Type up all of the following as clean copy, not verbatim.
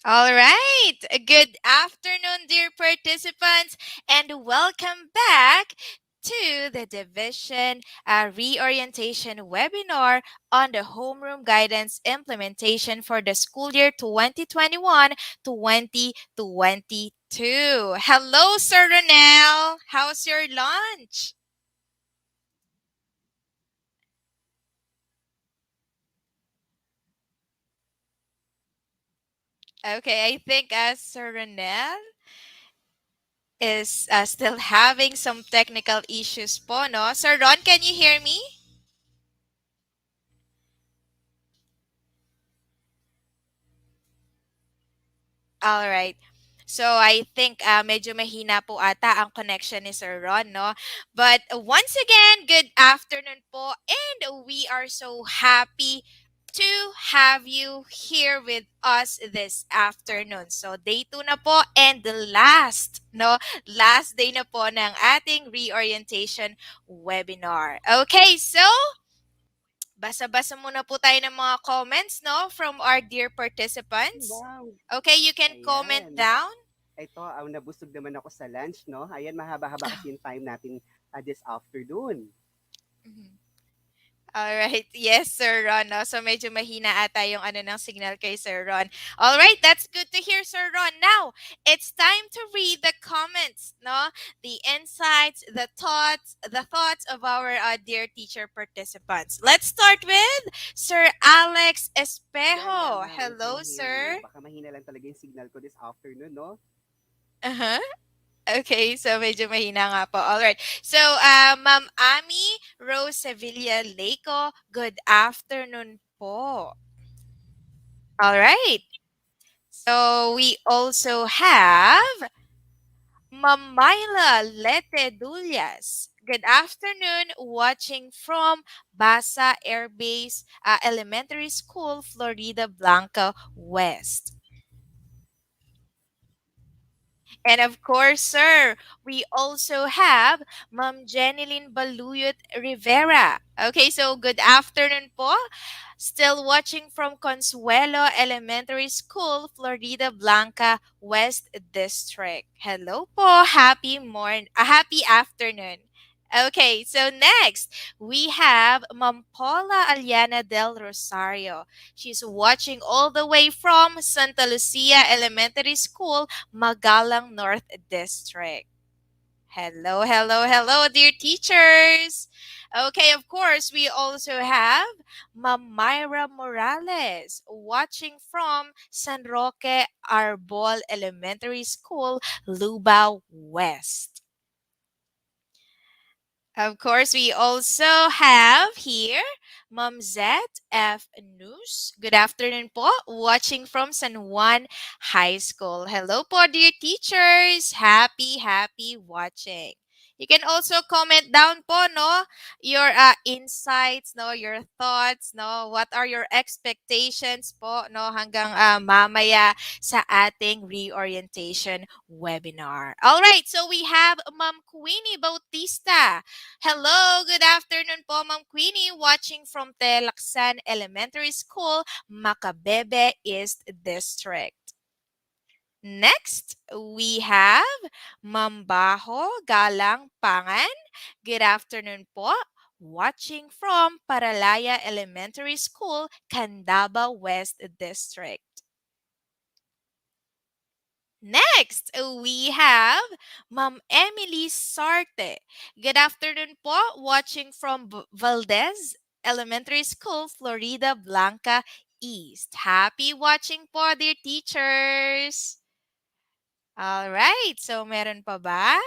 All right. Good afternoon, dear participants, and welcome back to the Division Reorientation webinar on the Homeroom Guidance Implementation for the school year 2021-2022. Hello, Sir Ronel. How's your lunch? Okay, I think Sir Ronel is still having some technical issues po, no? Sir Ron, can you hear me? All right. So I think medyo mahina po ata ang connection ni Sir Ron, no? But once again, good afternoon po, and we are so happy to have you here with us this afternoon. So day 2 na po and the last, no? Last day na po ng ating reorientation webinar. Okay, so basa-basa muna po tayo ng mga comments, no? From our dear participants. Wow, Okay, you can comment ayan. down. Ito, nabusog naman ako sa lunch, no? Ayan, mahaba-haba kasi yung time natin this afternoon. Mhm. Alright. Yes, Sir Ron. No? So medyo mahina ata yung ano ng signal kay Sir Ron. Alright, that's good to hear, Sir Ron. Now, it's time to read the comments, no? The insights, the thoughts of our dear teacher participants. Let's start with Sir Alex Yeah, yeah, Espejo. now we can Hello, hear you. sir. Baka mahina lang talaga yung signal ko this afternoon, no? Uh-huh. Okay, so medyo mahina nga po. All right. So, Ma'am Ami Rose Sevilla Leco, good afternoon po. All right. So, we also have Ma'am Myla Lete Dullas. Good afternoon, watching from Basa Air Base Elementary School, Florida Blanca West. And of course, sir, we also have Ma'am Jeneline Baluyot Rivera. Okay, so good afternoon po. Still watching from Consuelo Elementary School, Florida Blanca West District. Hello po. Happy afternoon. Okay, so next we have Ma'am Paula Aliana del Rosario. She's watching all the way from Santa Lucia Elementary School, Magalang North District. Hello, hello, hello, dear teachers. Okay, of course, we also have Ma'am Myra Morales watching from San Roque Arbol Elementary School, Lubao West. Of course, we also have here Ma'am Zet F. News. Good afternoon po, watching from San Juan High School. Hello po, dear teachers. Happy watching. You can also comment down po, no, your insights, no, your thoughts, no, what are your expectations po, no, hanggang mamaya sa ating reorientation webinar. All right, so we have Ma'am Queenie Bautista. Hello, good afternoon po, Ma'am Queenie, watching from Telaksan Elementary School, Macabebe East District. Next, we have Mambaho Galang Pangan. Good afternoon po, watching from Paralaya Elementary School, Candaba West District. Next, we have Ma'am Emily Sarte. Good afternoon po, watching from Valdez Elementary School, Florida Blanca East. Happy watching po, dear teachers. All right, so meron pa ba?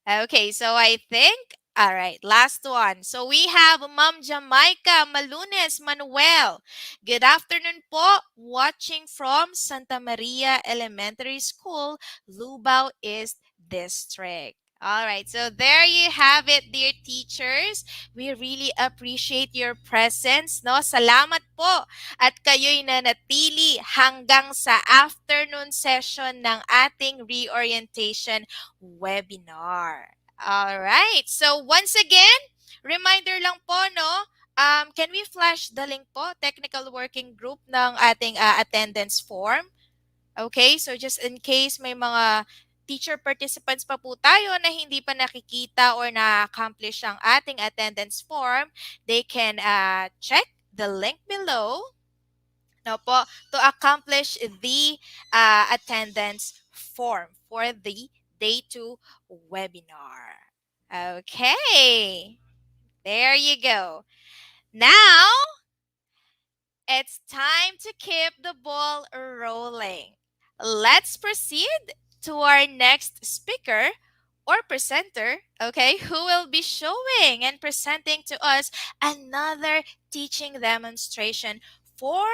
Okay, so I think, all right, last one. So we have Ma'am Jamaica Malunes Manuel. Good afternoon po, watching from Santa Maria Elementary School, Lubao East District. All right, so there you have it, dear teachers. We really appreciate your presence, no? Salamat po at kayo'y nanatili hanggang sa afternoon session ng ating reorientation webinar. All right. So once again, reminder lang po, no? Can we flash the link po, technical working group ng ating attendance form? Okay? So just in case may mga teacher participants pa po tayo na hindi pa nakikita or na-accomplish ang ating attendance form, they can check the link below no po, to accomplish the attendance form for the day 2 webinar. Okay, there you go. Now, it's time to keep the ball rolling. Let's proceed to our next speaker or presenter, okay, who will be showing and presenting to us another teaching demonstration for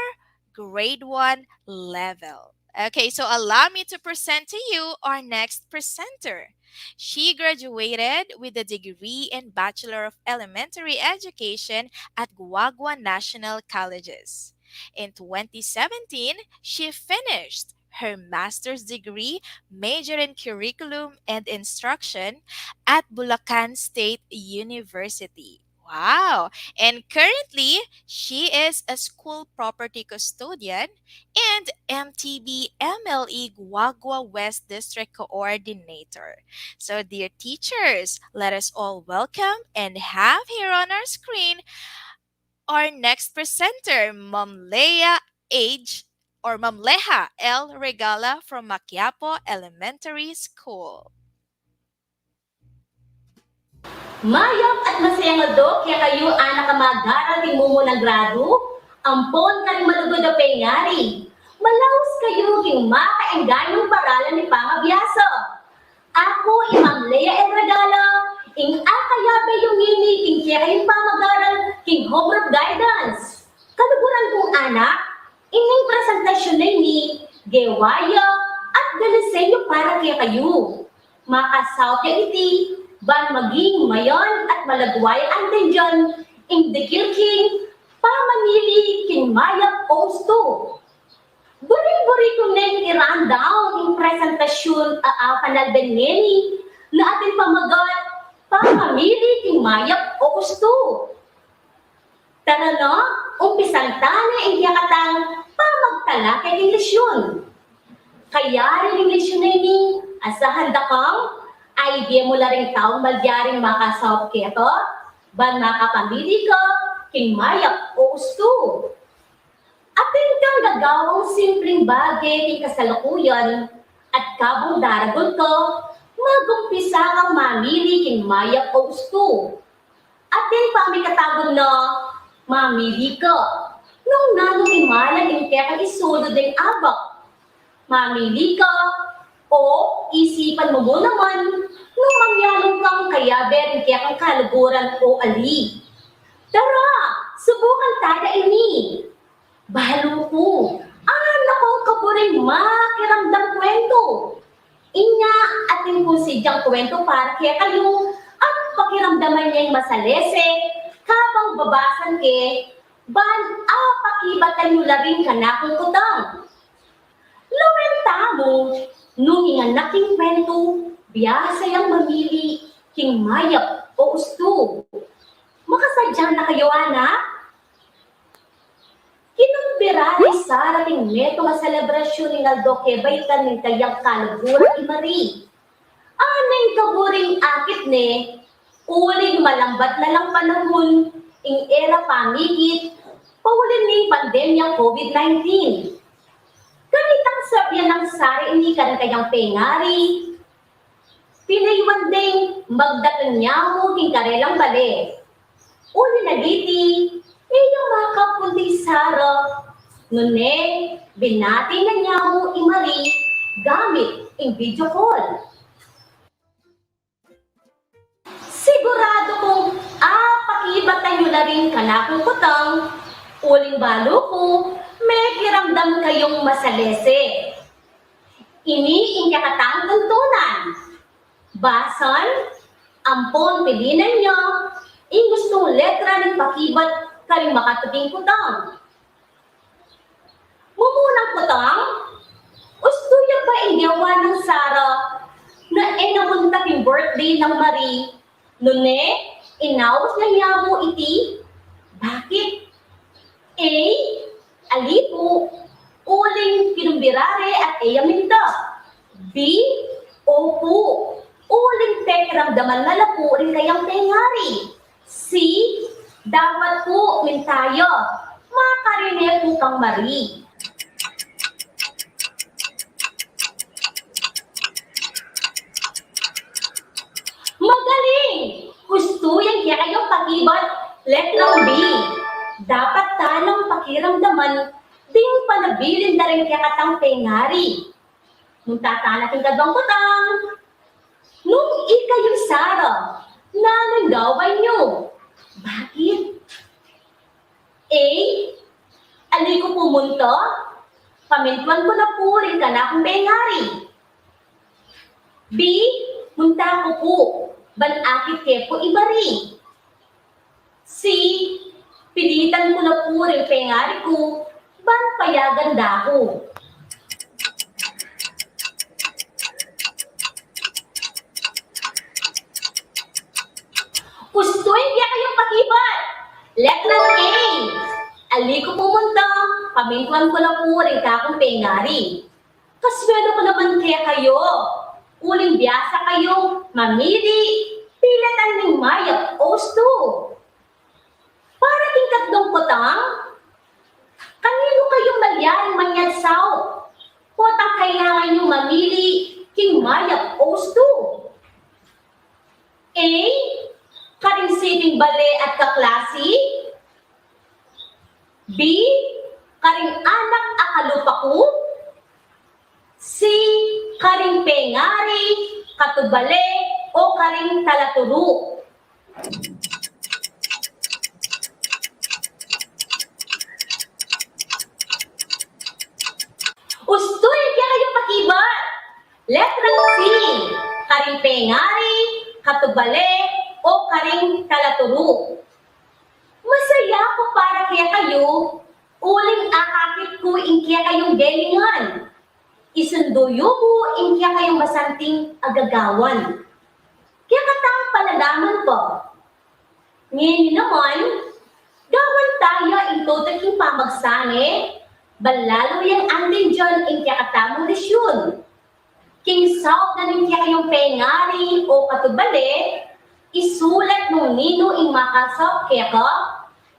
grade 1 level. Okay, so allow me to present to you our next presenter. She graduated with a degree in Bachelor of Elementary Education at Guagua National Colleges. In 2017, she finished her master's degree major in curriculum and instruction at Bulacan State University. Wow! And currently, she is a school property custodian and MTB MLE Guagua West District Coordinator. So, dear teachers, let us all welcome and have here on our screen our next presenter, Ma'am Leah Age or Ma'am Leha L. Regala from Maquiapo Elementary School. Mayong at masayang ado, kaya kayo anak kamagaral ting mumo ng grado, ampon kang malugod na pengari. Malaos kayo king makaengganyong paralan ni Pangabiyasa. Ako, Imam Lea El Regala, ing akayabe yung ngini king kaya kayong pamagaral king Homeroom Guidance. Kaluguran kong anak, ining presentasyon na ini, gewaya at dalisenyo para kaya kayo. Makasaw kaya iti, ban maging mayon at malagway ang tenjon, ing dikil king, pamanili king mayap osto. Buri-buri ko neng i-rundown yung presentasyon panalben nini na ating pamagat pamamili king mayap osto. Tara no, umpisan tana ing yakatang pamagtala kay lesyon. Kaya rin lesyon na ini, asahan da kang, ay di mo la rin taong malyaring makasawap keto, ban makapamili ka, king mayap o usto. Atin kang gagawang simpleng bagay king kasalukuyan, at kabong daragon ko, magumpisa kang mamili king mayap o usto. Atin pamikatagon na, mamili ka. Nung nanong imalan ing kaya isulo ding abak, mamili ka, o isipan mo mo naman nung mangyalong kang kayaber kaya kang kaluguran o ali. Tara, subukan tayo ini. Bahalo ko, anak ko kaburing makiramdam kwento. Inya atin ko si Diyang kwento para kaya kayo at pakiramdaman niya yung masalese kapang babasan ke ban pakibatan nyo labing kanakong kutang. Lumenta mo, nung inganak king kwento, biyasa yang mamili king mayap o usto. Makasadya na kayo, anak? Kinumbira ni Sara ting neto nga selebrasyon ni Naldo Kebaitan ng kayang kalagura imari. Anay kaburing akit ne, uling malambat na lang panahon, ing era pamigit, paulin ni pandemya COVID-19. Ganitang sabyan ng sari ini kan kayang pengari. Pinaywan ding magdatan niya mo king karelang bale. Uli na giti, yung makapunti Sara. Nune, binati na niya mo imari gamit ing video call. Sigurado kong pakibatan nyo na rin kanakong kutang, uling balo ko, may kiramdam kayong masalese. Ini ing kakatang tuntunan. Basan, ampon pilinan nyo, ing gustong letra ng pakibat karing makatubing kutang. Mumunang kutang, ustuya ba ingyawa ng Sara na enamuntak yung birthday ng Marie? Nune, inawas na niya mo iti? Bakit? Alipo, uling birare at eyaminda. B. Opo. Uling tekiramdaman na lapu rin kayang tengari. C. Dapat po mintayo. Makarine po kang mari. Magaling! Gusto yan kaya kayong pakibat. Letrang B. Dapat tanang pakiramdaman ding panabilin na rin kaya katang tengari. Nung tatanaking kadang kutang. Nung ikayong Sara, nananggaway nyo. Bakit? A. Alay ko pumunta? Pamintuan ko na po rin ka na akong tengari. B. Munta ko po. Banakit ke po ibari. C. Pilitan ko na po rin pengari ko. Ban payagan dako. Gustuin kaya kayong pakibat. Letra A. Ali ko pumunta. Pamintuan ko na po rin ka akong pengari. Kaswelo ko naman kaya kayo. Uling biyasa kayo, mamili, pilatan ng mayap osto. Para tingkat dong kotang, kanino kayong malyaring manyagsaw? Kotang kailangan nyo mamili, king mayap osto. A. Karing siping bale at kaklasi. B. Karing anak akalupaku. C. Karing pengari, katubale, o karing talaturu. Ustoy kaya kayong pakibat. Letra C. Karing pengari, katubale, o karing talaturu. Masaya ko para kaya kayo, uling akakit ko kaya kayong gelingan. Isunduyo mo kaya kayong masanting agagawan. Kaya katang palalaman po. Ngayon naman, gawan tayo totaking pamagsane, balalo yung andin dyan kaya katamong lesyon. King south na kaya kayong pengari o katubale, isulat nung nino makasaw kaya ka,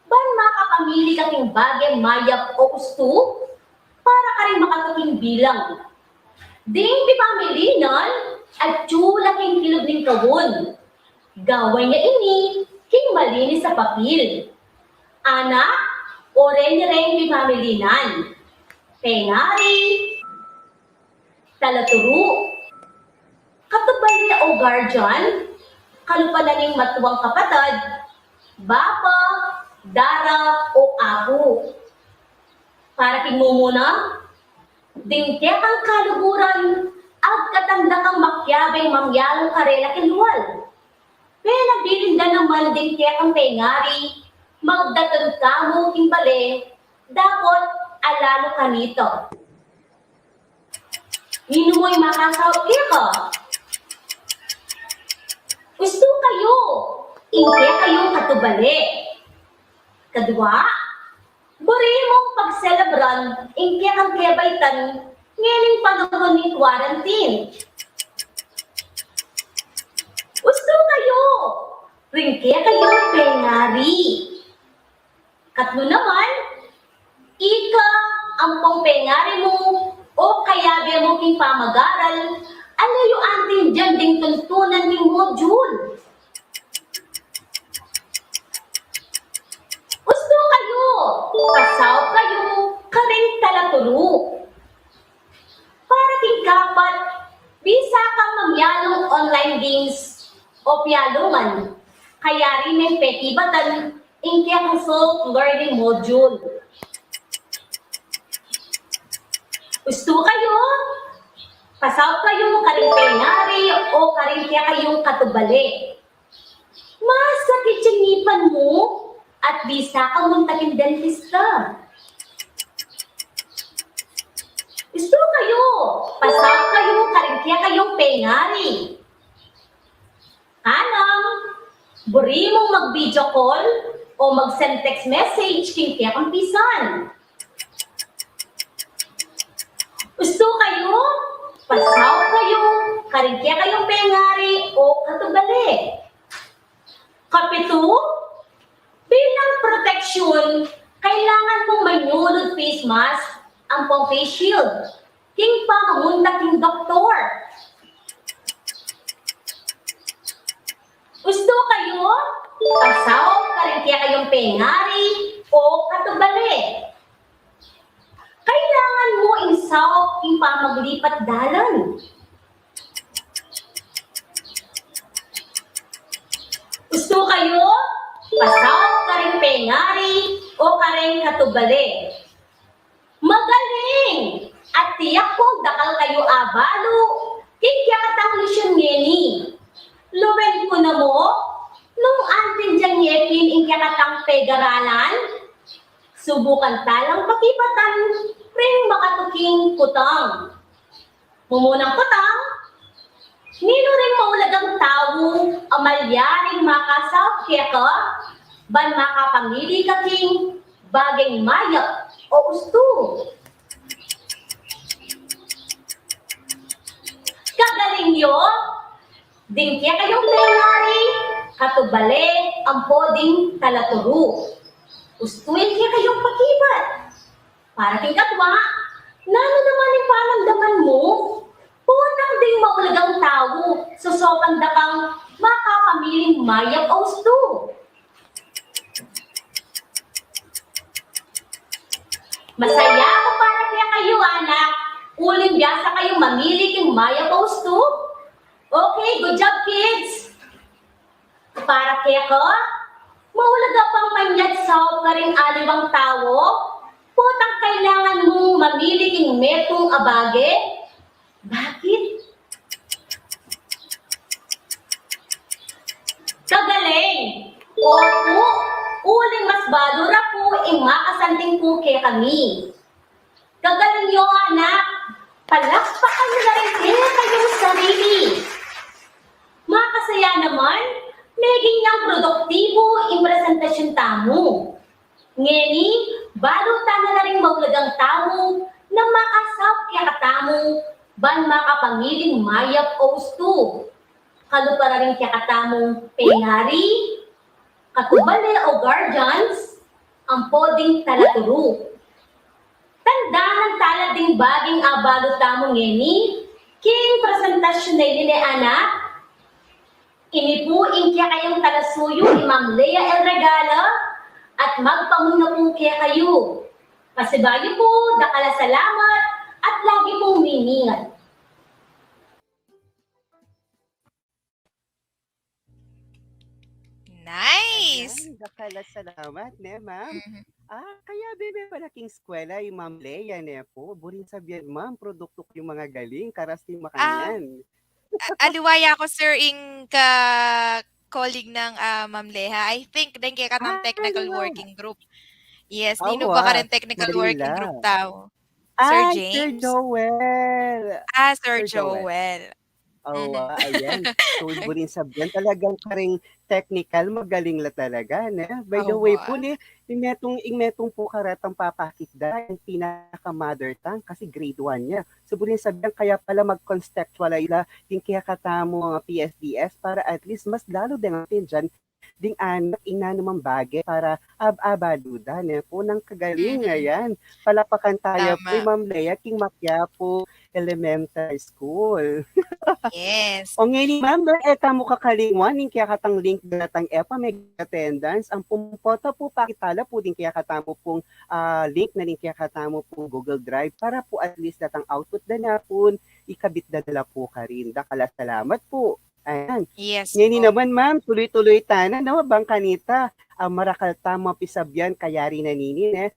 ban makapamili ka ting bagay mayap o usto, para ka rin makatuking bilang. Ding pipamilinan at tsula king kilog ng kawon. Gaway niya ini, king malinis sa papil. Anak, o ren pipamilinan. Pengari, talaturu, katubal niya o guardian, kalupananing matuwang kapatad, bapa, dara, o apo. Para muna, dingkek ang kaluguran, ag katanda kang makyabeng mangyalong karela kinluwal. Penabilin na naman dingkek ang pengari, magdatod ka mo kimbale, dapat alalo ka nito. Nino mo'y makasawag ka. Gusto kayo, hindi kayong katubali. Kadwa, buri mong pagselebran, ingke ang kebaitan, ngayon panahon ng quarantine. Gusto kayo, ringke kayong pengari. Katlo naman, ika ang pengari mo o kayabe mo king pamagaral, ano yung anting dyan ding tuntunan ng module? Gusto kayo, pasaw kayo, karing talaturo. Para king kapat, bisa kang mamyalong online games o piyalungan. Kaya rin may petibatan, ingkya ang soft learning module. Gusto kayo, pasaw kayo, karing pengari o karing kaya kayong katubali. Masakit yung ngipan mo at bisa ka muntakin dentista. Gusto kayo, pasaw kayo, karing kaya kayong pengari. Kanang, buri mong mag-video call o mag-send text message king kaya kang pisan. Gusto kayo? Pasaw kayo? Karigya kayong pengari o katubali? Kapito, bilang proteksyon, kailangan mong manyunod face mask ang pang face shield. King pa mamunta king doktor. Gusto kayo? Pasaw, karigya kayong pengari o katubali? Kailangan mo insaw yung pamaglipat dalan. Gusto kayo? Pasaw, karing pengari o karing katubali? Magaling! At tiyak kong dakal kayo abalo. Kikya katang lusyon ngeni. Luwen ko na mo? Nung antin dyan ngepin ingkya katang pegaralan? Subukan talang pakipatan, ring makatuking kutang. Mumunang kutang, nino rin maulagang tao, amalyaring makasaw keka, ban makapamili kaking bagay mayak o usto. Kagaling yo, dingkya kayong pengari, katubale ang poding talaturo. Gustuin kaya kayong pakibat. Para king katwa, nano naman yung panamdaman mo? Punang ding maulagang tao, susopan da kang makapamiling mayang austo. Masaya ako para kaya kayo, anak. Uling biyasa kayong mamili king mayang austo. Okay, good job, kids. Para kaya ko, maulaga pang manyat sa ka rin aliwang tao, putang kailangan mong mamili king metong abage. Bakit? Kagaling! Opo, uling mas badura po ing makasanting po kaya kami. Kagaling yung anak, palakpakan nyo na rin kaya kayong sarili. Makasaya naman, meging niyang produktibo ang presentasyon tamo. Ngeni, balutan na rin maulagang tamo na makasap kaya katamo ban makapangiling mayap o usto. Kalupara rin kaya katamong pengari, katubali o guardians, ang poding talaturo. Tandaan talad ding baging abalo tamo ngeni, king presentasyon na yun anak, inipuin kaya kayong talasuyo ni Ma'am Lea El Regala at magpamuna po kaya kayo. Pasibayo po, dakala salamat at lagi pong miningat. Nice! Ayan, dakala salamat, ne, ma'am. Mhm. Kaya bebe palaking eskwela yung Ma'am Leia, ne po. Burin sabihan, ma'am, produkto ko yung mga galing, karasting Um, makanyan. aliwaya ko sir ing ka colleague ng Ma'am Leha. I think din kaya ka ng technical Naman. working group. Yes, nino ba ka Awa, rin technical working Marila. group tao? Sir Sir James? Joel. Sir Sir Joel. Joel. Mhm. Ayan. So, burin sabihan, talagang karing technical, magaling la talaga, ne? By the way Opo. po, ne, yung metong po karatang papakit da, yung pinaka-mother tongue, kasi grade 1 niya. So, burin sabihan, kaya pala mag-conceptualize la, yung kaya katamo ang PSDS, para at least mas lalo din natin dyan, ding anak, ina naman bagay, para abaluda, ne? Po, nang kagaling, Mhm. ayan. Palapakan tayo po, Tama. Ma'am Lea, King Maquiapo Elementary School. Yes. O ngayon, ma'am, eta mo kakalingwan, yung kaya katang link datang EPA, may attendance. Ang pumpota po, pakitala po din kaya katamo pong link na din kaya katamo pong Google Drive para po at least datang output na na po, ikabit na dala po ka rin. Dakala salamat po. Ayan. Yes Ngayon po. naman, ma'am, tuloy-tuloy tanan, no? Bang kanita, marakal tama pisabyan, kayari na ninin, eh.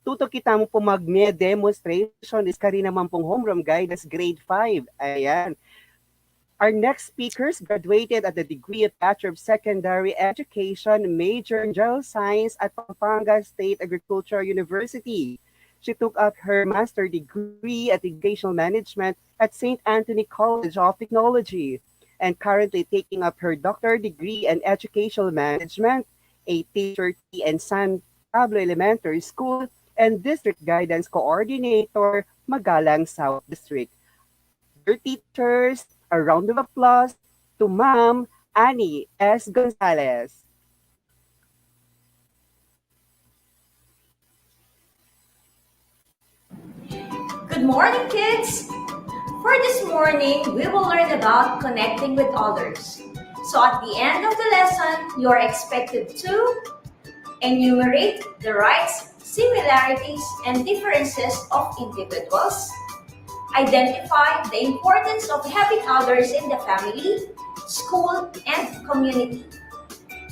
Tuto kita mo po mag-me demonstration is kari naman pong homeroom guide, that's grade 5. Ayan. Our next speakers graduated at the degree of Bachelor of Secondary Education, major in General Science at Pampanga State Agricultural University. She took up her master degree at Educational Management at St. Anthony College of Technology and currently taking up her doctorate degree in Educational Management, a teacher in San Pablo Elementary School and District Guidance Coordinator, Magalang South District. Dear teachers, a round of applause to Ma'am Annie S. Gonzalez. Good morning, kids! For this morning, we will learn about connecting with others. So at the end of the lesson, you are expected to enumerate the rights, similarities, and differences of individuals, identify the importance of having others in the family, school, and community,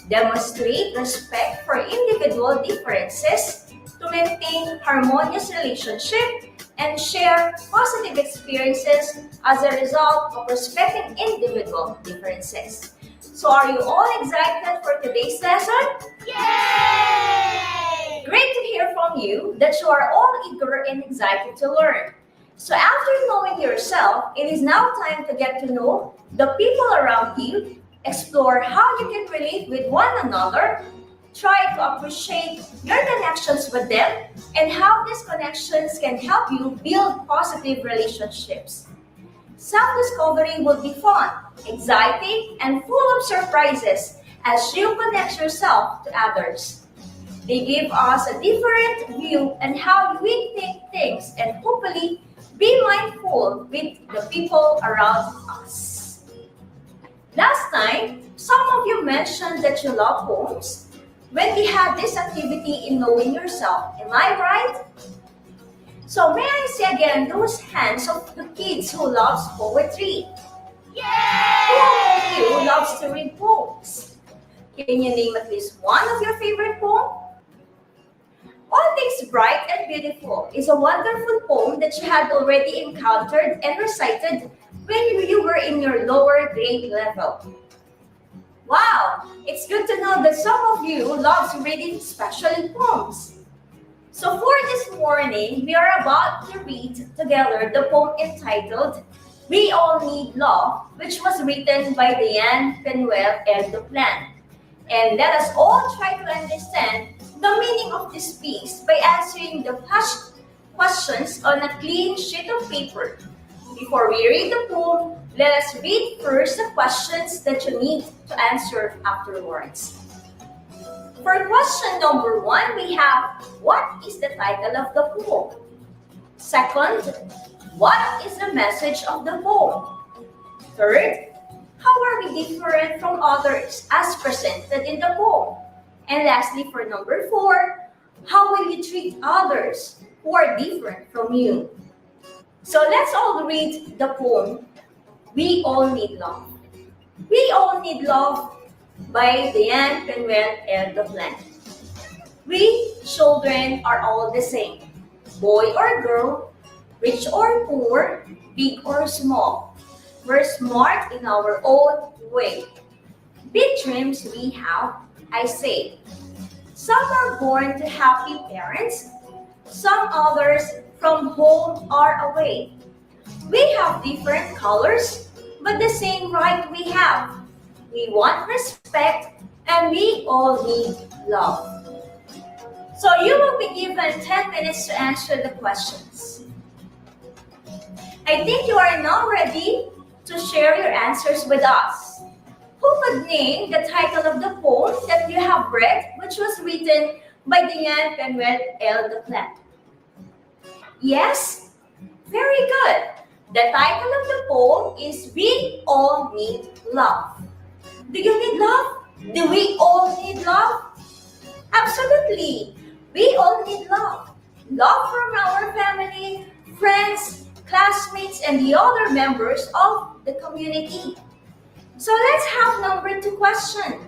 demonstrate respect for individual differences to maintain harmonious relationship, and share positive experiences as a result of respecting individual differences. So are you all excited for today's lesson? Yay! Great to hear from you that you are all eager and excited to learn. So after knowing yourself, it is now time to get to know the people around you, explore how you can relate with one another, try to appreciate your connections with them, and how these connections can help you build positive relationships. Self-discovery will be fun, exciting, and full of surprises as you connect yourself to others. They give us a different view on how we think things and hopefully be mindful with the people around us. Last time, some of you mentioned that you love poems when we had this activity in knowing yourself. Am I right? So may I see again those hands of the kids who loves poetry? Yay! Who among you loves to read poems? Can you name at least one of your favorite poems? All Things Bright and Beautiful is a wonderful poem that you had already encountered and recited when you were in your lower grade level. Wow, it's good to know that some of you loves reading special poems. So for this morning, we are about to read together the poem entitled We All Need Love, which was written by Diane Penuel and Duplan. And let us all try to understand the meaning of this piece by answering the questions on a clean sheet of paper. Before we read the poem, let us read first the questions that you need to answer afterwards. For question number 1, we have, what is the title of the poem? Second, what is the message of the poem? Third, how are we different from others as presented in the poem? And lastly, for number 4, how will you treat others who are different from you? So let's all read the poem, We All Need Love. We All Need Love by Diane Penuel and the Plant. We children are all the same, boy or girl, rich or poor, big or small. We're smart in our own way. Big dreams we have, I say. Some are born to happy parents, some others from home are away. We have different colors, but the same right we have. We want respect and we all need love. So you will be given 10 minutes to answer the questions. I think you are now ready to share your answers with us. Who could name the title of the poem that you have read, which was written by Diane Penuel L. Duplan? Yes? Very good. The title of the poem is We All Need Love. Do you need love? Do we all need love? Absolutely. We all need love. Love from our family, friends, classmates, and the other members of the community. So let's have number 2 question.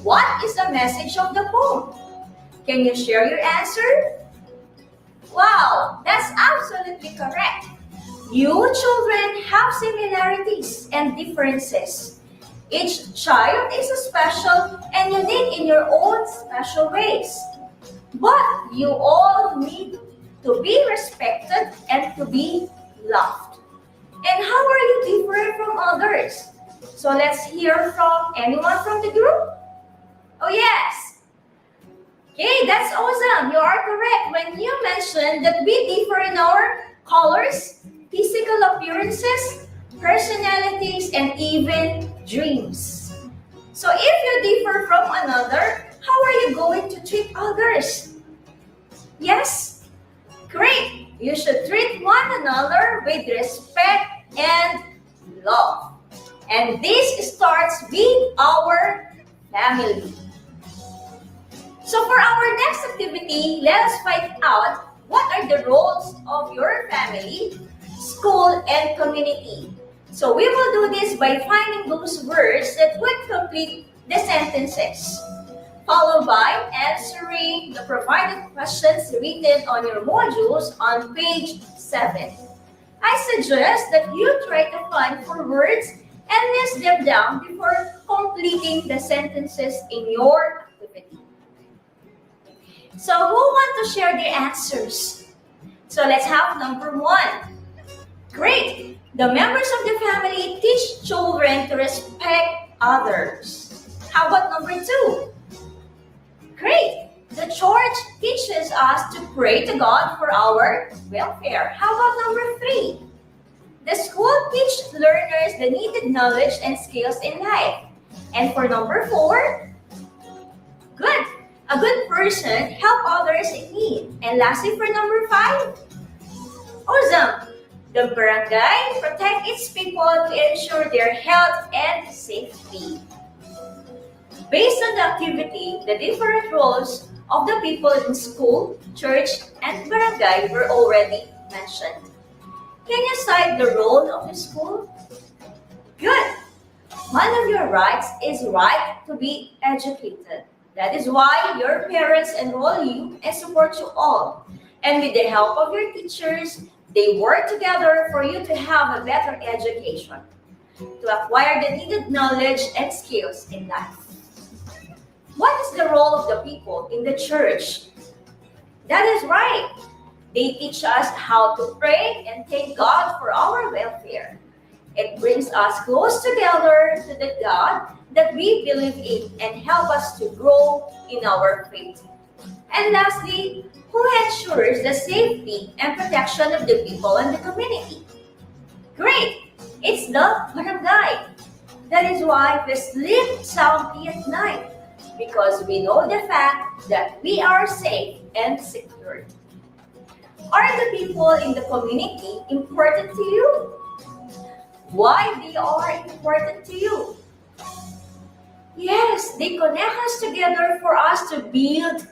What is the message of the poem? Can you share your answer? Wow, that's absolutely correct. You children have similarities and differences. Each child is special and unique in your own special ways. But you all need to be respected and to be loved. And how are you different from others? So let's hear from anyone from the group. Oh yes. Okay, that's awesome. You are correct when you mentioned that we differ in our colors, physical appearances, personalities, and even dreams. So if you differ from another, how are you going to treat others? Yes? Great. You should treat one another with respect and love. And this starts with our family. So for our next activity, let us find out what are the roles of your family, school, and community. So we will do this by finding those words that would complete the sentences, followed by answering the provided questions written on your modules on page 7. I suggest that you try to find for words and list them down before completing the sentences in your activity. So who want to share their answers? So let's have number 1. Great! The members of the family teach children to respect others. How about number 2? Great! The church teaches us to pray to God for our welfare. How about number 3? The school teaches learners the needed knowledge and skills in life. And for number 4, good. A good person help others in need. And lastly, for number 5, awesome. The barangay protect its people to ensure their health and safety. Based on the activity, the different roles of the people in school, church, and barangay were already mentioned. Can you cite the role of the school? Good. One of your rights is right to be educated. That is why your parents enroll you and support you all. And with the help of your teachers, they work together for you to have a better education, to acquire the needed knowledge and skills in life. What is the role of the people in the church? That is right. They teach us how to pray and thank God for our welfare. It brings us close together to the God that we believe in and help us to grow in our faith. And lastly, who ensures the safety and protection of the people and the community? Great! It's the barangay. That is why we sleep soundly at night, because we know the fact that we are safe and secure. Are the people in the community important to you? Why they are important to you? Yes, they connect us together for us to build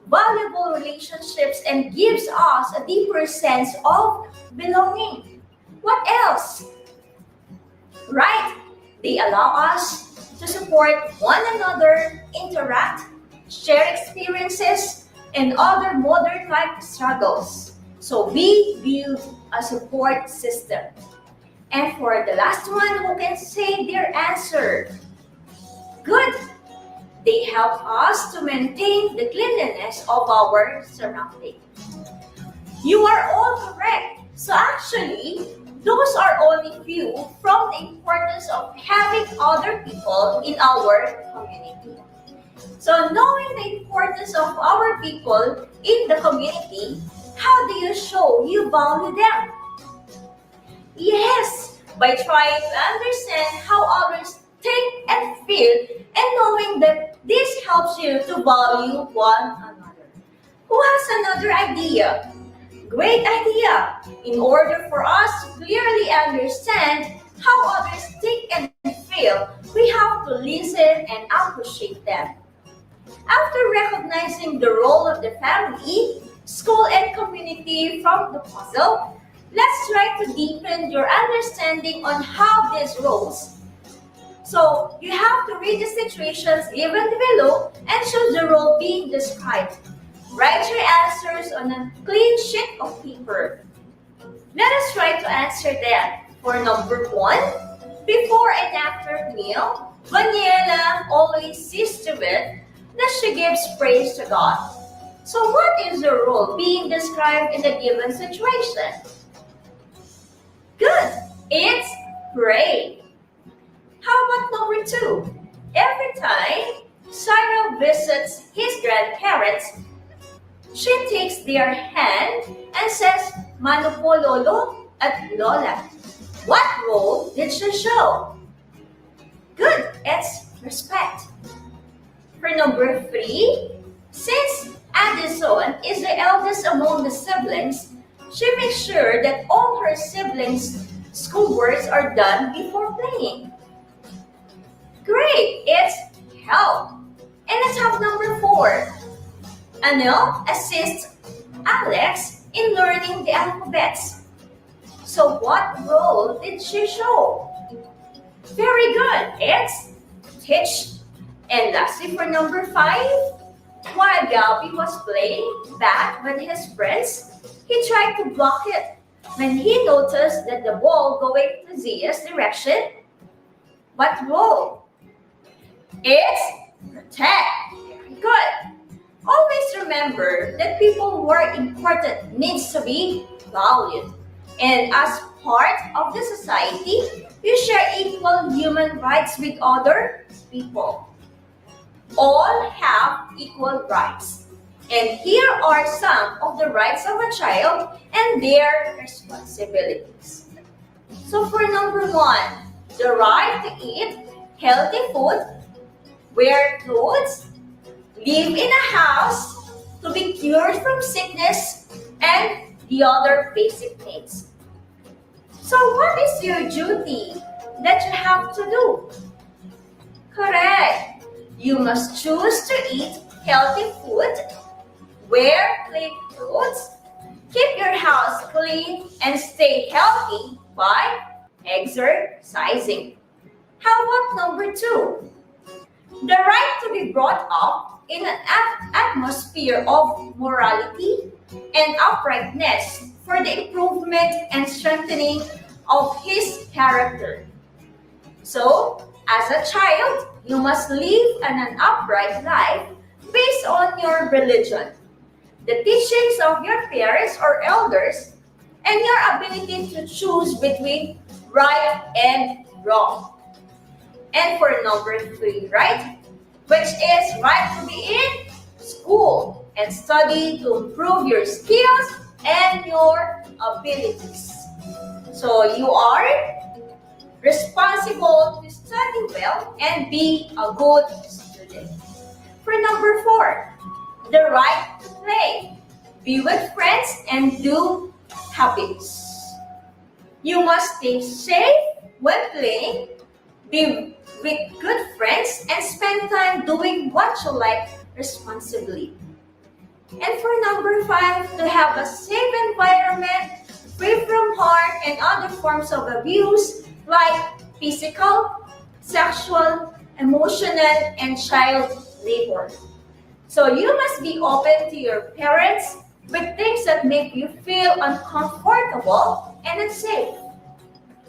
valuable relationships and gives us a deeper sense of belonging. What else? Right? They allow us to support one another, interact, share experiences, and other modern life struggles. So we build a support system. And for the last one who can say their answer, good. They help us to maintain the cleanliness of our surroundings. You are all correct. So actually, those are only few from the importance of having other people in our community. So knowing the importance of our people in the community, how do you show you value them? Yes, by trying to understand how others think and feel and knowing that this helps you to value one another. Who has another idea? Great idea! In order for us to clearly understand how others think and feel, we have to listen and appreciate them. After recognizing the role of the family, school, and community from the puzzle, let's try to deepen your understanding on how these roles. So you have to read the situations given below and choose the role being described. Write your answers on a clean sheet of paper. Let us try to answer them. For number 1, before and after meal, Daniela always sees to it that she gives praise to God. So what is the role being described in the given situation? Good. It's pray. How about number 2? Every time Cyril visits his grandparents. She takes their hand and says, "Mano po lolo at lola." What role did she show? Good, it's respect. For number 3, since Addison is the eldest among the siblings, she makes sure that all her siblings' schoolworks are done before playing. Great, it's help. And let's have number 4. Anil assists Alex in learning the alphabets. So what role did she show? Very good, it's teach. And lastly, for number 5, while Galby was playing bat with his friends, he tried to block it. When he noticed that the ball going to Zia's direction, what role? It's protect. Very good. Always remember that people who are important needs to be valued. And as part of the society, you share equal human rights with other people. All have equal rights. And here are some of the rights of a child and their responsibilities. So for number 1, the right to eat healthy food, wear clothes, live in a house, to be cured from sickness, and the other basic needs. So what is your duty that you have to do? Correct. You must choose to eat healthy food, wear clean clothes, keep your house clean, and stay healthy by exercising. How about number 2? The right to be brought up in an atmosphere of morality and uprightness for the improvement and strengthening of his character. So, as a child, you must live an upright life based on your religion, the teachings of your parents or elders, and your ability to choose between right and wrong. And for number 3, right? Which is right to be in school and study to improve your skills and your abilities. So you are responsible to study well and be a good student. For number 4, the right to play. Be with friends and do hobbies. You must stay safe when playing, be with good friends, and spend time doing what you like responsibly. And for number 5, to have a safe environment, free from harm and other forms of abuse like physical, sexual, emotional, and child labor. So you must be open to your parents with things that make you feel uncomfortable and unsafe.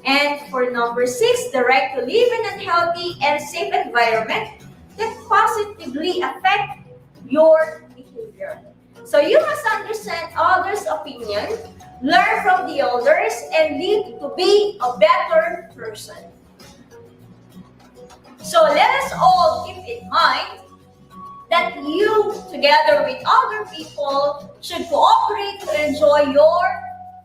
And for number 6, the right to live in a healthy and safe environment that positively affect your behavior. So you must understand others' opinion, learn from the elders, and live to be a better person. So let us all keep in mind that you, together with other people, should cooperate to enjoy your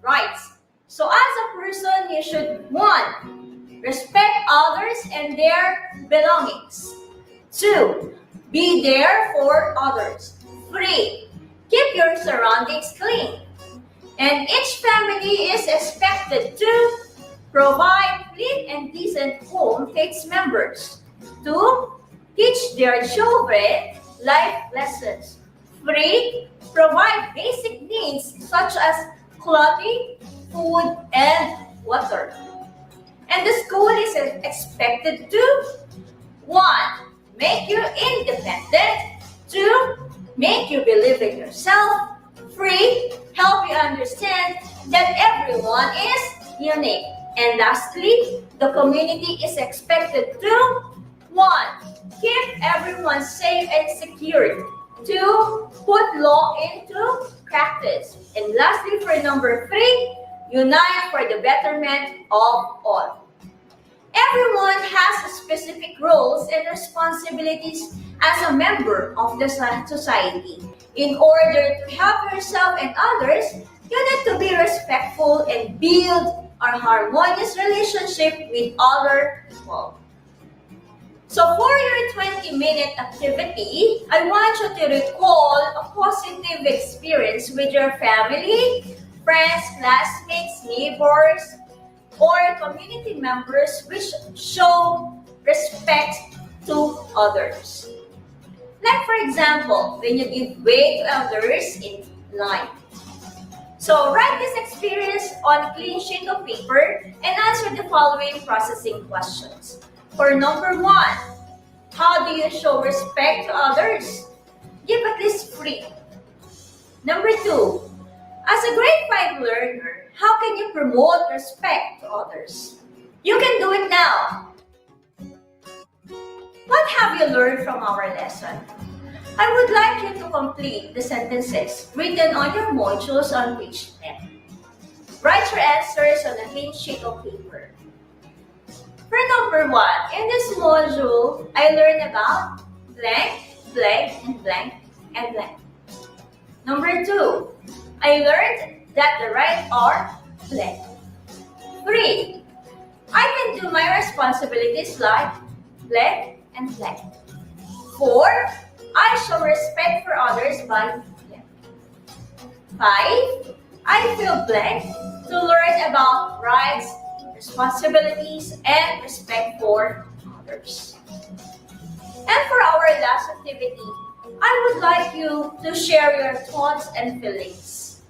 rights. So as a person, you should 1, respect others and their belongings. 2, be there for others. 3, keep your surroundings clean. And each family is expected to provide clean and decent home to its members. 2, teach their children life lessons. 3, provide basic needs such as clothing, food, and water. And the school is expected to 1, make you independent. 2, make you believe in yourself. 3, help you understand that everyone is unique. And lastly, the community is expected to 1, keep everyone safe and secure. 2, put law into practice. And lastly, for number 3, unite for the betterment of all. Everyone has specific roles and responsibilities as a member of the society. In order to help yourself and others, you need to be respectful and build a harmonious relationship with other people. So for your 20-minute activity, I want you to recall a positive experience with your family, friends, classmates, neighbors, or community members which show respect to others. Like for example, when you give way to others in line. So write this experience on a clean sheet of paper and answer the following processing questions. For number one, how do you show respect to others? Give at least three. Number two, as a grade 5 learner, how can you promote respect to others? You can do it now. What have you learned from our lesson? I would like you to complete the sentences written on your modules on page 10. Write your answers on a clean sheet of paper. For number one, in this module, I learned about blank, blank, and blank, and blank. Number two, I learned that the right are blank. Three, I can do my responsibilities like blank and blank. Four, I show respect for others by blank. Five, I feel blank to learn about rights, responsibilities, and respect for others. And for our last activity, I would like you to share your thoughts and feelings.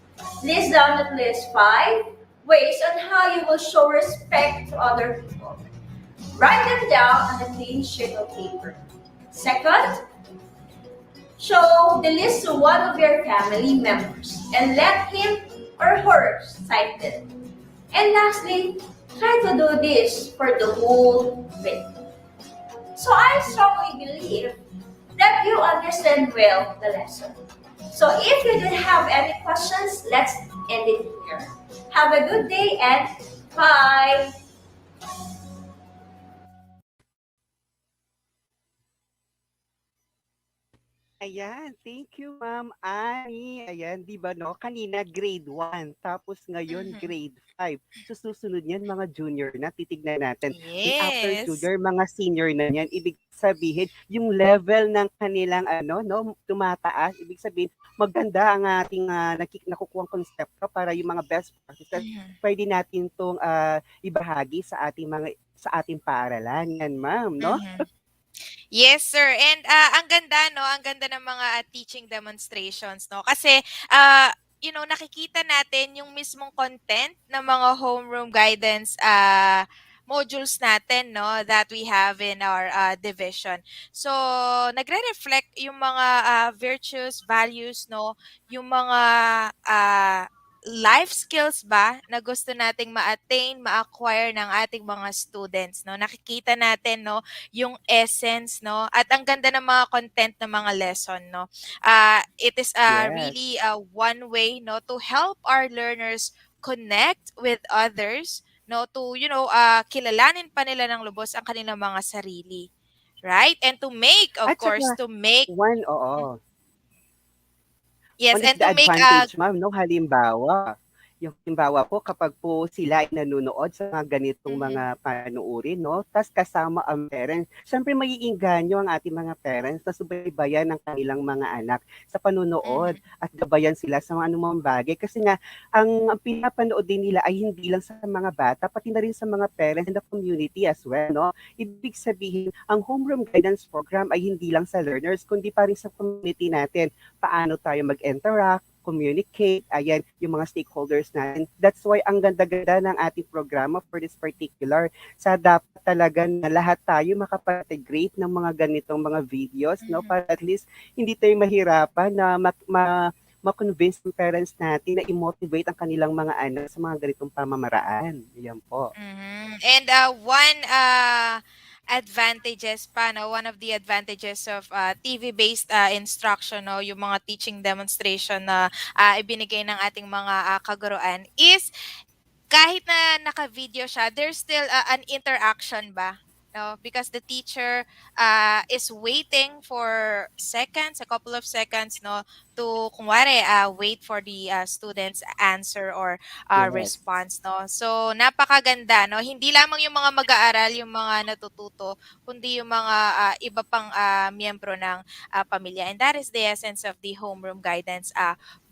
List down at least 5 ways on how you will show respect to other people. Write them down on a clean sheet of paper. Second, show the list to one of your family members and let him or her cite it. And lastly, try to do this for the whole week. So I strongly believe that you understand well the lesson. So if you don't have any questions, let's end it here. Have a good day and bye! Ayan, thank you Ma'am Annie. Ayan, 'di ba 'no, kanina grade 1, tapos ngayon Mhm. grade 5. So susunod niyan mga junior na, titignan natin. And after Yes. junior, mga senior na niyan. Ibig sabihin, yung level ng kanilang ano 'no, tumataas. Ibig sabihin, maganda ang ating, nakukuhang konsepto para yung mga best practices Mhm. puwede natin 'tong, ibahagi sa ating paaralan. 'Yan Ma'am 'no? Mhm. Yes, sir. And ang ganda, no? Ang ganda ng mga teaching demonstrations, no? Kasi, nakikita natin yung mismong content ng mga homeroom guidance modules natin, no? That we have in our division. So, nagre-reflect yung mga virtues, values, no? Yung mga life skills ba na gusto nating ma-attain, ma-acquire ng ating mga students, no? Nakikita natin, no? Yung essence, no? At ang ganda ng mga content ng mga lesson, no? It is Yes. really one way, no, to help our learners connect with others, no, to kilalanin pa nila ng lubos ang kanilang mga sarili, right? And to make, of At course, saka to make oo. yes, One of and the to make a advantage ma'am 'no, halimbawa, yung halimbawa po kapag po sila ay nanonood sa mga ganitong mhm, mga panuorin 'no, ta's kasama ang parents, siyempre maiengganyo ang ating mga parents na subaybayan ang kanilang mga anak sa panonood mhm, at gabayan sila sa mga anumang bagay. Kasi nga ang pinapanood din nila ay hindi lang sa mga bata, pati na rin sa mga parents and the community as well 'no. Ibig sabihin, ang homeroom guidance program ay hindi lang sa learners kundi pa rin sa community natin, paano tayo mag-interact, communicate, ayan, yung mga stakeholders natin. That's why ang ganda-ganda ng ating programa for this particular. Sa dapat talaga na lahat tayo makapag-integrate ng mga ganitong mga videos, no? mhm. Para at least hindi tayo mahirapan na ma-convince ng parents natin na i-motivate ang kanilang mga anak sa mga ganitong pamamaraan. Ayan po. And one advantages pa, no, one of the advantages of TV-based instruction, no, yung mga teaching demonstration na ibinigay ng ating mga kaguruan is kahit na naka-video siya, there's still an interaction ba? because the teacher is waiting for seconds, a couple of seconds, no, to kumwari, wait for the students' answer or Yes. response, no. So napakaganda, no. Hindi lamang yung mga mag-aaral yung mga natututo, kundi yung mga iba pang miyembro ng pamilya. And that is the essence of the homeroom guidance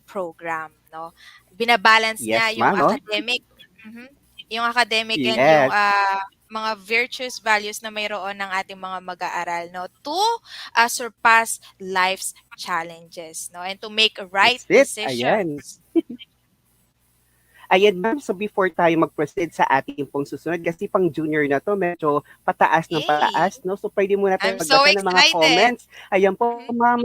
program, no. Binabalance niya Yes, yung ma'am, no? academic, mhm, yung academic and yung Yes. mga virtues, values na mayroon ng ating mga mag-aaral, no, to surpass life's challenges, no, and to make right That's it. Ayan. decisions. Ayan, ma'am. So before tayo mag-proceed sa ating pong susunod, kasi pang junior na to, medyo pataas ng Yay! pataas, no? So pwede muna tayo I'm so magbasa ng mga excited. comments. Ayan po, Mhm. ma'am.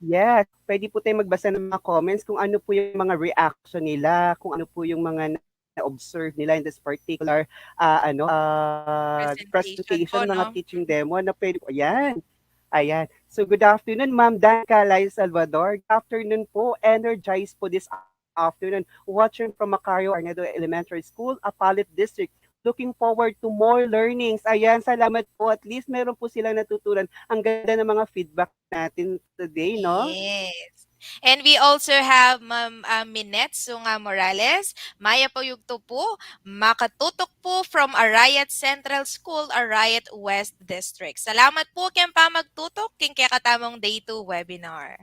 Yes, pwede po tayo magbasa ng mga comments kung ano po yung mga reaction nila, kung ano po yung mga na-observe nila in this particular Presentation po, presentation, mga no? teaching demo na pwede po. Ayan. Ayan. So good afternoon, Ma'am Danica Lai Salvador. Good afternoon po. Energized po this afternoon. Watching from Macario Arnedo Elementary School, Apalit District. Looking forward to more learnings. Ayan, salamat po. At least meron po silang natutunan. Ang ganda ng mga feedback natin today, no? Yes. And we also have Ma'am Minette Sunga Morales. Maya po yugto po. Makatutok po from Arayat Central School, Arayat West District. Salamat po kayong pa magtutok king kaya katamong day 2 webinar.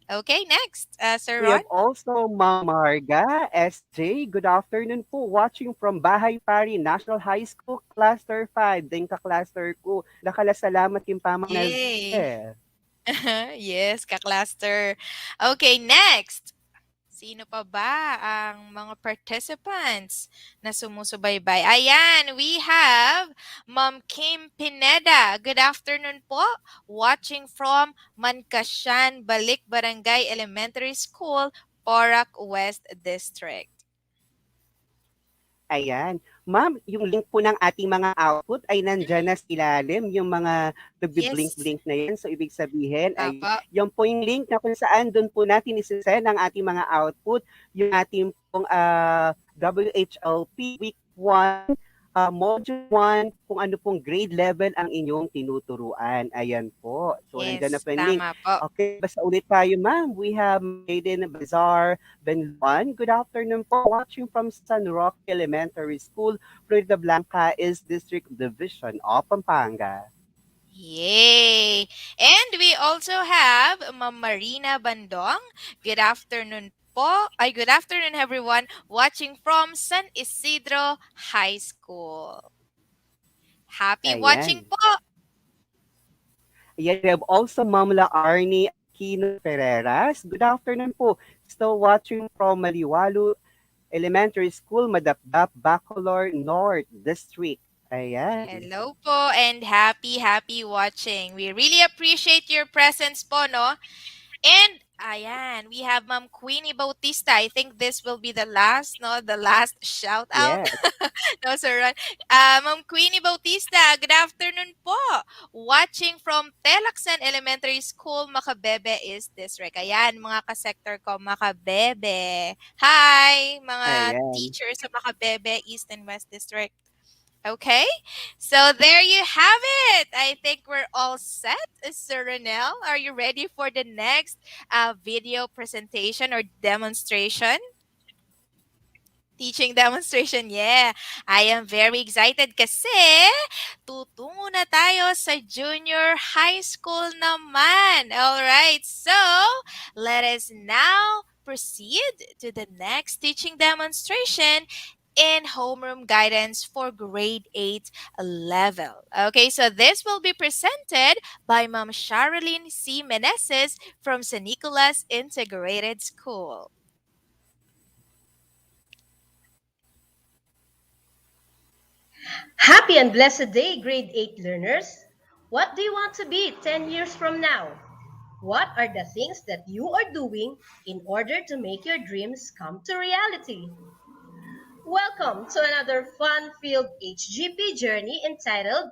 Okay, next. Sir We Ron? have also Ma'am Marga SJ. Good afternoon po. Watching from Bahay Pari National High School, Cluster 5. Din ka cluster ko. Salamat yung pamang na Yay! there. Yes, ka-cluster. Okay, next. Sino pa ba ang mga participants na sumusubaybay? Ayan, we have Ma'am Kim Pineda. Good afternoon po. Watching from Mancasyan, Balik Barangay Elementary School, Porac West District. Ayan. Ma'am, yung link po ng ating mga output ay nandyan Mhm. na sa ilalim, yung mga Yes, nagbi-blink-blink na yan. So, ibig sabihin ay Papa. yan po yung link na kung saan doon po natin isasend ang ating mga output, yung ating pong WHLP Week 1, Module 1, kung ano pong grade level ang inyong tinuturuan. Ayan po. So, nandyan na Yes, po yung link. tama po. Okay, basta ulit tayo, ma'am. We have Maiden Bazaar, Benluan. Good afternoon po. Watching from San Roque Elementary School, Florida Blanca is District Division of Pampanga. Yay! And we also have Ma'am Marina Bandong. Good afternoon po. Ay, good afternoon everyone watching from San Isidro High School. Happy watching Ayan. po. Ayan, we have also Mamla Arnie Aquino Ferreras. Good afternoon po. Still watching from Maliwalu Elementary School, Madapdap, Bacolor North District. Ayan. Hello po and happy watching. We really appreciate your presence po, no? And ayan, we have Ma'am Queenie Bautista. I think this will be the last, no? The last shout out. Yes. No, Sir Ron. Ma'am Queenie Bautista, good afternoon po. Watching from Telaksan Elementary School, Macabebe East District. Ayan, mga ka-sector ko, Macabebe. Hi, mga Ayan. teachers sa Macabebe East and West District. Okay, so there you have it. I think we're all set. Sir Ronel, are you ready for the next video presentation or demonstration? Teaching demonstration, yeah. I am very excited kasi tutungo na tayo sa junior high school naman. All right, so let us now proceed to the next teaching demonstration in homeroom guidance for grade 8 level. Okay, so this will be presented by Ma'am Charlene C. Meneses from San Nicolas Integrated School. Happy and blessed day, grade 8 learners. What do you want to be 10 years from now? What are the things that you are doing in order to make your dreams come to reality? Welcome to another fun-filled HGP journey entitled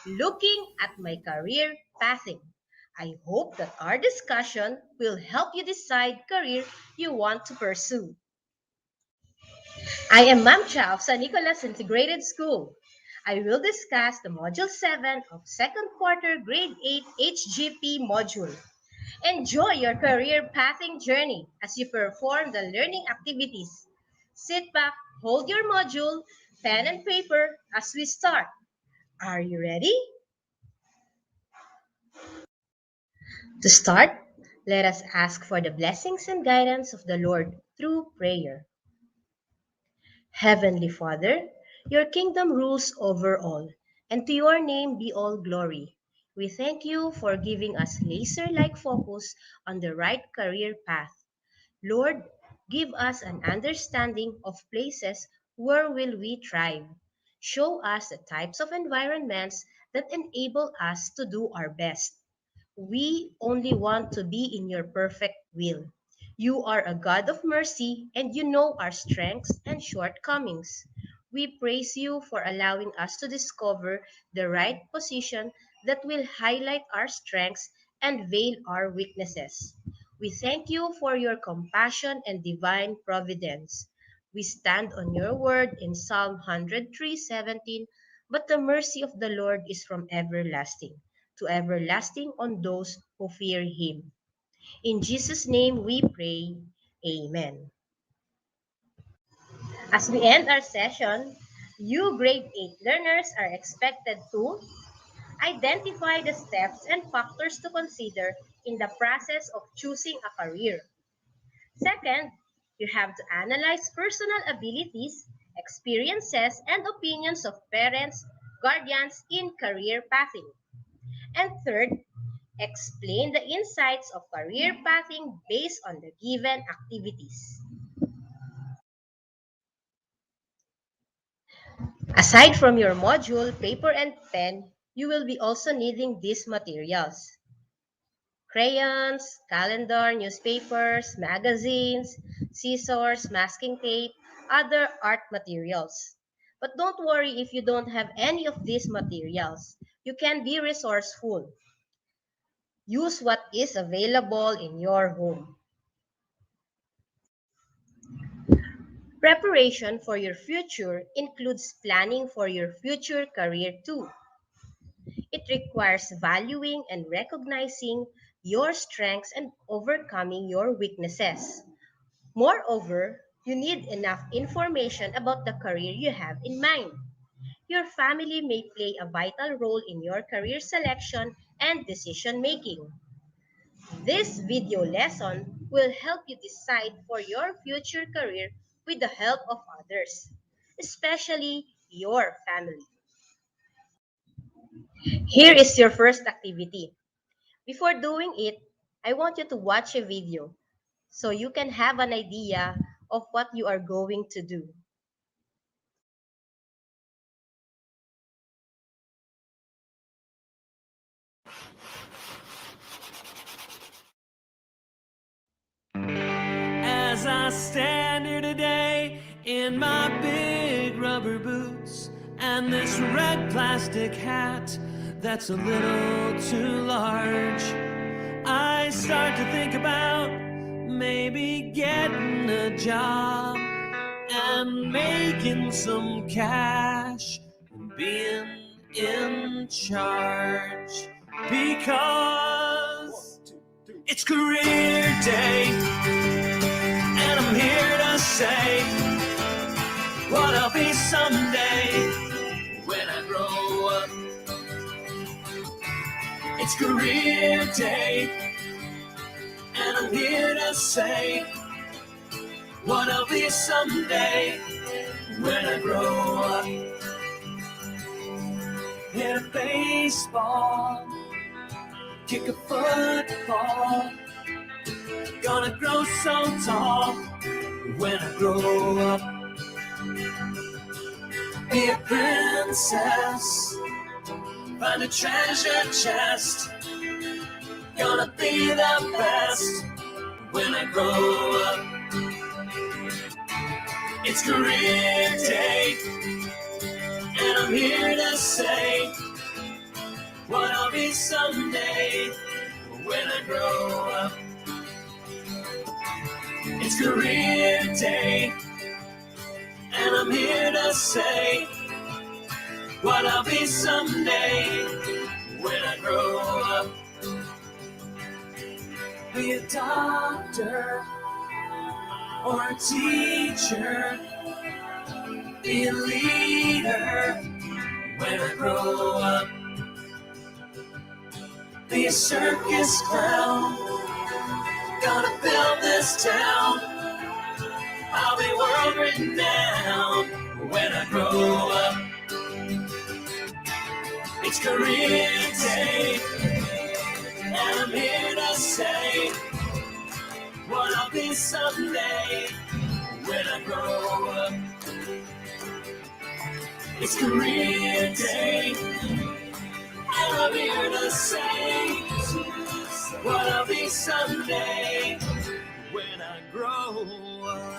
Looking at My Career Pathing. I hope that our discussion will help you decide career you want to pursue. I am Ma'am Cha of San Nicolas Integrated School. I will discuss the Module 7 of second quarter Grade 8 HGP module. Enjoy your career pathing journey as you perform the learning activities. Sit back, hold your module, pen and paper as we start. Are you ready? To start, let us ask for the blessings and guidance of the Lord through prayer. Heavenly Father, your kingdom rules over all, and to your name be all glory. We thank you for giving us laser-like focus on the right career path. Lord, give us an understanding of places where will we thrive. Show us the types of environments that enable us to do our best. We only want to be in your perfect will. You are a God of mercy and you know our strengths and shortcomings. We praise you for allowing us to discover the right position that will highlight our strengths and veil our weaknesses. We thank you for your compassion and divine providence. We stand on your word in Psalm 103:17, but the mercy of the Lord is from everlasting to everlasting on those who fear him. In Jesus' name we pray. Amen. As we end our session, you grade 8 learners are expected to identify the steps and factors to consider in the process of choosing a career. Second, you have to analyze personal abilities, experiences, and opinions of parents, guardians in career pathing. And third, explain the insights of career pathing based on the given activities. Aside from your module, paper, and pen, you will be also needing these materials: crayons, calendar, newspapers, magazines, scissors, masking tape, other art materials. But don't worry if you don't have any of these materials. You can be resourceful. Use what is available in your home. Preparation for your future includes planning for your future career too. It requires valuing and recognizing your strengths and overcoming your weaknesses. Moreover, you need enough information about the career you have in mind. Your family may play a vital role in your career selection and decision making. This video lesson will help you decide for your future career with the help of others, especially your family. Here is your first activity. Before doing it, I want you to watch a video so you can have an idea of what you are going to do. As I stand here today in my big rubber boots and this red plastic hat that's a little too large, I start to think about maybe getting a job and making some cash and being in charge, because it's career day. And I'm here to say what I'll be someday when I grow up. It's career day, and I'm here to say what I'll be someday when I grow up. Hit a baseball, kick a football, gonna grow so tall when I grow up. Be a princess, find a treasure chest, gonna be the best when I grow up. It's career day, and I'm here to say what I'll be someday when I grow up. It's career day, and I'm here to say what I'll be someday when I grow up. Be a doctor or a teacher, be a leader when I grow up. Be a circus clown, gonna build this town. I'll be world renowned when I grow up. It's career day, and I'm here to say what I'll be someday when I grow up. It's career day, and I'm here to say what I'll be someday when I grow up.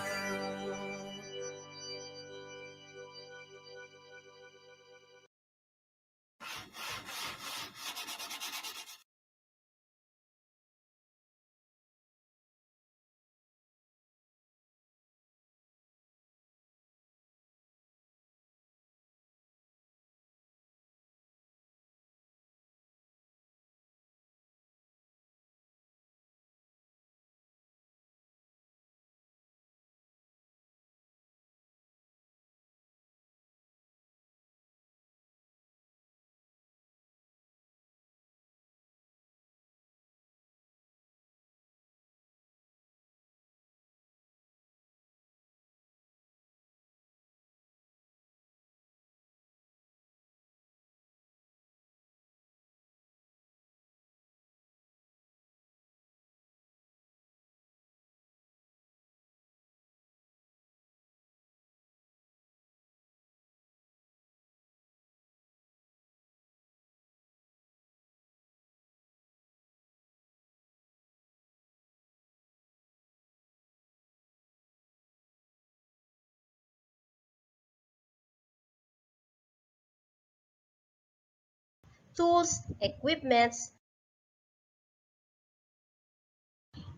Tools, equipments,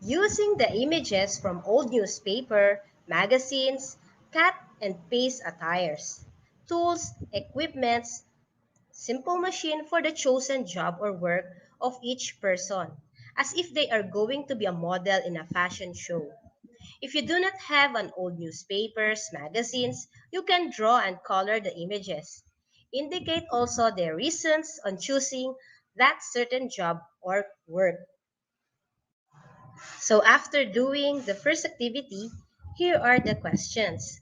using the images from old newspaper, magazines, cut and paste attires. Tools, equipments, simple machine for the chosen job or work of each person, as if they are going to be a model in a fashion show. If you do not have an old newspapers, magazines, you can draw and color the images. Indicate also their reasons on choosing that certain job or work. So after doing the first activity, here are the questions.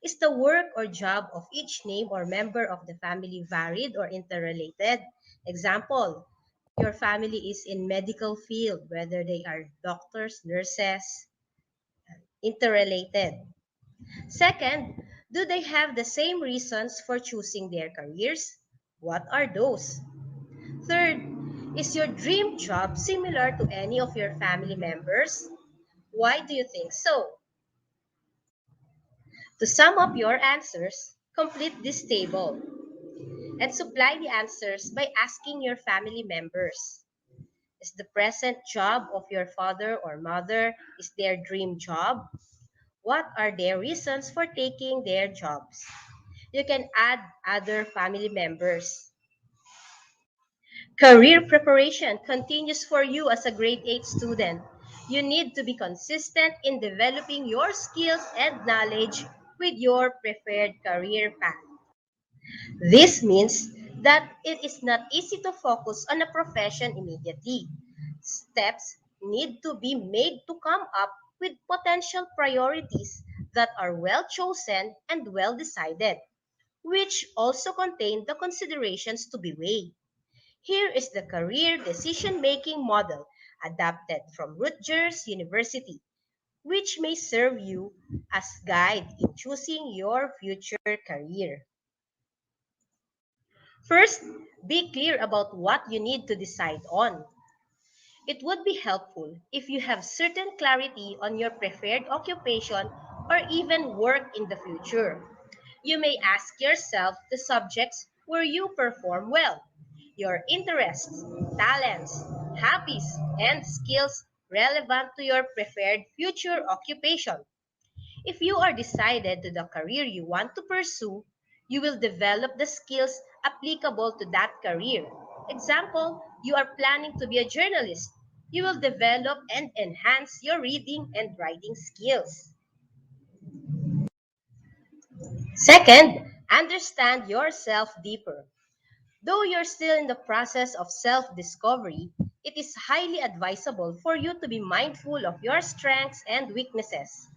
Is the work or job of each name or member of the family varied or interrelated? Example, your family is in medical field, whether they are doctors, nurses, interrelated. Second, do they have the same reasons for choosing their careers? What are those? Third, is your dream job similar to any of your family members? Why do you think so? To sum up your answers, complete this table and supply the answers by asking your family members. Is the present job of your father or mother is their dream job? What are their reasons for taking their jobs? You can add other family members. Career preparation continues for you as a grade 8 student. You need to be consistent in developing your skills and knowledge with your preferred career path. This means that it is not easy to focus on a profession immediately. Steps need to be made to come up with potential priorities that are well chosen and well decided, which also contain the considerations to be weighed. Here is the career decision-making model adapted from Rutgers University, which may serve you as guide in choosing your future career. First, be clear about what you need to decide on. It would be helpful if you have certain clarity on your preferred occupation or even work in the future. You may ask yourself the subjects where you perform well, your interests, talents, hobbies, and skills relevant to your preferred future occupation. If you are decided to the career you want to pursue, you will develop the skills applicable to that career. Example, you are planning to be a journalist. You will develop and enhance your reading and writing skills. Second, understand yourself deeper. Though you're still in the process of self discovery, it is highly advisable for you to be mindful of your strengths and weaknesses.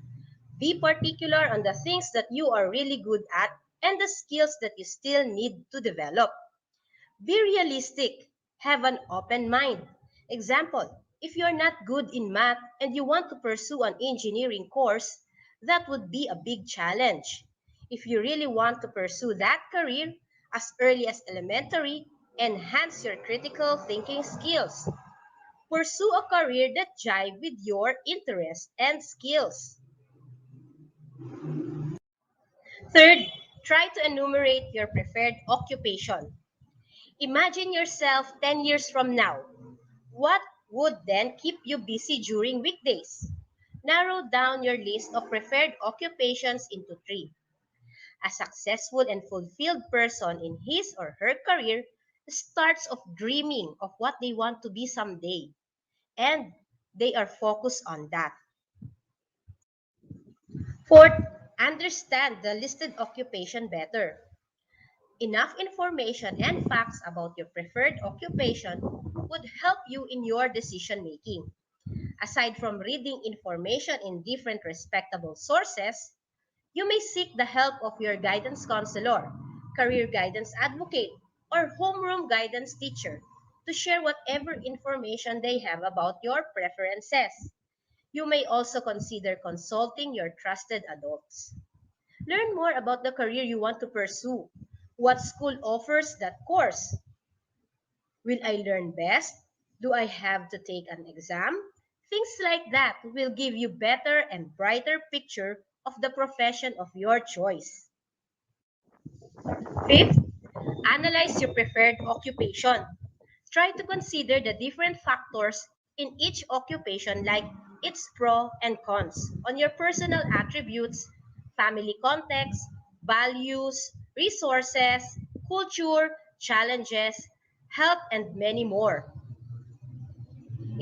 Be particular on the things that you are really good at and the skills that you still need to develop. Be realistic. Have an open mind. Example, if you're not good in math and you want to pursue an engineering course, that would be a big challenge. If you really want to pursue that career as early as elementary, enhance your critical thinking skills. Pursue a career that jive with your interests and skills. Third, try to enumerate your preferred occupation. Imagine yourself 10 years from now. What would then keep you busy during weekdays? Narrow down your list of preferred occupations into three. A successful and fulfilled person in his or her career starts off dreaming of what they want to be someday, and they are focused on that. Fourth, understand the listed occupation better. Enough information and facts about your preferred occupation would help you in your decision making. Aside from reading information in different respectable sources, you may seek the help of your guidance counselor, career guidance advocate, or homeroom guidance teacher to share whatever information they have about your preferences. You may also consider consulting your trusted adults. Learn more about the career you want to pursue. What school offers that course? Will I learn best? Do I have to take an exam? Things like that will give you better and brighter picture of the profession of your choice. Fifth, analyze your preferred occupation. Try to consider the different factors in each occupation like its pros and cons on your personal attributes, family context, values, resources, culture, challenges, health, and many more.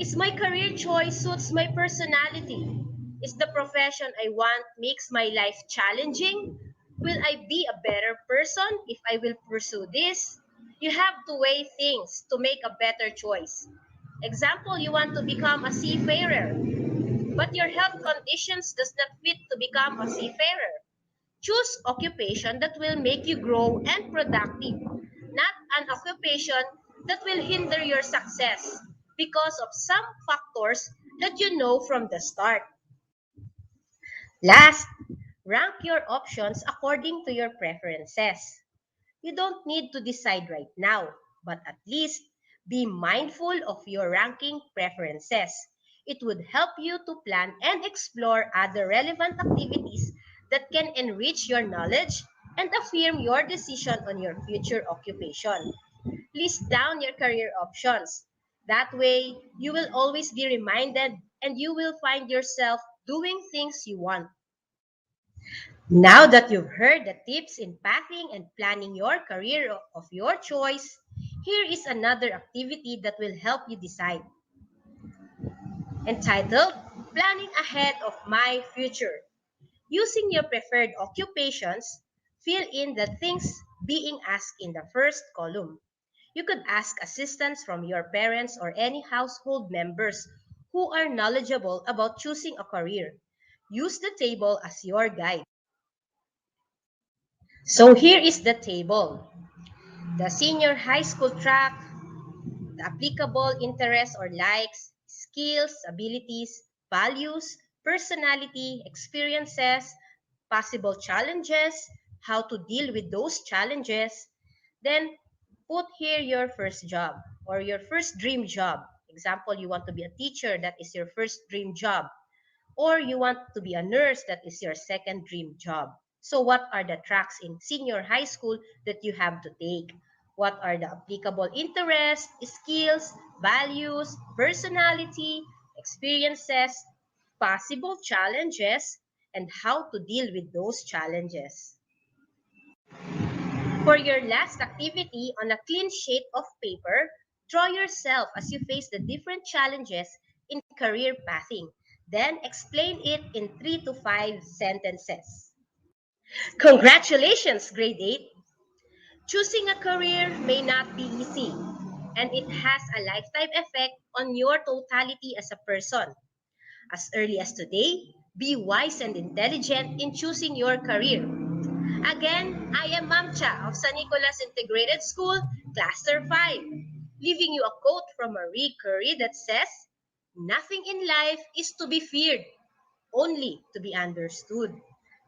Is my career choice suits my personality? Is the profession I want makes my life challenging? Will I be a better person if I will pursue this? You have to weigh things to make a better choice. Example, you want to become a seafarer, but your health conditions does not fit to become a seafarer. Choose occupation that will make you grow and productive, not an occupation that will hinder your success because of some factors that you know from the start. Last, rank your options according to your preferences. You don't need to decide right now, but at least be mindful of your ranking preferences. It would help you to plan and explore other relevant activities that can enrich your knowledge and affirm your decision on your future occupation. List down your career options. That way, you will always be reminded and you will find yourself doing things you want. Now that you've heard the tips in pathing and planning your career of your choice, here is another activity that will help you decide, entitled Planning Ahead of My Future. Using your preferred occupations, fill in the things being asked in the first column. You could ask assistance from your parents or any household members who are knowledgeable about choosing a career. Use the table as your guide. So here is the table. The senior high school track, the applicable interests or likes, skills, abilities, values, personality, experiences, possible challenges, how to deal with those challenges. Then put here your first job or your first dream job. Example, you want to be a teacher, that is your first dream job. Or you want to be a nurse, that is your second dream job. So what are the tracks in senior high school that you have to take? What are the applicable interests, skills, values, personality, experiences, possible challenges, and how to deal with those challenges? For your last activity on a clean sheet of paper, draw yourself as you face the different challenges in career pathing. Then explain it in 3 to 5 sentences. Congratulations, grade 8. Choosing a career may not be easy, and it has a lifetime effect on your totality as a person. As early as today, be wise and intelligent in choosing your career. Again, I am Mamcha of San Nicolas Integrated School, Cluster 5, leaving you a quote from Marie Curie that says, "Nothing in life is to be feared, only to be understood.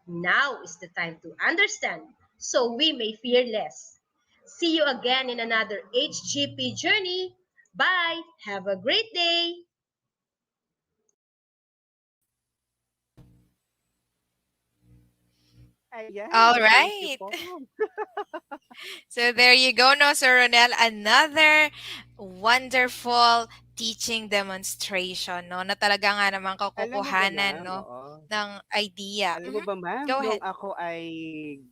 Now is the time to understand, so we may fear less." See you again in another HGP journey. Bye. Have a great day. Ayan, All thank you right. po. So there you go, no, Sir Ronel. Another wonderful teaching demonstration, no, na talaga nga naman Alam mo ba, kakukuhanan, ma'am, no, oo. ng idea. Alam mo ba, ma'am, Go nung ahead. ako ay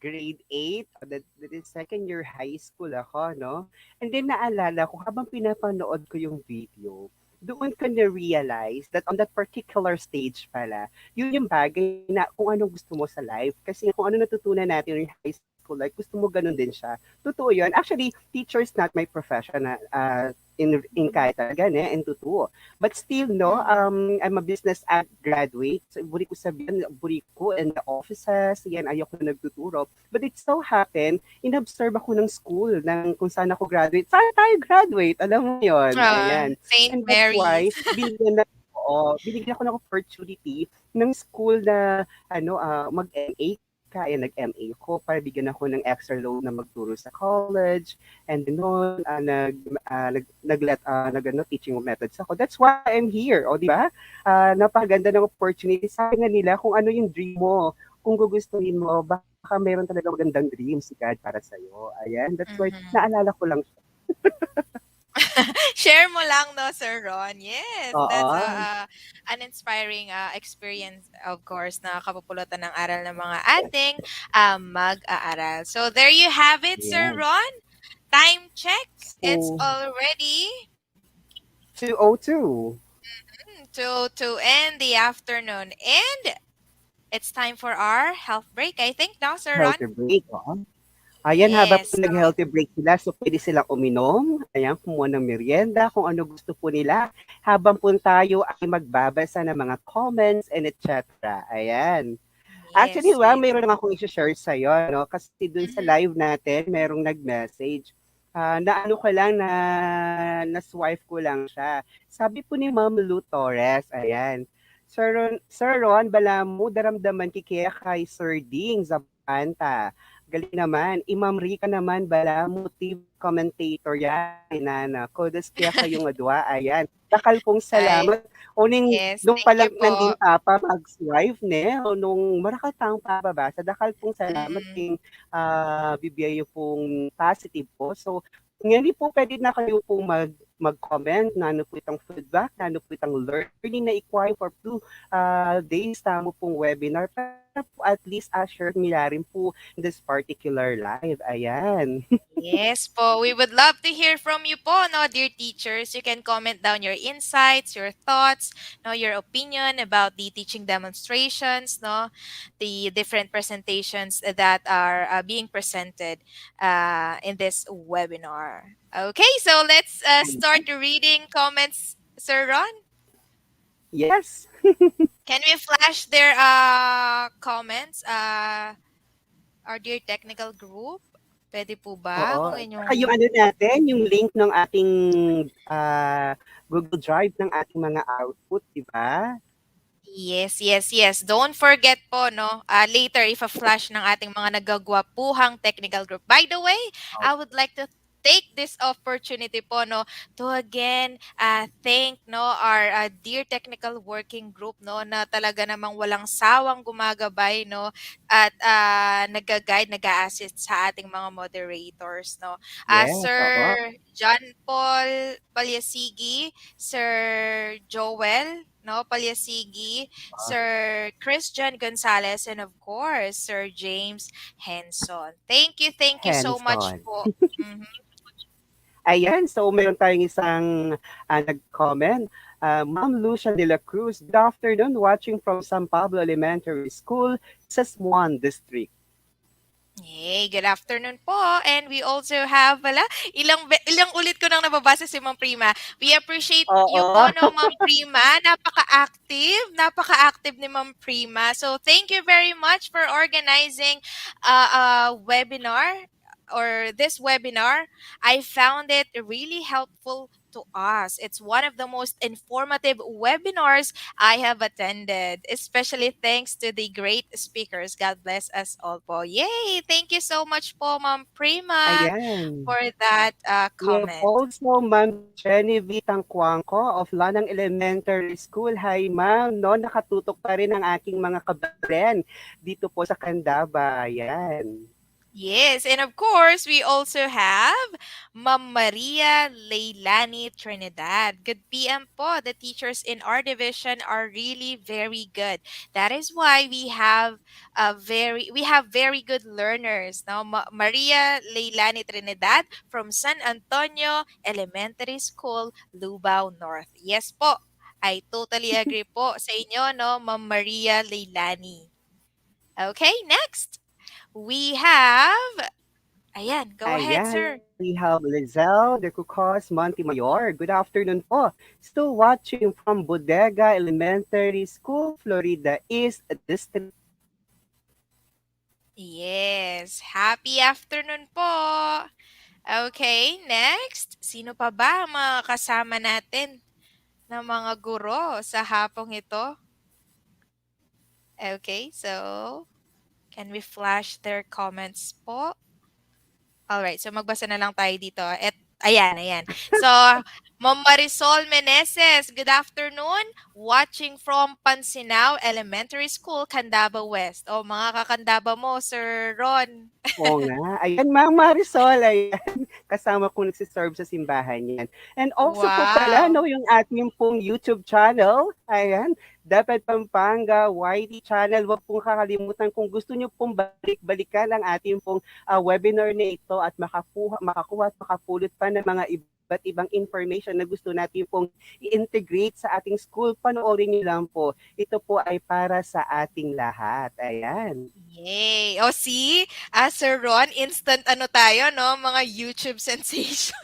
grade 8, that is second year high school ako, no? And then naalala ko, habang pinapanood ko yung video, doon ko na-realize that on that particular stage pala, yun yung bagay na kung anong gusto mo sa life. Kasi kung ano natutunan natin in high school life, gusto mo ganun din siya. Totoo yun. Actually, teacher is not my profession in kahit talaga, and totoo. But still, no, Mm-hmm. I'm a business graduate. So, buri ko sabihan, buri ko in the offices, yan, ayoko na nagtuturo. But it so happened, inobserve ako ng school, ng kung saan ako graduate. Saan tayo graduate? Alam mo yon, ayan. Saint And that's why, Mary's. binigyan ako ng opportunity ng school na, mag-MA ka, ayan, nag-MA ko para bigyan ako ng extra load na magturo sa college. And then noon, teaching methods ako. That's why I'm here. O, di ba? Napakaganda ng opportunity. Sabi nga nila kung ano yung dream mo, kung gugustuhin mo, baka meron talaga magandang dream si God para sa'yo. Ayan, that's why, Mm-hmm. naalala ko lang siya. Share mo lang, no, Sir Ron. Yes, that's Oo, an inspiring experience, of course, na kapupulutan ng aral ng mga ating mag-aaral. So there you have it, Sir yes. Ron. Time check. It's So, already 2:02, to end the afternoon. And it's time for our health break, I think, now, Sir Ron. healthy break. Oo. Ayan, habang Yes. nag-healthy break sila, so pwede silang uminom, ayan, kumuha ng merienda, kung ano gusto po nila, habang po tayo ay magbabasa ng mga comments and etc. Ayan. Actually, Yes, well, yes. mayroon lang akong i-share sa'yo, no? Kasi dun sa Mm-hmm. live natin, merong nag-message. Na ano ko lang, na-swipe ko lang siya. Sabi po ni Ma'am Lou Torres, ayan. Sir Ron, bala mo, daramdaman kikaya kay Sir Ding Zapanta. Galing naman. Imam Rika naman, bala mo, TV commentator yan. Nana, kodas kaya kayong adwa, ayan. Dakal pong Ay, salamat. Uning yes. nung Thank you palang nandin po. papa mag-swipe ne, o nung marakatang pababasa, dakal pong salamat Mm-mm. king bibiyayo pong positive po. So, ngayon po pwede na kayo pong mag-comment na ano po itong feedback, na ano po itong learning na acquire for 2 days tamo pong webinar para po at least share nila rin po this particular live. Ayan. Yes po. We would love to hear from you po, no, dear teachers. You can comment down your insights, your thoughts, no, your opinion about the teaching demonstrations, no, the different presentations that are being presented in this webinar. Okay, so let's start Ayan. reading comments, Sir Ron. Yes. Can we flash their comments? Our dear technical group. Pwede po ba Oo. kung Tsaka inyong yung ano natin, yung link ng ating Google Drive ng ating mga output, di ba? Yes, yes, yes. Don't forget po, no, later if-flash ng ating mga nagagwapuhang technical group. By the way, I would like to take this opportunity po, no, to again thank, no, our dear technical working group, no, na talaga namang walang sawang gumagabay, no, at nag-guide, nag-assist sa ating mga moderators, no. Yes, Sir oo. John Paul Palyasigi, Sir Joel no, Palyasigi, Sir Christian Gonzalez, and of course, Sir James Henson. Thank you so much Hands-on. po. Mhm. Ayan, so meron tayong isang nag-comment. Ma'am Lucia de la Cruz, good afternoon, watching from San Pablo Elementary School, sa Swan District. Hey, good afternoon po. And we also have, ilang ulit ko nang nababasa si Ma'am Prima. We appreciate you Oo. po, no, Ma'am Prima. Napaka-active ni Ma'am Prima. So, thank you very much for organizing a webinar or this webinar. I found it really helpful to us. It's one of the most informative webinars I have attended, especially thanks to the great speakers. God bless us all po. Yay! Thank you so much po, Ma'am Prima, Ayan. for that We have comment. also Ma'am Genevieve Tangquangco of Lanang Elementary School. Hi ma'am, no, nakatutok pa rin ang aking mga kababayan dito po sa Candaba. Ayan. Yes, and of course, we also have Ma'am Maria Leilani Trinidad. Good PM po. The teachers in our division are really very good. That is why we have very good learners. Now, Maria Leilani Trinidad from San Antonio Elementary School, Lubao North. Yes po. I totally agree po sa inyo, no, Ma'am Maria Leilani. Okay, next. We have Ayan, go ahead, Ayan, sir. we have Lizelle de Cucos Montemayor. Good afternoon po. Still watching from Bodega Elementary School, Florida East District. Yes, happy afternoon po. Okay, next. Sino pa ba ang mga kasama natin na mga guro sa hapong ito? Okay, so can we flash their comments po? Alright, so magbasa na lang tayo dito. Ayan. So, Ma'am Marisol Meneses, good afternoon. Watching from Pansinao Elementary School, Candaba West. O, mga kakandaba mo, Sir Ron. Oo nga. Ayan, Ma'am Marisol, ayan. Kasama ko nagsiserve sa simbahan yan. And also po pala, Wow. no, yung ating pong YouTube channel, ayan, Dapat Pampanga YT channel. Huwag pong kakalimutan kung gusto nyo pong balik-balikan ang ating pong webinar na ito at makakuha at makapulot pa ng mga iba't ibang information na gusto natin pong i-integrate sa ating school, panoorin nyo lang po. Ito po ay para sa ating lahat. Ayan. Yay! O see, Sir Ron, instant ano tayo, no? Mga YouTube sensation.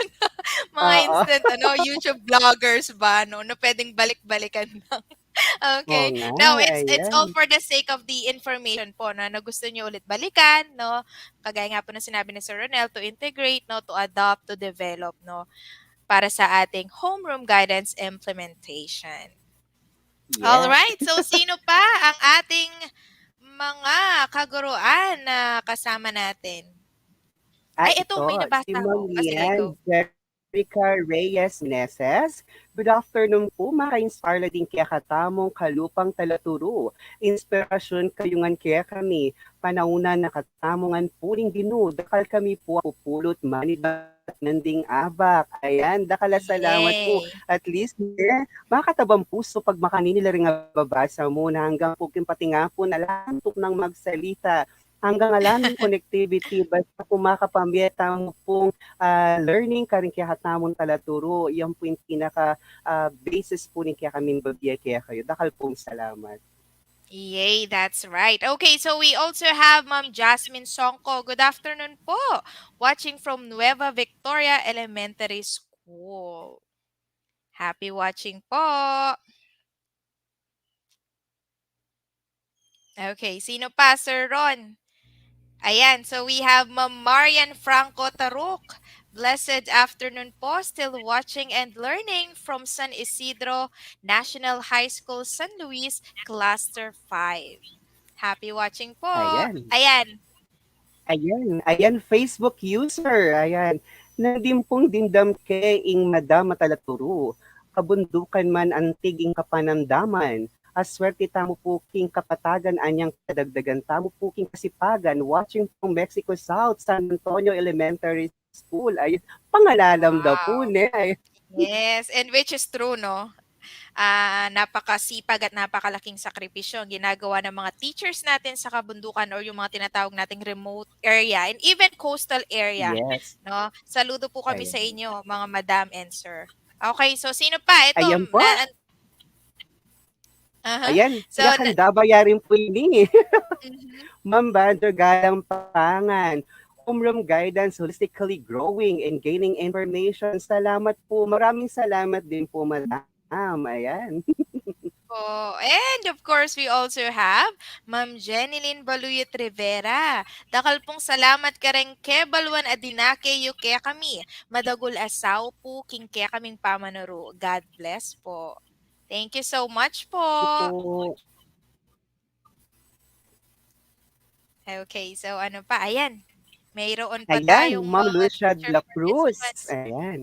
Mga Oo. instant YouTube vloggers ba, no? Na pwedeng balik-balikan lang. Oo Okay. nga, Now, it's ayan. all for the sake of the information po na gusto niyo ulit balikan, no? Kagaya nga po ng sinabi ni Sir Ronel, to integrate, no? To adopt, to develop, no? Para sa ating homeroom guidance implementation. All Yes. right. So, sino pa ang ating mga kaguruan na kasama natin? Ay, ito, Ito, may si nabasa Ma'am ako. Sige, Lian go. Jerica Reyes Meneses. Good afternoon po, maka-inspire din kaya katamong kalupang talaturo. Inspirasyon kayungan kaya kami. Panauna na katamongan puring dinu. Dakal kami po pupulot manibat nanding abak. Ayan, dakala salamat po. Yay. At least, makatabang puso pag makanini rin nga babasa mo na hanggang po pati nga po nalantok ng magsalita hanggang alam connectivity basta kung makapamiyeta mo pong learning karing kaya hatamon talaturo, yan po yung pinaka basis po ni kaya kaming babiya kaya kayo. Dakal pong salamat. Yay, that's right. Okay, so we also have Ma'am Jasmine Songko. Good afternoon po. Watching from Nueva Victoria Elementary School. Happy watching po. Okay, sino pa, Sir Ron? Ayan, so we have Ma'am Marian Franco Taruk. Blessed afternoon po, still watching and learning from San Isidro National High School, San Luis, Cluster 5. Happy watching po. Ayan. Ayan. Ayan, Facebook user. Ayan. Nandin pong dindam ke ing madama talaturo. Kabundukan man ang tiging kapanamdaman. Aswerte tamo po king kapatagan anyang kadagdagan tamo po king kasipagan. Watching from Mexico South, San Antonio Elementary School. Ayun, pangalalam daw po Wow. ne. Ay, Yes, and which is true, no? napakasipag at napakalaking sakripisyo ang ginagawa ng mga teachers natin sa kabundukan or yung mga tinatawag nating remote area and even coastal area, Yes. no? Saludo po kami sa Ayan. inyo, mga madam and sir. Okay, so sino pa? Ito, Ayan po. Ayan, So, yakanda bayarin po ini. mhm. Ma'am Bandro Galang Pangan. Homeroom Guidance, Holistically Growing and Gaining Information. Salamat po. Maraming salamat din po, madam. Ayan. Po. And of course, we also have Ma'am Jenilyn Baluyot Rivera. Dakal pong salamat ka rin ke balwan adinake yu kaya kami. Madagul asaw po king kaya kaming pamanuro. God bless po. Thank you so much po. Ito po. Okay, so ano pa? Ayan. Mayroon pa Ayan, tayong Ma'am mga Lucia de teacher la Cruz. participants. Ayan.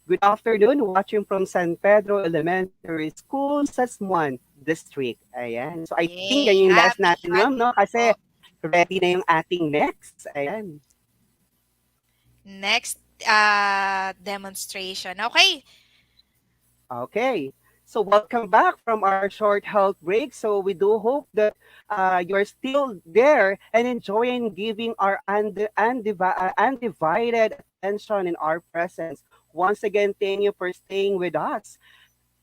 Good afternoon, watching from San Pedro Elementary School, Sasmuan District. Ayan. So I think yan Yay! yung last Happy, natin, ma'am, happy no? Kasi po. ready na yung ating next. Ayan. Next demonstration. Okay. Okay. So welcome back from our short health break. So we do hope that you're still there and enjoying giving our undivided attention in our presence. Once again, thank you for staying with us.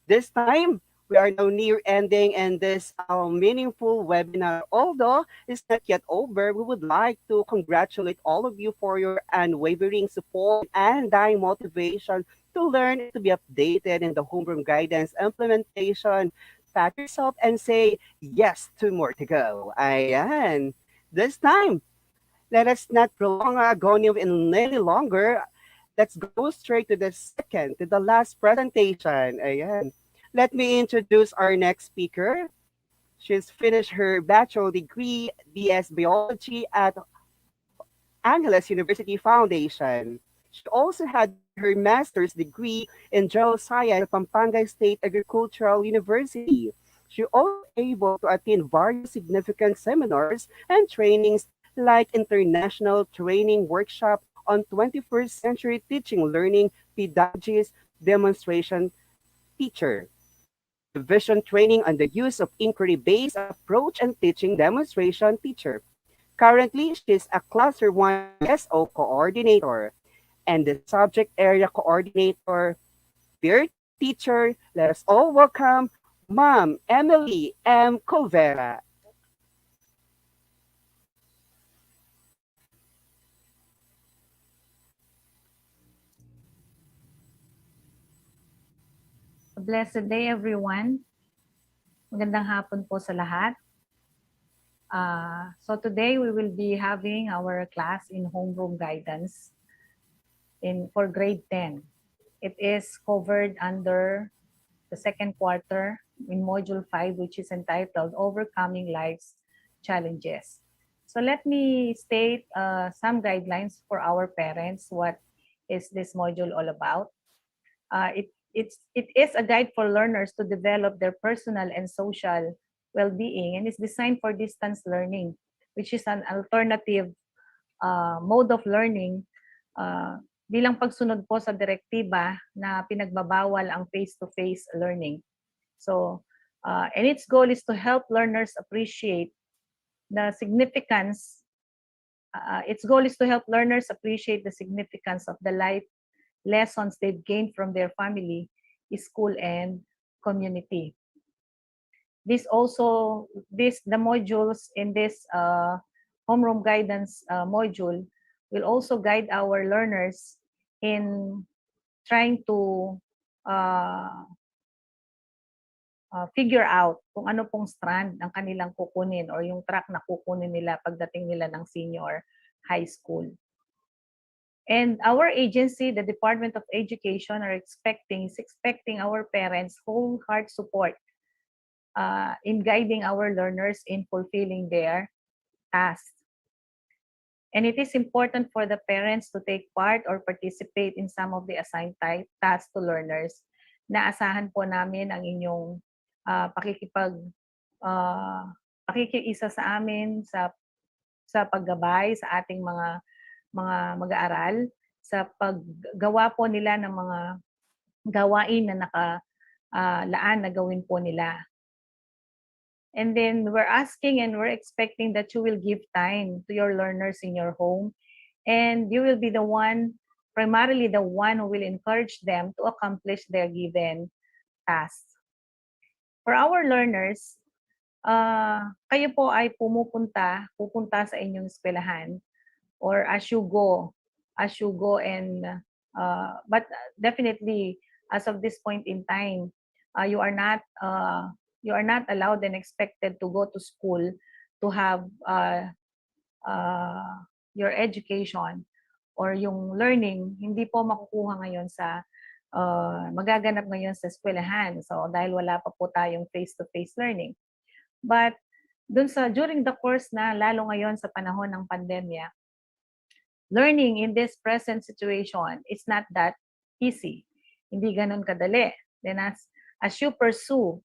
This time, we are now near ending and this meaningful webinar. Although it's not yet over, we would like to congratulate all of you for your unwavering support and dying motivation to learn and to be updated in the homeroom guidance implementation. Pat yourself and say, yes, two more to go. Ayan. This time, let us not prolong our agonia any longer. Let's go straight to the second, to the last presentation. Ayan. Let me introduce our next speaker. She's finished her bachelor degree, BS Biology at Angeles University Foundation. She also had her master's degree in geoscience at Pampanga State Agricultural University. She also able to attend various significant seminars and trainings like International Training Workshop on 21st Century Teaching Learning Pedagogies Demonstration Teacher. Division training on the use of inquiry-based approach and teaching demonstration teacher. Currently, she is a Cluster 1 BSO coordinator and the subject area coordinator. Dear teacher, let us all welcome Ma'am Emily M. Covera. Blessed day, everyone. Magandang hapon po sa lahat. So today we will be having our class in homeroom guidance for grade 10. It is covered under the second quarter in module 5, which is entitled Overcoming Life's Challenges. So let me state some guidelines for our parents. What is this module all about? It is a guide for learners to develop their personal and social well-being, and is designed for distance learning, which is an alternative mode of learning bilang pagsunod po sa direktiba na pinagbabawal ang face-to-face learning. So, and its goal is to help learners appreciate the significance. Its goal is to help learners appreciate the significance of the life lessons they've gained from their family, school, and community. The modules in this homeroom guidance module will also guide our learners in trying to figure out kung ano pong strand ang kanilang kukunin or yung track na kukunin nila pagdating nila ng senior high school. And our agency, the Department of Education, is expecting our parents' whole heart support in guiding our learners in fulfilling their tasks. And it is important for the parents to take part or participate in some of the assigned tasks to learners. Naasahan po namin ang inyong pakikiisa sa amin sa paggabay sa ating mga mag-aaral, sa paggawa po nila ng mga gawain na laan na gawin po nila. And then we're asking and we're expecting that you will give time to your learners in your home, and you will be the one, primarily the one who will encourage them to accomplish their given tasks. For our learners, kayo po ay pupunta sa inyong eskwelahan, or as you go and but definitely as of this point in time, you are not allowed and expected to go to school to have your education or yung learning. Hindi po makukuha ngayon sa magaganap ngayon sa eskwelahan. So dahil wala pa po tayong face-to-face learning. But during the course na, lalo ngayon sa panahon ng pandemya, learning in this present situation is not that easy. Hindi ganun kadali. Then as you pursue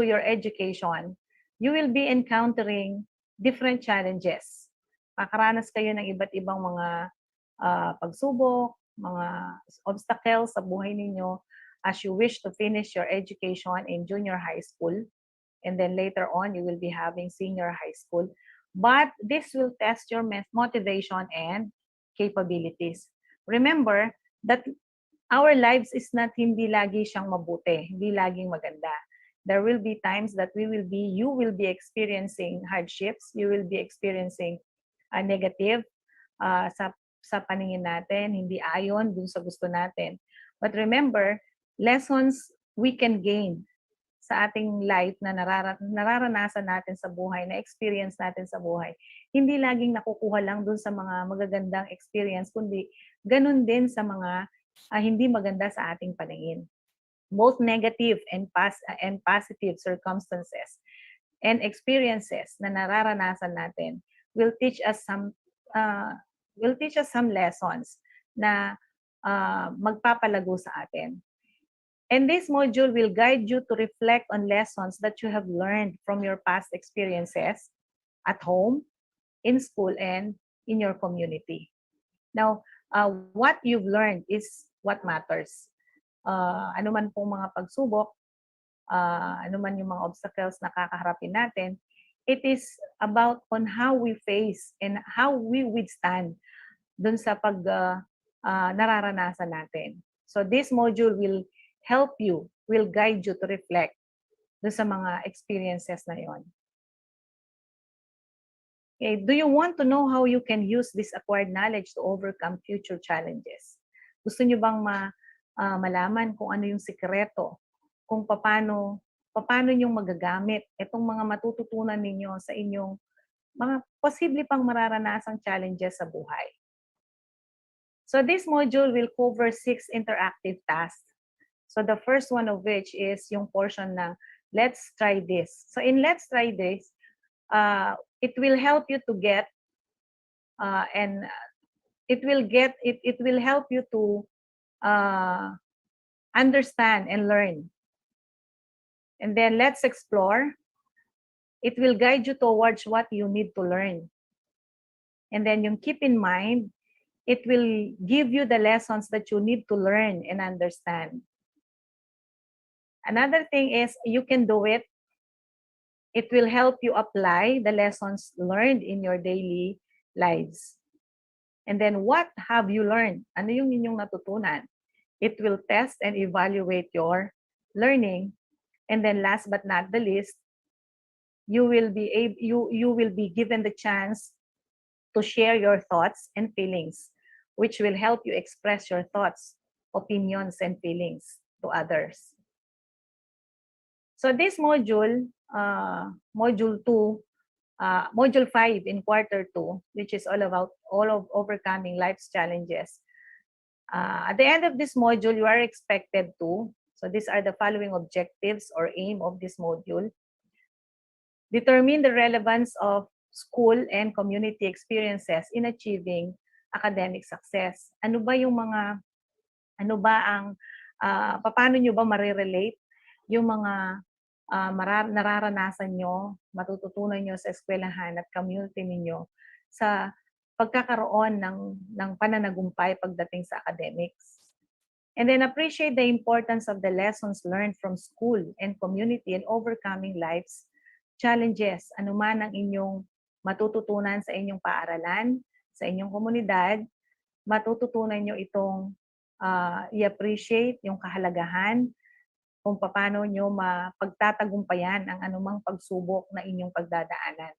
your education, you will be encountering different challenges. Makaranas kayo ng iba't ibang mga pagsubok, mga obstacles sa buhay ninyo as you wish to finish your education in junior high school. And then later on, you will be having senior high school. But this will test your motivation and capabilities. Remember that our lives is not hindi lagi siyang mabuti, hindi laging maganda. There will be times that you will be experiencing hardships, you will be experiencing negative sa paningin natin, hindi ayon dun sa gusto natin. But remember, lessons we can gain sa ating life na nararanasan natin sa buhay, na experience natin sa buhay, hindi laging nakukuha lang dun sa mga magagandang experience, kundi ganun din sa mga hindi maganda sa ating paningin. Both negative and positive circumstances and experiences na nararanasan natin will teach us some lessons na magpapalago sa atin. And this module will guide you to reflect on lessons that you have learned from your past experiences at home, in school, and in your community. Now, what you've learned is what matters. Ano man pong mga pagsubok, ano man yung mga obstacles na kakaharapin natin, it is about on how we face and how we withstand dun sa nararanasan natin. So this module will guide you to reflect dun sa mga experiences na yon. Okay, do you want to know how you can use this acquired knowledge to overcome future challenges? Gusto nyo bang malaman kung ano yung sikreto, kung paano nyo magagamit itong mga matututunan ninyo sa inyong mga posible pang mararanasang challenges sa buhay? So this module will cover 6 interactive tasks. So the first one of which is yung portion ng let's try this. So in let's try this, it will help you to get it will help you to understand and learn. And then let's explore. It will guide you towards what you need to learn. And then yung keep in mind, it will give you the lessons that you need to learn and understand. Another thing is you can do it. It will help you apply the lessons learned in your daily lives. And then what have you learned? Ano yung inyong natutunan? It will test and evaluate your learning. And then last but not the least, you will be given the chance to share your thoughts and feelings, which will help you express your thoughts, opinions, and feelings to others. So this module, module 5 in quarter 2, which is all of overcoming life's challenges. At the end of this module, you are expected to, so these are the following objectives or aim of this module. Determine the relevance of school and community experiences in achieving academic success. Paano nyo ba marirelate yung mga nararanasan nyo, matututunan nyo sa eskwelahan at community ninyo sa pagkakaroon ng pananagumpay pagdating sa academics. And then appreciate the importance of the lessons learned from school and community and overcoming life's challenges. Ano man ang inyong matututunan sa inyong paaralan, sa inyong komunidad, matututunan nyo itong i-appreciate yung kahalagahan kung paano nyo mapagtatagumpayan ang anumang pagsubok na inyong pagdadaanan.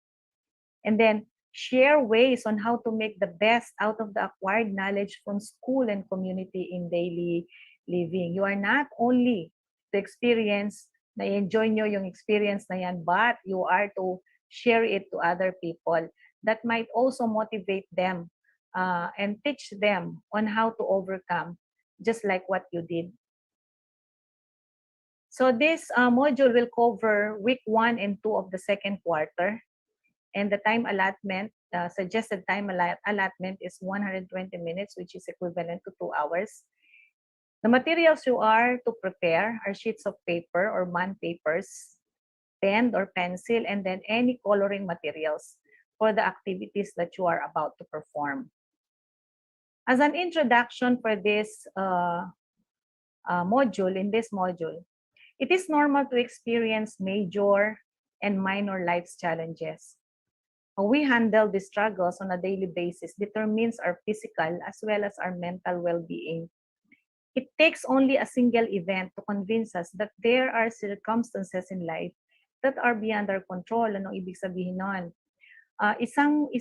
And then, share ways on how to make the best out of the acquired knowledge from school and community in daily living. You are not only to experience, na-enjoy nyo yung experience na yan, but you are to share it to other people that might also motivate them and teach them on how to overcome, just like what you did. So this module will cover week 1 and 2 of the second quarter. And the time allotment, suggested time allotment is 120 minutes, which is equivalent to 2 hours. The materials you are to prepare are sheets of paper or bond papers, pen or pencil, and then any coloring materials for the activities that you are about to perform. As an introduction for this in this module, it is normal to experience major and minor life's challenges. How we handle these struggles on a daily basis determines our physical as well as our mental well-being. It takes only a single event to convince us that there are circumstances in life that are beyond our control. Anong ibig sabihin nun? Isang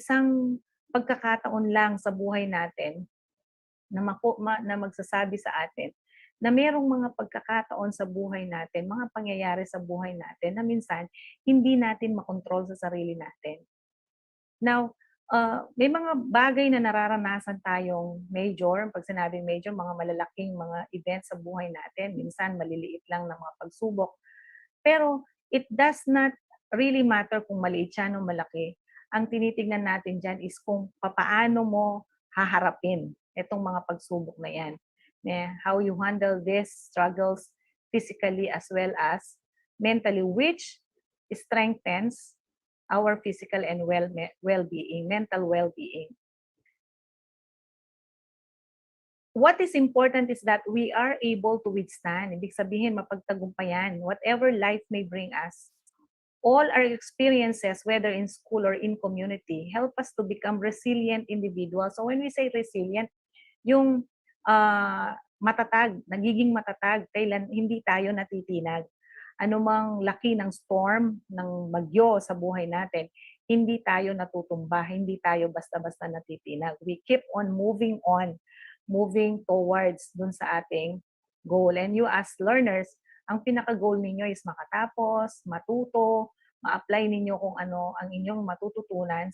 pagkakataon lang sa buhay natin na magsasabi sa atin na mayroong mga pagkakataon sa buhay natin, mga pangyayari sa buhay natin na minsan hindi natin makontrol sa sarili natin. Now, may mga bagay na nararanasan tayong major, pag sinabing major, mga malalaking mga events sa buhay natin, minsan maliliit lang na mga pagsubok. Pero it does not really matter kung maliit siya o malaki. Ang tinitingnan natin dyan is kung papaano mo haharapin itong mga pagsubok na yan. How you handle these struggles physically as well as mentally, which strengthens our physical and well-being, mental well-being. What is important is that we are able to withstand, ibig sabihin mapagtagumpayan, whatever life may bring us. All our experiences, whether in school or in community, help us to become resilient individuals. So when we say resilient, yung matatag, nagiging matatag, kailan hindi tayo natitinag. Anumang laki ng storm, ng bagyo sa buhay natin, hindi tayo natutumba, hindi tayo basta-basta natitinag. We keep on, moving towards dun sa ating goal. And you as learners, ang pinaka-goal ninyo is makatapos, matuto, ma-apply ninyo kung ano ang inyong matututunan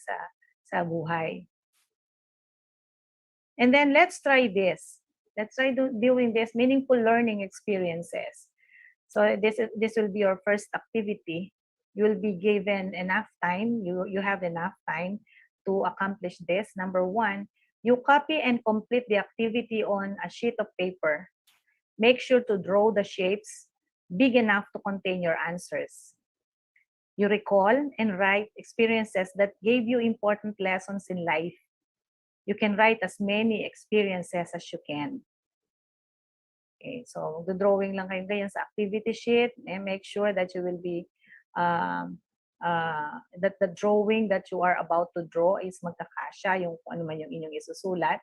sa buhay. And then let's try this. Let's try doing this meaningful learning experiences. So this will be your first activity. You will be given enough time. You have enough time to accomplish this. Number 1, you copy and complete the activity on a sheet of paper. Make sure to draw the shapes big enough to contain your answers. You recall and write experiences that gave you important lessons in life. You can write as many experiences as you can. Okay, so drawing lang kayo ganyan sa activity sheet and make sure that you will be that the drawing that you are about to draw is magkakasya yung ano man yung inyong isusulat.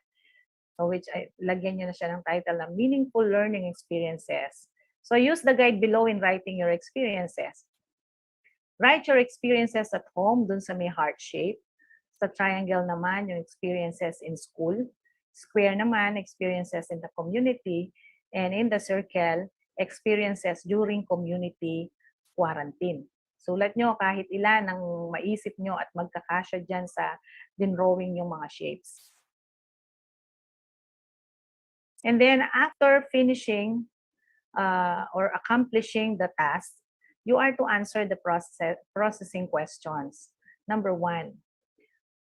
So which lagyan niyo na siya ng title na Meaningful Learning Experiences. So use the guide below in writing your experiences. Write your experiences at home dun sa may heart shape. Sa triangle naman yung experiences in school. Square naman experiences in the community. And in the circle, experiences during community quarantine. Sulat nyo kahit ilan ang maisip nyo at magkakasya dyan sa dinrawing yung mga shapes. And then after finishing or accomplishing the task, you are to answer the processing questions. Number 1,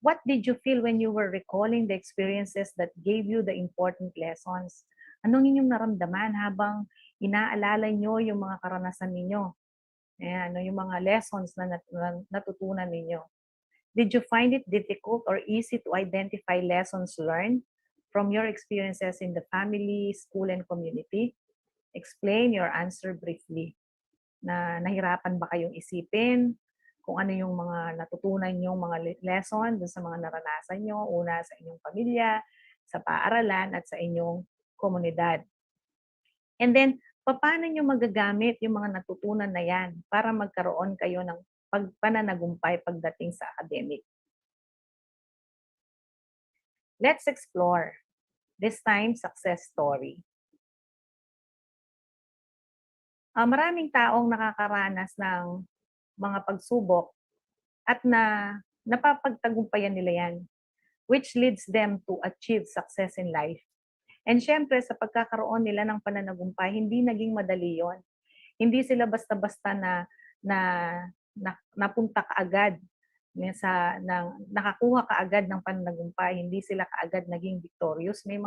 what did you feel when you were recalling the experiences that gave you the important lessons? Anong inyong naramdaman habang inaalala nyo yung mga karanasan ninyo? Ayan, yung mga lessons na natutunan ninyo. Did you find it difficult or easy to identify lessons learned? from your experiences in the family, school, and community. Explain your answer briefly. Na nahirapan ba kayong isipin kung ano yung mga natutunan yung mga lesson dun sa mga naranasan nyo, una sa inyong pamilya, sa paaralan, at sa inyong komunidad. And then, paano nyo magagamit yung mga natutunan na yan para magkaroon kayo ng pananagumpay pagdating sa academic? Let's explore. This time, success story. Maraming taong nakakaranas ng mga pagsubok at napapagtagumpayan nila yan, which leads them to achieve success in life. And syempre, sa pagkakaroon nila ng pananagumpay, hindi naging madali yon. Hindi sila basta-basta na napunta kaagad nakakuha kaagad ng pananagumpay, hindi sila kaagad naging victorious. May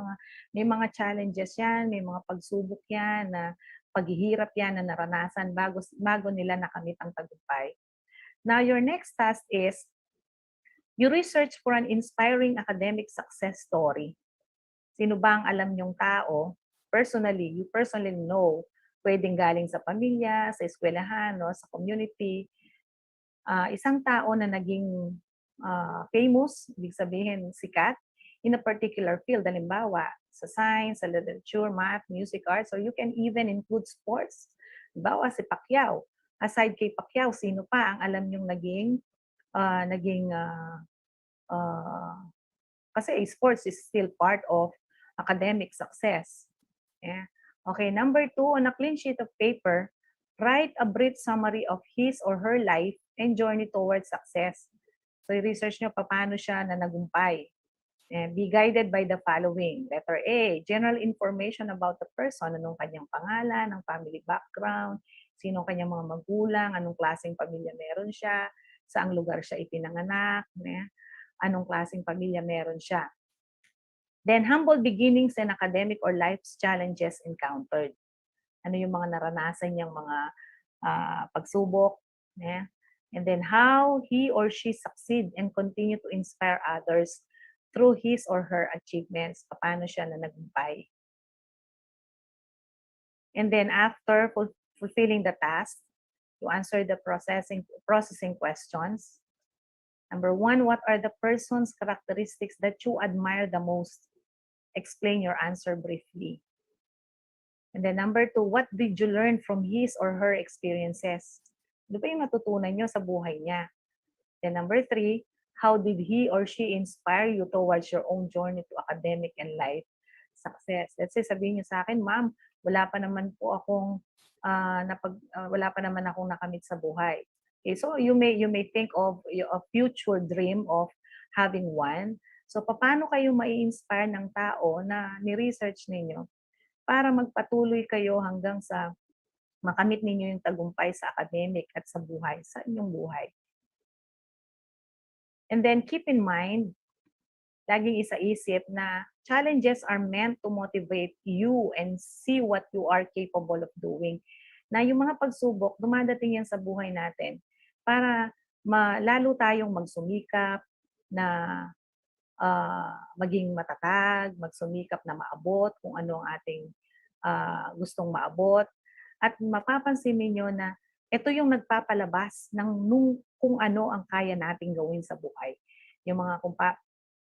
mga challenges yan, may mga pagsubok yan, na paghihirap yan na naranasan bago nila nakamit ang tagumpay. Now, your next task is you research for an inspiring academic success story. Sino ba ang alam niyong tao? You personally know, pwedeng galing sa pamilya, sa eskwelahan, no, sa community. Isang tao na naging famous, ibig sabihin sikat, in a particular field. Halimbawa, sa science, sa literature, math, music, arts, or you can even include sports. Halimbawa, si Pacquiao. Aside kay Pacquiao, sino pa ang alam niyong kasi sports is still part of academic success. Yeah. Okay, number 2, on a clean sheet of paper, write a brief summary of his or her life and journey towards success. So, i-research nyo paano siya na nagumpay. And be guided by the following. Letter A, general information about the person. Anong kanyang pangalan, ang family background, sino kanyang mga magulang, anong klaseng pamilya meron siya, saang lugar siya ipinanganak, anong klaseng pamilya meron siya. Then, humble beginnings and academic or life's challenges encountered. Ano yung mga naranasan niyang mga pagsubok. And then, how he or she succeed and continue to inspire others through his or her achievements. Paano siya na nagumpay. And then, after fulfilling the task, to answer the processing questions. Number 1, what are the person's characteristics that you admire the most? Explain your answer briefly. And then number 2, what did you learn from his or her experiences? Ano ba yung natutunan nyo sa buhay niya? Then number 3, how did he or she inspire you towards your own journey to academic and life success? Let's say, sabihin niyo sa akin, ma'am, wala pa naman akong nakamit sa buhay. Okay, so you may think of a future dream of having one. So paano kayo mai-inspire ng tao na ni-research ninyo para magpatuloy kayo hanggang sa makamit ninyo yung tagumpay sa academic at sa buhay, sa inyong buhay. And then keep in mind, laging isaisip na challenges are meant to motivate you and see what you are capable of doing. Na yung mga pagsubok, dumadating yan sa buhay natin para lalo tayong magsumikap na maging matatag, magsumikap na maabot kung ano ang ating gustong maabot. At mapapansin ninyo na ito yung nagpapalabas ng kung ano ang kaya nating gawin sa buhay. Yung mga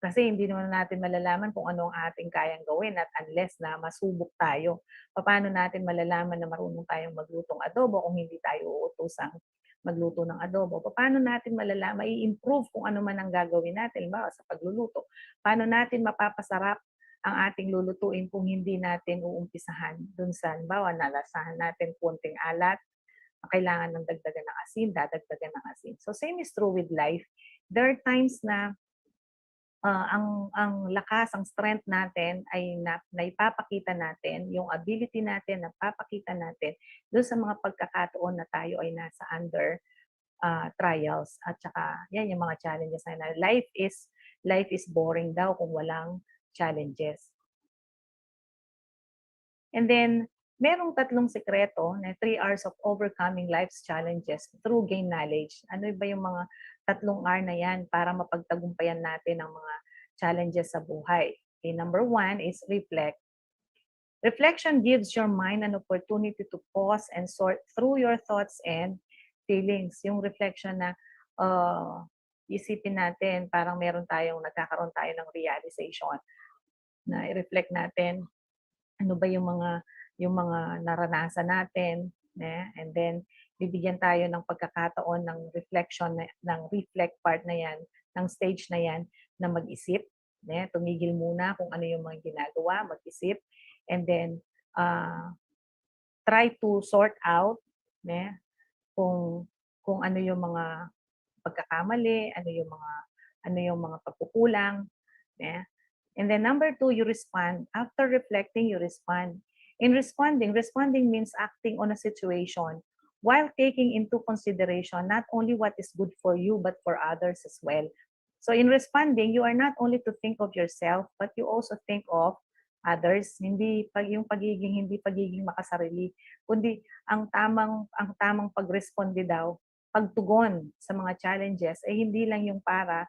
kasi hindi naman natin malalaman kung ano ang ating kayang gawin at unless na masubok tayo. Paano natin malalaman na marunong tayong maglutong adobo kung hindi tayo uutosang magluto ng adobo? Paano natin malalaman, i-improve kung ano man ang gagawin natin, sa pagluluto? Paano natin mapapasarap ang ating lulutuin kung hindi natin uumpisahan dun sa, nalasahan natin konting alat, kailangan ng dagdagan ng asin, dadagdagan ng asin. So same is true with life. There are times na ang lakas, ang strength natin ay naipapakita natin, yung ability natin, napapakita natin doon sa mga pagkakataon na tayo ay nasa under trials. At saka, yan yung mga challenges na life is boring daw kung walang challenges. And then, merong 3 sekreto na 3 R's of overcoming life's challenges through gain knowledge. Ano ba yung mga 3 R na yan para mapagtagumpayan natin ang mga challenges sa buhay? Okay, number 1 is reflect. Reflection gives your mind an opportunity to pause and sort through your thoughts and feelings. Yung reflection na isipin natin, parang nagkakaroon tayo ng realization na i-reflect natin ano ba yung mga naranasan natin, and then bibigyan tayo ng pagkakataon ng reflection ng reflect part na yan, ng stage na yan na mag-isip, tumigil muna kung ano yung mga ginagawa, mag-isip, and then try to sort out kung ano yung mga pagkakamali, ano yung mga pagkukulang, and then number 2, you respond. After reflecting, you respond. In responding means acting on a situation while taking into consideration not only what is good for you but for others as well. So in responding, you are not only to think of yourself but you also think of others. Hindi pagiging makasarili, kundi ang tamang pagresponde daw, pagtugon sa mga challenges ay hindi lang yung para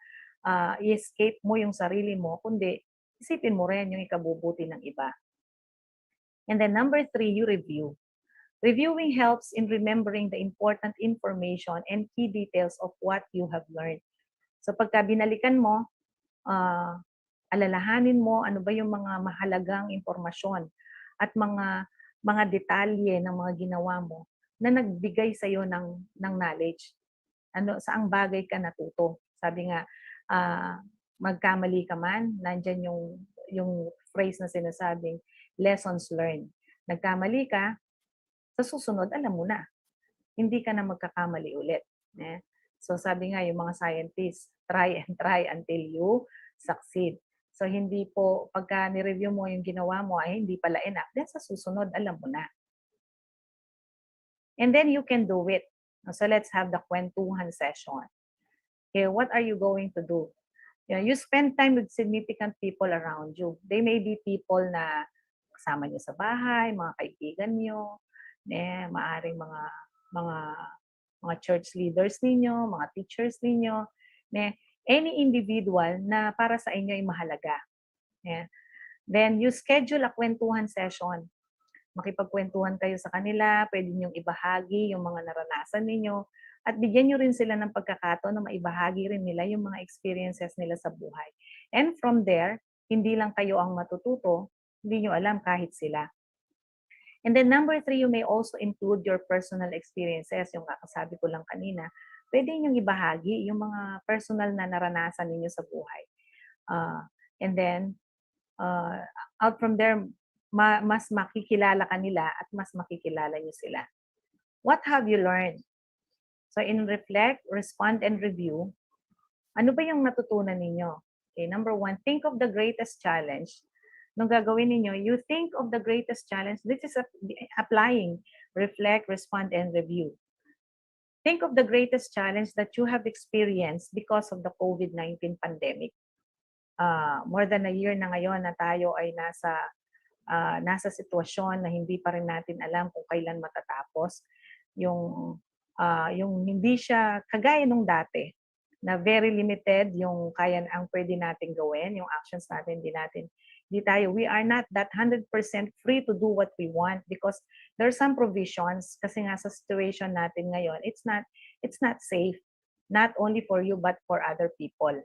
i-escape mo yung sarili mo, kundi isipin mo rin yung ikabubuti ng iba. And then number 3, you review. Reviewing helps in remembering the important information and key details of what you have learned. So pagka binalikan mo, alalahanin mo ano ba yung mga mahalagang impormasyon at mga detalye ng mga ginawa mo na nagbigay sa iyo ng knowledge. Saang bagay ka natuto. Sabi nga, magkamali ka man, nandyan yung phrase na sinasabing lessons learned. Nagkamali ka, sa susunod, alam mo na. Hindi ka na magkakamali ulit. So sabi nga yung mga scientists, try and try until you succeed. So hindi po, pagka ni-review mo yung ginawa mo ay hindi pala enough, then sa susunod, alam mo na. And then you can do it. So let's have the kwentuhan session. Okay, what are you going to do? You spend time with significant people around you. They may be people na kasama nyo sa bahay, mga kaibigan nyo, maaring mga church leaders ninyo, mga teachers ninyo, any individual na para sa inyo ay mahalaga. Then you schedule a kwentuhan session. Makipagkwentuhan kayo sa kanila, pwede niyong ibahagi yung mga naranasan ninyo, at bigyan nyo rin sila ng pagkakataon na maibahagi rin nila yung mga experiences nila sa buhay. And from there, hindi lang kayo ang matututo, hindi nyo alam kahit sila. And then number 3, you may also include your personal experiences. Yung kakasabi ko lang kanina, pwede nyo ibahagi yung mga personal na naranasan ninyo sa buhay. And then, out from there, mas makikilala kanila at mas makikilala nyo sila. What have you learned? So in reflect, respond, and review, ano ba yung natutunan ninyo? Okay, number 1, think of the greatest challenge. Nung gagawin ninyo, you think of the greatest challenge. This is applying, reflect, respond, and review. Think of the greatest challenge that you have experienced because of the COVID-19 pandemic. More than a year na ngayon na tayo ay nasa sitwasyon na hindi pa rin natin alam kung kailan matatapos. Yung hindi siya kagaya nung dati na very limited yung ang pwede natin gawin, yung actions natin, we are not that 100% free to do what we want because there are some provisions kasi nga sa situation natin ngayon, it's not safe, not only for you but for other people.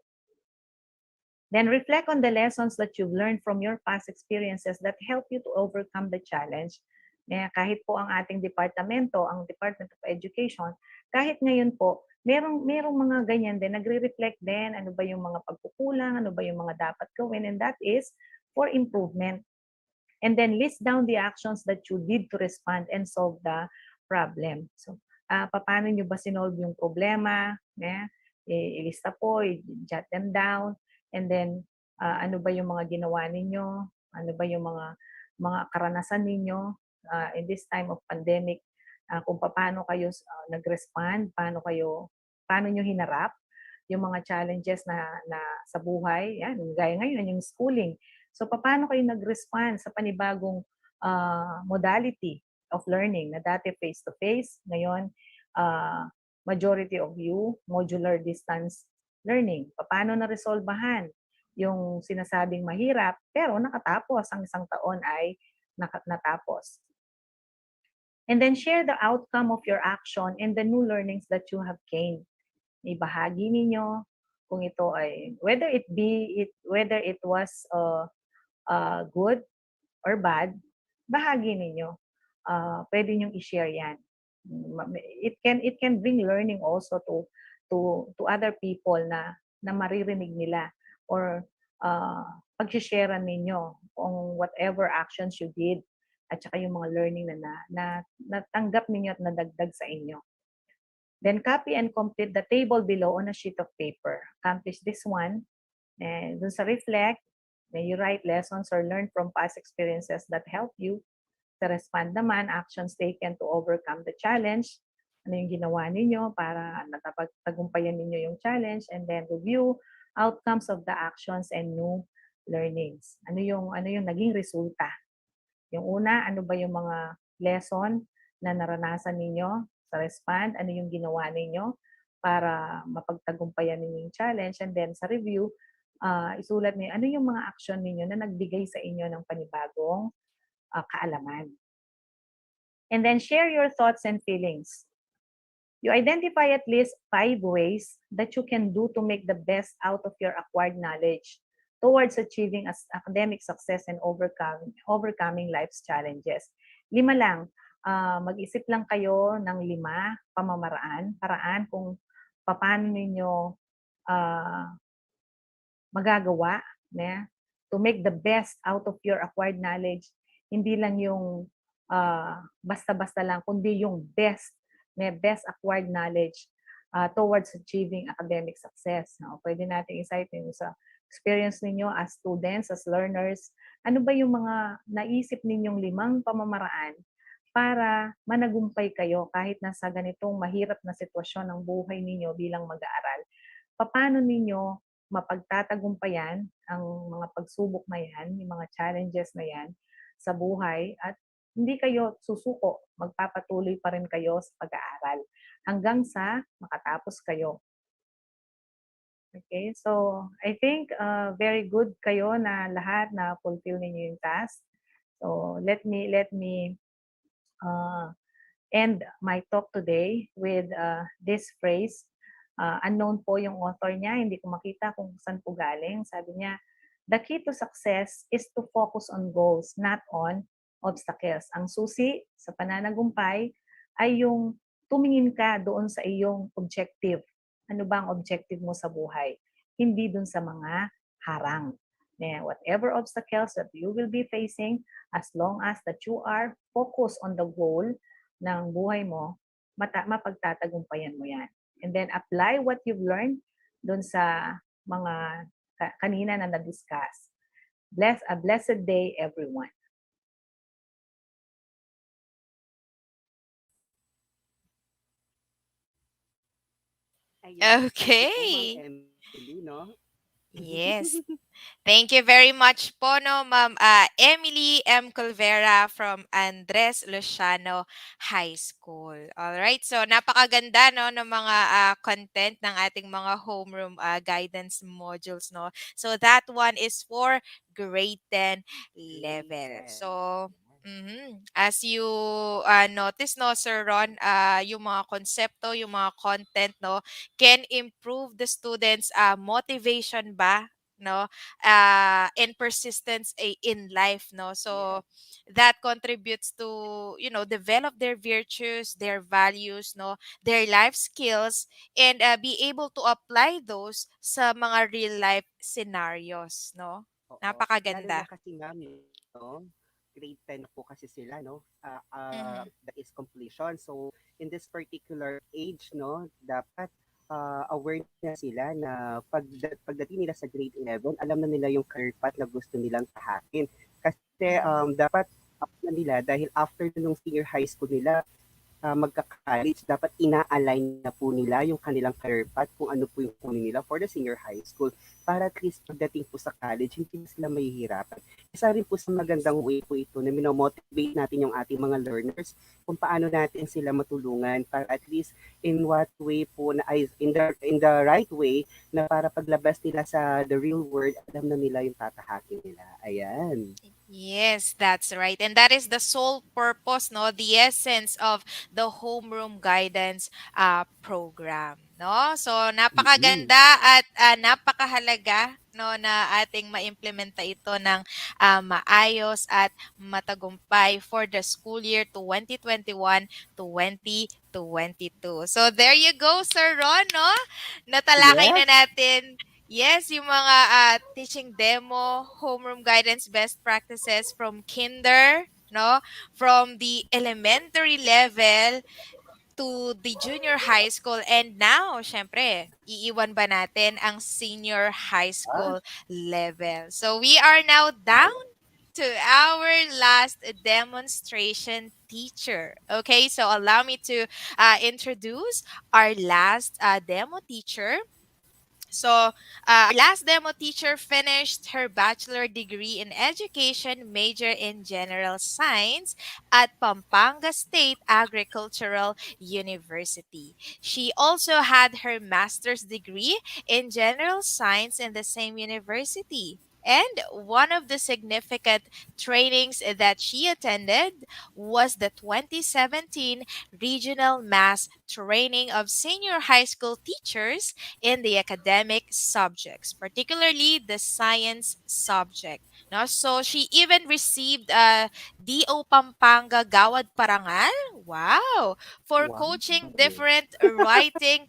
Then reflect on the lessons that you've learned from your past experiences that help you to overcome the challenge. Kahit po ang ating departamento, ang Department of Education, kahit ngayon po, merong mga ganyan din, nagre-reflect din, ano ba yung mga pagkukulang, ano ba yung mga dapat gawin, and that is for improvement. And then list down the actions that you did to respond and solve the problem. So, paano nyo ba sinolve yung problema? Ilista po, jot them down, and then ano ba yung mga ginawa ninyo? Ano ba yung mga karanasan ninyo in this time of pandemic? Kung paano kayo nag-respond, paano nyo hinarap yung mga challenges na sa buhay, yan, gaya ngayon yung schooling. So paano kayo nag-respond sa panibagong modality of learning na dati face-to-face, ngayon majority of you modular distance learning. Paano na resolbahan yung sinasabing mahirap, pero nakatapos, ang isang taon ay natapos. And then share the outcome of your action and the new learnings that you have gained. Ibahagi ninyo kung ito ay, whether it was good or bad, bahagi ninyo. Pwede niyong i-share yan. It can bring learning also to other people na maririnig nila, or pag-sharean ninyo kung whatever actions you did at saka yung mga learning na natanggap ninyo at nadagdag sa inyo. Then copy and complete the table below on a sheet of paper. Accomplish this one. And dun sa reflect, may you write lessons or learn from past experiences that help you. Sa respond naman, actions taken to overcome the challenge. Ano yung ginawa ninyo para natapagtagumpayan ninyo yung challenge, and then review outcomes of the actions and new learnings. Ano yung naging resulta? Yung una, ano ba yung mga lesson na naranasan ninyo sa respond? Ano yung ginawa ninyo para mapagtagumpayan ninyo yung challenge? And then sa review, isulat niyo ano yung mga action ninyo na nagbigay sa inyo ng panibagong kaalaman. And then share your thoughts and feelings. You identify at least 5 ways that you can do to make the best out of your acquired knowledge towards achieving academic success and overcoming life's challenges. 5 lang. Mag-isip lang kayo ng 5 paraan kung paano ninyo magagawa to make the best out of your acquired knowledge. Hindi lang yung basta-basta lang, kundi yung best acquired knowledge towards achieving academic success. Pwede natin i-cite yung sa experience ninyo as students, as learners. Ano ba yung mga naisip ninyong 5 pamamaraan para managumpay kayo kahit nasa ganitong mahirap na sitwasyon ng buhay ninyo bilang mag-aaral? Paano ninyo mapagtatagumpayan ang mga pagsubok na yan, yung mga challenges na yan sa buhay, at hindi kayo susuko, magpapatuloy pa rin kayo sa pag-aaral hanggang sa makatapos kayo. Okay, so I think very good kayo na lahat na fulfill ninyo yung task. So let me end my talk today with this phrase. Unknown po yung author niya, hindi ko makita kung saan po galing. Sabi niya, the key to success is to focus on goals, not on obstacles. Ang susi sa pananagumpay ay yung tumingin ka doon sa iyong objective. Ano ba ang objective mo sa buhay? Hindi doon sa mga harang. Whatever obstacles that you will be facing, as long as that you are focused on the goal ng buhay mo, mapagtatagumpayan mo yan. And then apply what you've learned doon sa mga kanina na na-discuss. A blessed day, everyone. Ayan. Thank you po, Ma'am Okay. Emily, no? Yes. Thank you very much po, no, Ma'am Emily M. Colvera from Andres Luciano High School. All right. So, napakaganda, no, ng mga content ng ating mga homeroom guidance modules, no. So, that one is for grade 10 Grade level. 10. So, as you notice, no, Sir Ron, yung mga konsepto, yung mga content, no, can improve the students' motivation ba, no, and persistence in life, no. So Yes. that contributes to, develop their virtues, their values, no, their life skills, and be able to apply those sa mga real life scenarios, no. Oo. Lalo na Napakaganda. kasi ma'am, no? Grade 10 na po kasi sila, no? Mm-hmm. That is completion. So, in this particular age, no, dapat aware na sila na pagdating nila sa grade 11, alam na nila yung career path na gusto nilang tahakin. Kasi Mm-hmm. dapat na nila dahil after nung senior high school nila, magka-college, dapat ina-align na po nila yung kanilang career path kung ano po yung kunin nila for the senior high school para at least pagdating po sa college, hindi na sila mahihirapan. Isa rin po sa magandang way po ito na minomotivate natin yung ating mga learners kung paano natin sila matulungan para at least in what way po na ay in the right way na para paglabas nila sa the real world, alam na nila yung tatahakin nila. Ayan. Yes, that's right. And that is the sole purpose, no, the essence of the homeroom guidance program, no? So Mm-mm. napakaganda at napakahalaga, no, na ating maimplementa ito ng maayos at matagumpay for the school year 2021 to 2022. So there you go, Sir Ron, no? Natalakay na Yes. natin. Yes, yung mga teaching demo, homeroom guidance best practices from kinder, no? From the elementary level to the junior high school. And now, syempre, iiwan ba natin ang senior high Ah, school level? So we are now down to our last demonstration teacher. Okay, so allow me to introduce our last demo teacher. So, our last demo teacher finished her bachelor degree in education, major in general science at Pampanga State Agricultural University. She also had her master's degree in general science in the same university. And one of the significant trainings that she attended was the 2017 Regional Mass Training of Senior High School Teachers in the academic subjects, particularly the science subject. No? So she even received a DO Pampanga Gawad Parangal. Wow! For wow. coaching different writing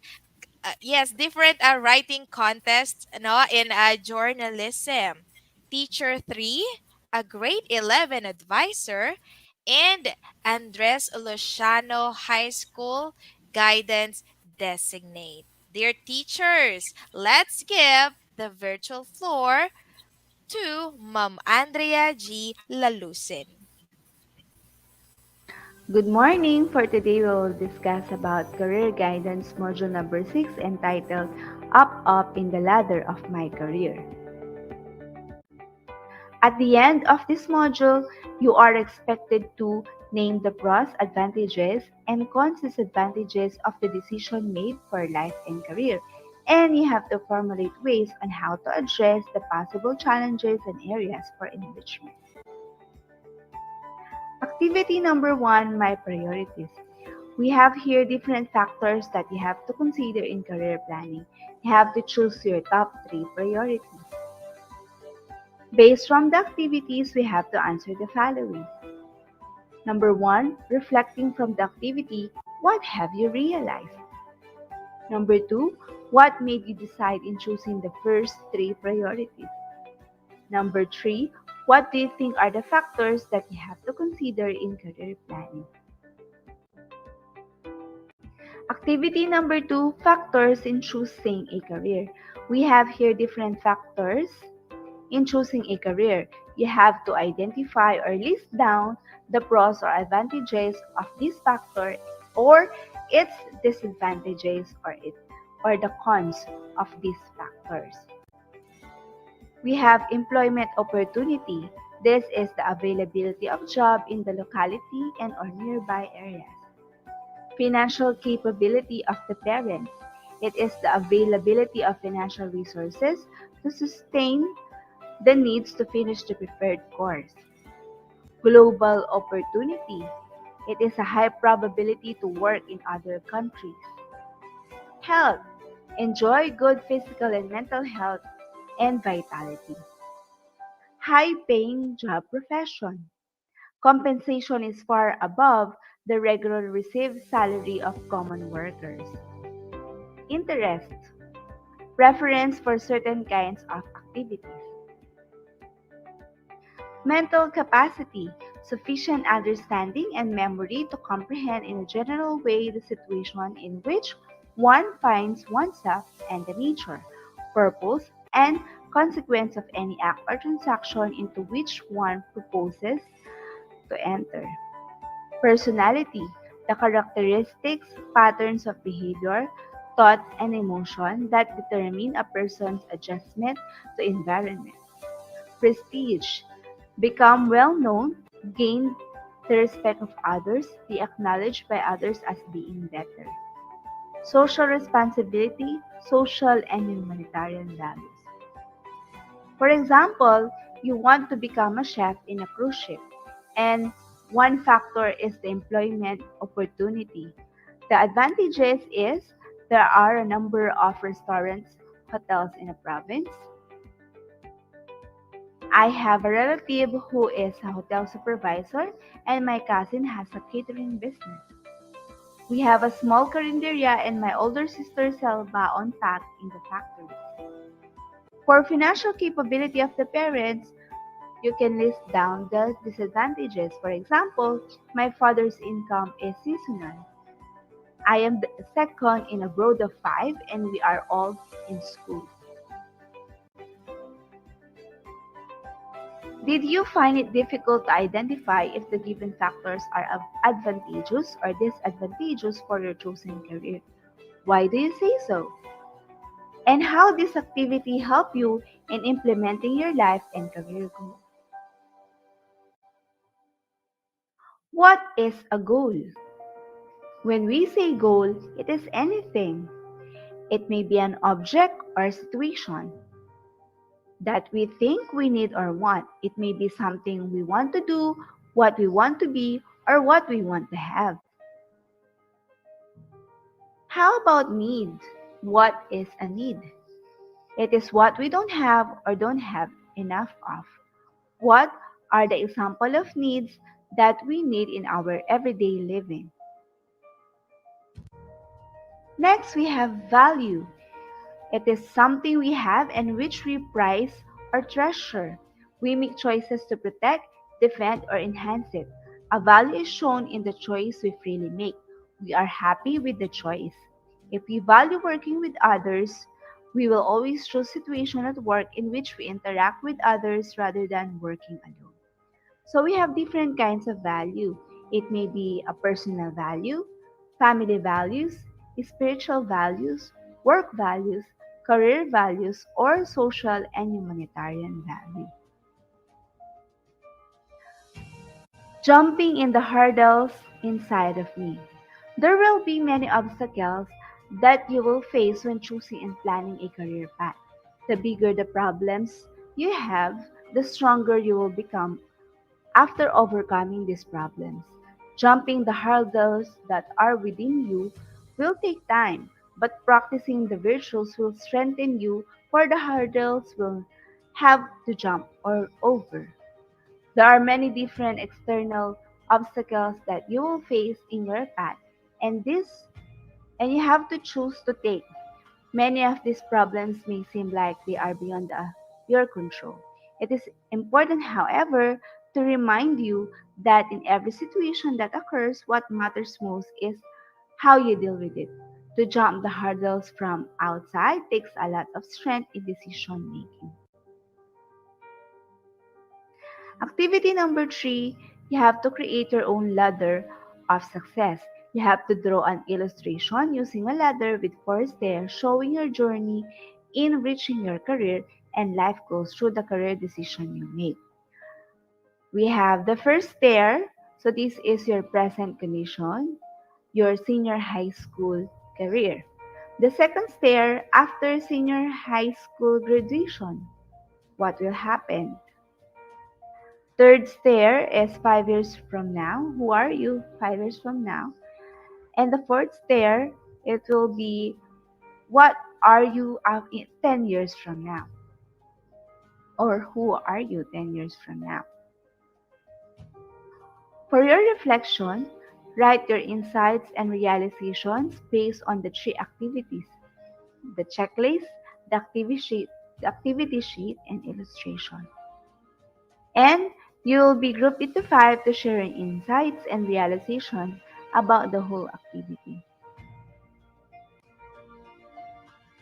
yes, different writing contests no, in journalism. Teacher 3, a grade 11 advisor, and Andres Luciano High School guidance designate. Dear teachers, let's give the virtual floor to Ma'am Andrea G. Lalusin. Good morning. For today, we will discuss about career guidance module number 6 entitled Up in the Ladder of My Career. At the end of this module, you are expected to name the pros, advantages, and cons disadvantages of the decision made for life and career. And you have to formulate ways on how to address the possible challenges and areas for enrichment. Activity number 1, My Priorities. We have here different factors that you have to consider in career planning. You have to choose your top 3 priorities. Based from the activities, we have to answer the following. Number 1, reflecting from the activity, what have you realized? Number 2, what made you decide in choosing the first 3 priorities? Number 3, what do you think are the factors that you have to consider in career planning? Activity number 2, factors in choosing a career. We have here different factors in choosing a career. You have to identify or list down the pros or advantages of this factor or its disadvantages or the cons of these factors. We have employment opportunity. This is the availability of job in the locality and or nearby areas. Financial capability of the parents. It is the availability of financial resources to sustain the needs to finish the preferred course. Global opportunity. It is a high probability to work in other countries. Health. Enjoy good physical and mental health and vitality. High paying job profession. Compensation is far above the regular received salary of common workers. Interest. Preference for certain kinds of activities. Mental capacity, sufficient understanding and memory to comprehend in a general way the situation in which one finds oneself and the nature, purpose, and consequence of any act or transaction into which one proposes to enter. Personality, the characteristics, patterns of behavior, thoughts, and emotion that determine a person's adjustment to environment. Prestige. Become well known, gain the respect of others, be acknowledged by others as being better. Social responsibility, social and humanitarian values. For example, you want to become a chef in a cruise ship, and one factor is the employment opportunity. The advantages is there are a number of restaurants, hotels in a province. I have a relative who is a hotel supervisor and my cousin has a catering business. We have a small carinderia and my older sister sells baon pack in the factory. For financial capability of the parents, you can list down the disadvantages. For example, my father's income is seasonal. I am the second in a brood of five and we are all in school. Did you find it difficult to identify if the given factors are advantageous or disadvantageous for your chosen career? Why do you say so? And how this activity help you in implementing your life and career goal? What is a goal? When we say goal, it is anything. It may be an object or situation that we think we need or want. It may be something we want to do, what we want to be, or what we want to have. How about need? What is a need? It is what we don't have or don't have enough of. What are the example of needs that we need in our everyday living? Next, we have value. It is something we have and which we prize or treasure. We make choices to protect, defend, or enhance it. A value is shown in the choice we freely make. We are happy with the choice. If we value working with others, we will always choose situations at work in which we interact with others rather than working alone. So we have different kinds of value. It may be a personal value, family values, spiritual values, work values, career values, or social and humanitarian value. Jumping in the hurdles inside of me. There will be many obstacles that you will face when choosing and planning a career path. The bigger the problems you have, the stronger you will become after overcoming these problems. Jumping the hurdles that are within you will take time, but practicing the virtues will strengthen you for the hurdles will have to jump or over. There are many different external obstacles that you will face in your path, and you have to choose to take. Many of these problems may seem like they are beyond your control. It is important, however, to remind you that in every situation that occurs, what matters most is how you deal with it. To jump the hurdles from outside takes a lot of strength in decision making. Activity number three, you have to create your own ladder of success. You have to draw an illustration using a ladder with four stairs showing your journey in reaching your career and life goals through the career decision you make. We have the first stair. So this is your present condition, your senior high school career. The second stair after senior high school graduation. What will happen? Third stair is 5 years from now. Who are you 5 years from now? And the fourth stair, it will be what are you 10 years from now? Or who are you 10 years from now? For your reflection, write your insights and realizations based on the three activities, the checklist, the activity sheet and illustration. And you'll be grouped into five to share your insights and realization about the whole activity.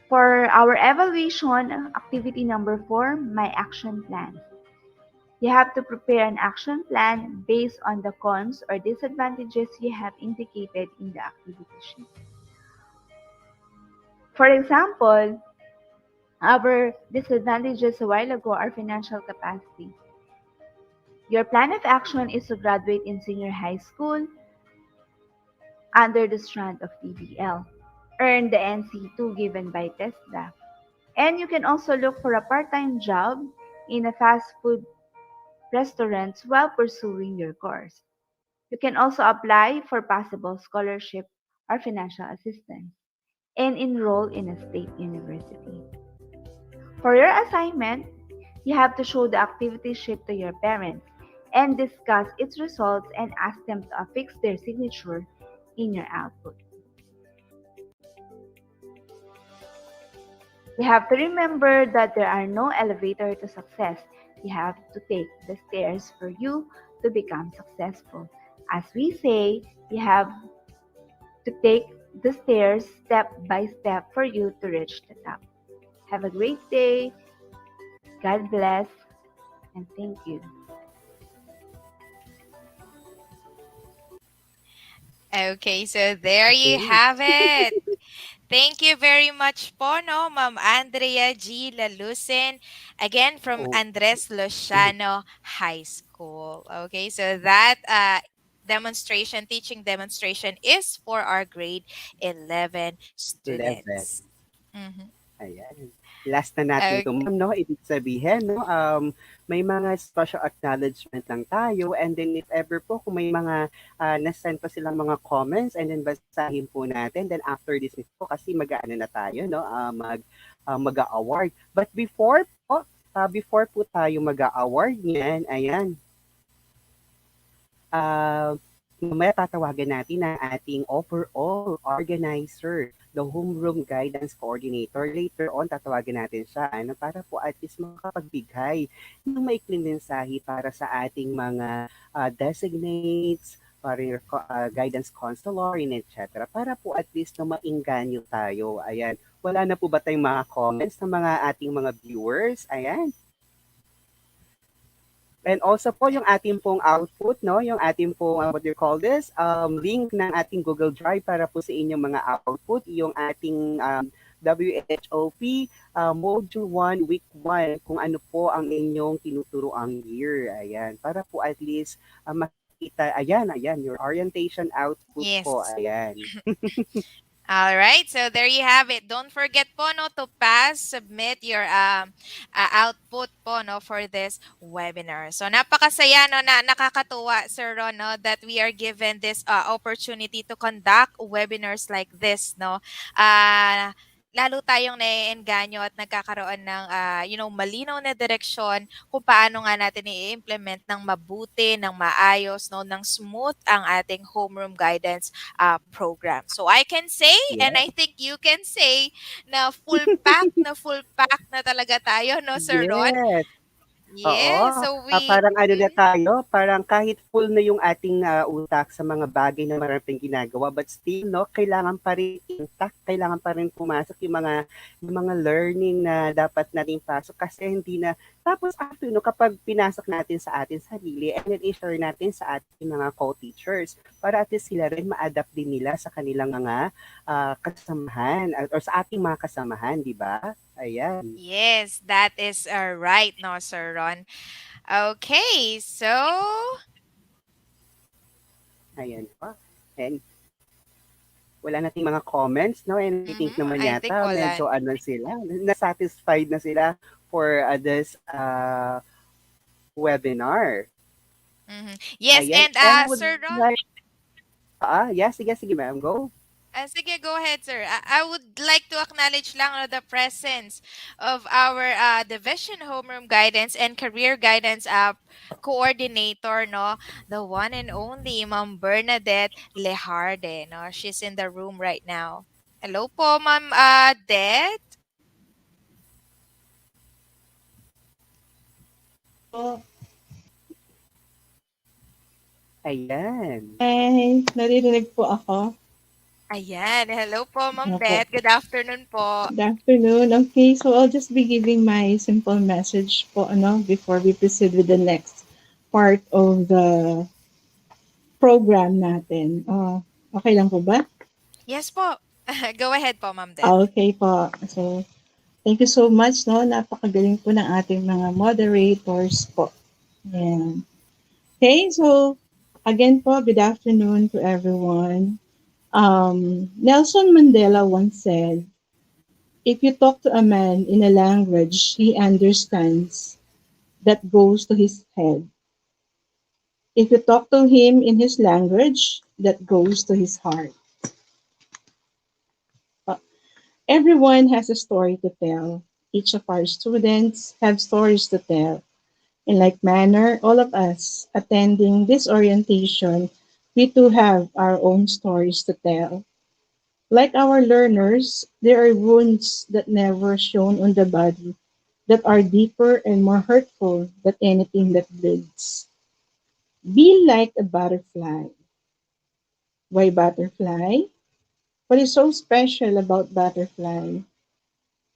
For our evaluation, activity number four, my action plan. You have to prepare an action plan based on the cons or disadvantages you have indicated in the activity sheet. For example, our disadvantages a while ago are financial capacity. Your plan of action is to graduate in senior high school under the strand of TBL, earn the NC2 given by TESDA, and you can also look for a part-time job in a fast food restaurant while pursuing your course. You can also apply for possible scholarship or financial assistance and enroll in a state university. For your assignment, you have to show the activity sheet to your parents and discuss its results and ask them to affix their signature in your output. You have to remember that there are no elevator to success. You have to take the stairs for you to become successful. As we say, you have to take the stairs step by step for you to reach the top. Have a great day. God bless and thank you. Okay, so there you Okay. have it. Thank you very much po, no, Ma'am Andrea G. Lalusin, again from Oh, Andres Luciano High School. Okay, so that demonstration, teaching demonstration is for our grade 11 11. students. Mhm. Ayan. Last na natin 'to, Okay. ma'am, 'no? Ibig sabihin, 'no, may mga special acknowledgement lang tayo and then if ever po kung may mga, na-send pa silang mga comments and then basahin po natin. Then after this po kasi mag-aano na tayo, 'no, mag-a-award. But before po tayo mag-a-award niyan, ayan, ah, mamaya tatawagan natin ang ating overall organizer, the homeroom guidance coordinator. Later on, tatawagan natin siya para po at least makapagbigay ng maikling mensahe para sa ating mga designates, para your guidance counselor, and etc. Para po at least na mainganyo tayo. Ayan. Wala na po ba tayong mga comments ng mga ating mga viewers? Ayan. And also po yung ating pong output, no? Yung ating pong, what do you call this? Link ng ating Google Drive para po sa inyong mga output. Yung ating WHOP Module 1, Week 1, kung ano po ang inyong tinuturoang year. Ayan. Para po at least makita, ayan, your orientation output po. Yes. Ayan. All right, so there you have it. Don't forget po no to submit your output po no for this webinar. So napakasaya no na nakakatuwa Sir Ron no that we are given this opportunity to conduct webinars like this no. Lalo tayong naiengganyo at nagkakaroon ng malinaw na direksyon kung paano nga natin i-implement ng mabuti, ng maayos, no, ng smooth ang ating homeroom guidance program. So I can say, and Yeah. I think you can say, na full pack na talaga tayo, no, Sir Ron? Yes. Yeah, Oo, so we, parang ano na tayo, parang kahit full na yung ating, utak sa mga bagay na marami ginagawa, but still 'no, kailangan pa rin intact, kailangan pa rin pumasok yung mga learning na dapat nating pasok kasi hindi na tapos after 'no, kapag pinasok natin sa ating sarili and then i-share natin sa ating mga co-teachers para at least sila rin ma-adapt din nila sa kanilang mga, kasamahan or sa ating mga kasamahan, 'di ba? Ayan, yes, that is right, no, Sir Ron. Okay, so, ayan po. And wala nating mga comments, no? And I think naman I think yata wala. medyo ano sila, na-satisfied na sila for this webinar. Yes, Ayan. and And would Sir Ron, like, yes, sige, ma'am, go. sige, go ahead, sir. I would like to acknowledge lang the presence of our division homeroom guidance and career guidance coordinator, no, the one and only Ma'am Bernadette Lejarde, no. She's in the room right now. Hello po, Ma'am Det. Ayan. Hi, naririnig po ako. Ayan. Hello po, Ma'am Opo. Beth. Good afternoon po. Good afternoon. Okay, so I'll just be giving my simple message po, before we proceed with the next part of the program natin. Okay lang po ba? Yes po. Go ahead po, Ma'am Beth. Okay po. So, thank you so much, no? Napakagaling po ng ating mga moderators po. Ayan. Okay, so again po, good afternoon to everyone. Nelson Mandela once said, if you talk to a man in a language he understands, that goes to his head. If you talk to him in his language, that goes to his heart. Uh, Everyone has a story to tell. Each of our students have stories to tell. In like manner, all of us attending this orientation, we too have our own stories to tell. Like our learners, there are wounds that never shown on the body that are deeper and more hurtful than anything that bleeds. Be like a butterfly. Why butterfly? What is so special about butterfly?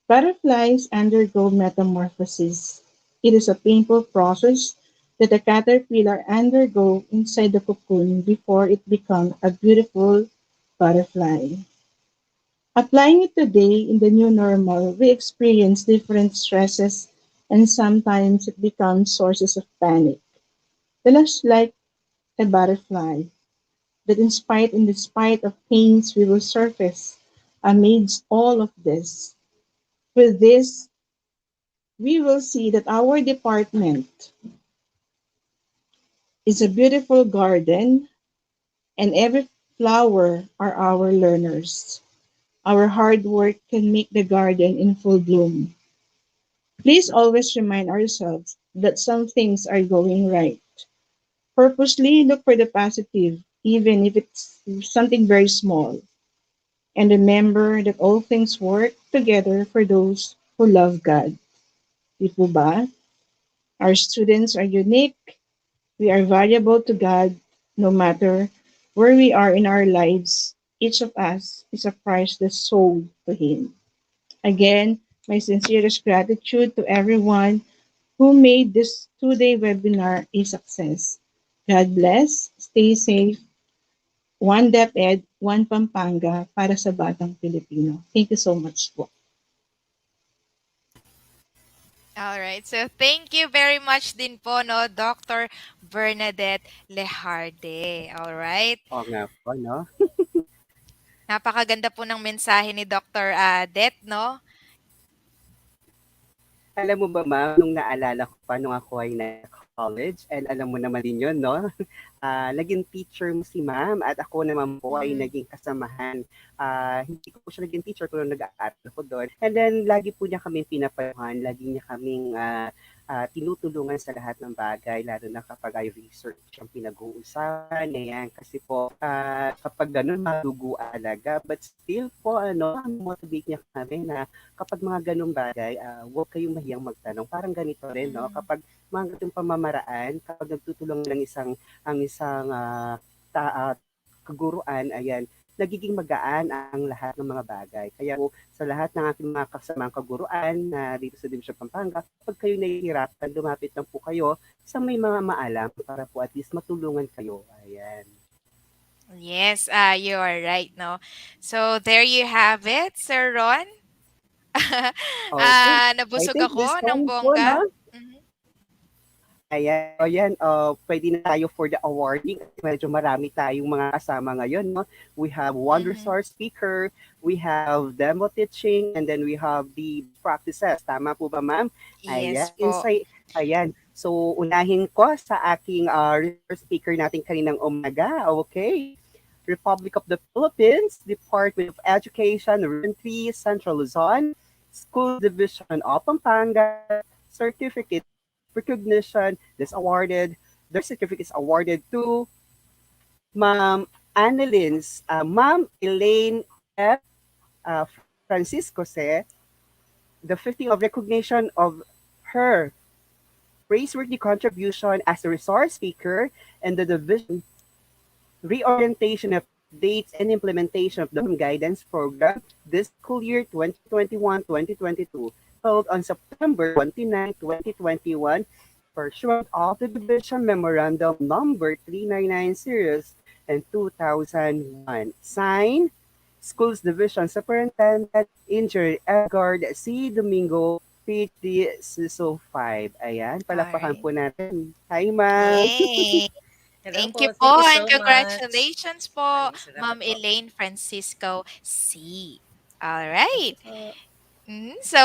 Butterflies undergo metamorphosis. It is a painful process that a caterpillar undergo inside the cocoon before it becomes a beautiful butterfly. Applying it today in the new normal, we experience different stresses and sometimes it becomes sources of panic. Tell us like a butterfly that in despite of pains we will surface amidst all of this. With this, we will see that our department is a beautiful garden and every flower are our learners. Our hard work can make the garden in full bloom. Please always remind ourselves that some things are going right. Purposely look for the positive, even if it's something very small. And remember that all things work together for those who love God. Di po ba? Our students are unique. We are valuable to God no matter where we are in our lives. Each of us is a priceless soul to Him. Again, my sincerest gratitude to everyone who made this 2-day webinar a success. God bless, stay safe, one DepEd, one Pampanga para sa batang Pilipino. Thank you so much po. All right. So, thank you very much din po, no, Dr. Bernadette Lejarde. All right. Oo nga po, no? Napakaganda po ng mensahe ni Dr. Det, no? Alam mo ba ma'am, nung naalala ko pa nung ako ay na-college and alam mo naman din yun 'no, naging teacher mo si ma'am at ako naman po ay Mhm. naging kasamahan. Hindi ko po siya naging teacher pero nag-aaral ako do'n and then lagi po niya kaming pinapayuhan, lagi niya kaming, tinutulungan sa lahat ng bagay lalo na kapag ay research ang pinag-uusapan, ayan. Kasi po, kapag gano'n madugo talaga but still po ano, motivate niya kami na kapag mga gano'ng bagay, huwag kayong mahiyang magtanong. Parang ganito rin 'no, Mhm. kapag mga ganitong pamamaraan, kapag nagtutulungan ng isang, kaguruan, ayan, nagiging magaan ang lahat ng mga bagay. Kaya po sa lahat ng aking mga kasamang kaguruan na dito sa Division Pampanga, kapag kayo nahihirapan, lumapit lang po kayo sa may mga maalam para po at least matulungan kayo. Ayan. Yes, you are right, no? So, there you have it, Sir Ron. Okay. I Nabusog think this ako ng time po bongga. 'no. Mhm. Ayan, o yan, pwede na tayo for the awarding kasi medyo marami tayong mga kasama ngayon, no? We have one Mhm. resource speaker, we have demo teaching, and then we have the practices. Tama po ba, ma'am? Yes Ayan, po. ayan. So, unahin ko sa aking resource speaker natin kaninang umaga. Okay. Republic of the Philippines, Department of Education, Region 3, Central Luzon, School Division of Pampanga, certificate recognition is awarded. Their certificate is awarded to Ma'am Annalyn's, Ma'am Elaine F. Francisco Se, the 15th of recognition of her praiseworthy contribution as a resource speaker and the division reorientation of updates and implementation of the Homeroom Guidance Program this school year 2021-2022, held on September 29, 2021, pursuant of the Division Memorandum Number 399 Series and 2001. Signed, Schools Division Superintendent Engineer Edgar C. Domingo, PhD, CISO 5. Ayan, All palakpakan right. po natin. Hi, ma'am. Yay! Hello Thank you po. Thank po you and so much. congratulations po, Maraming salamat Ma'am po. Elaine Francisco C. All Thank right. you po. So,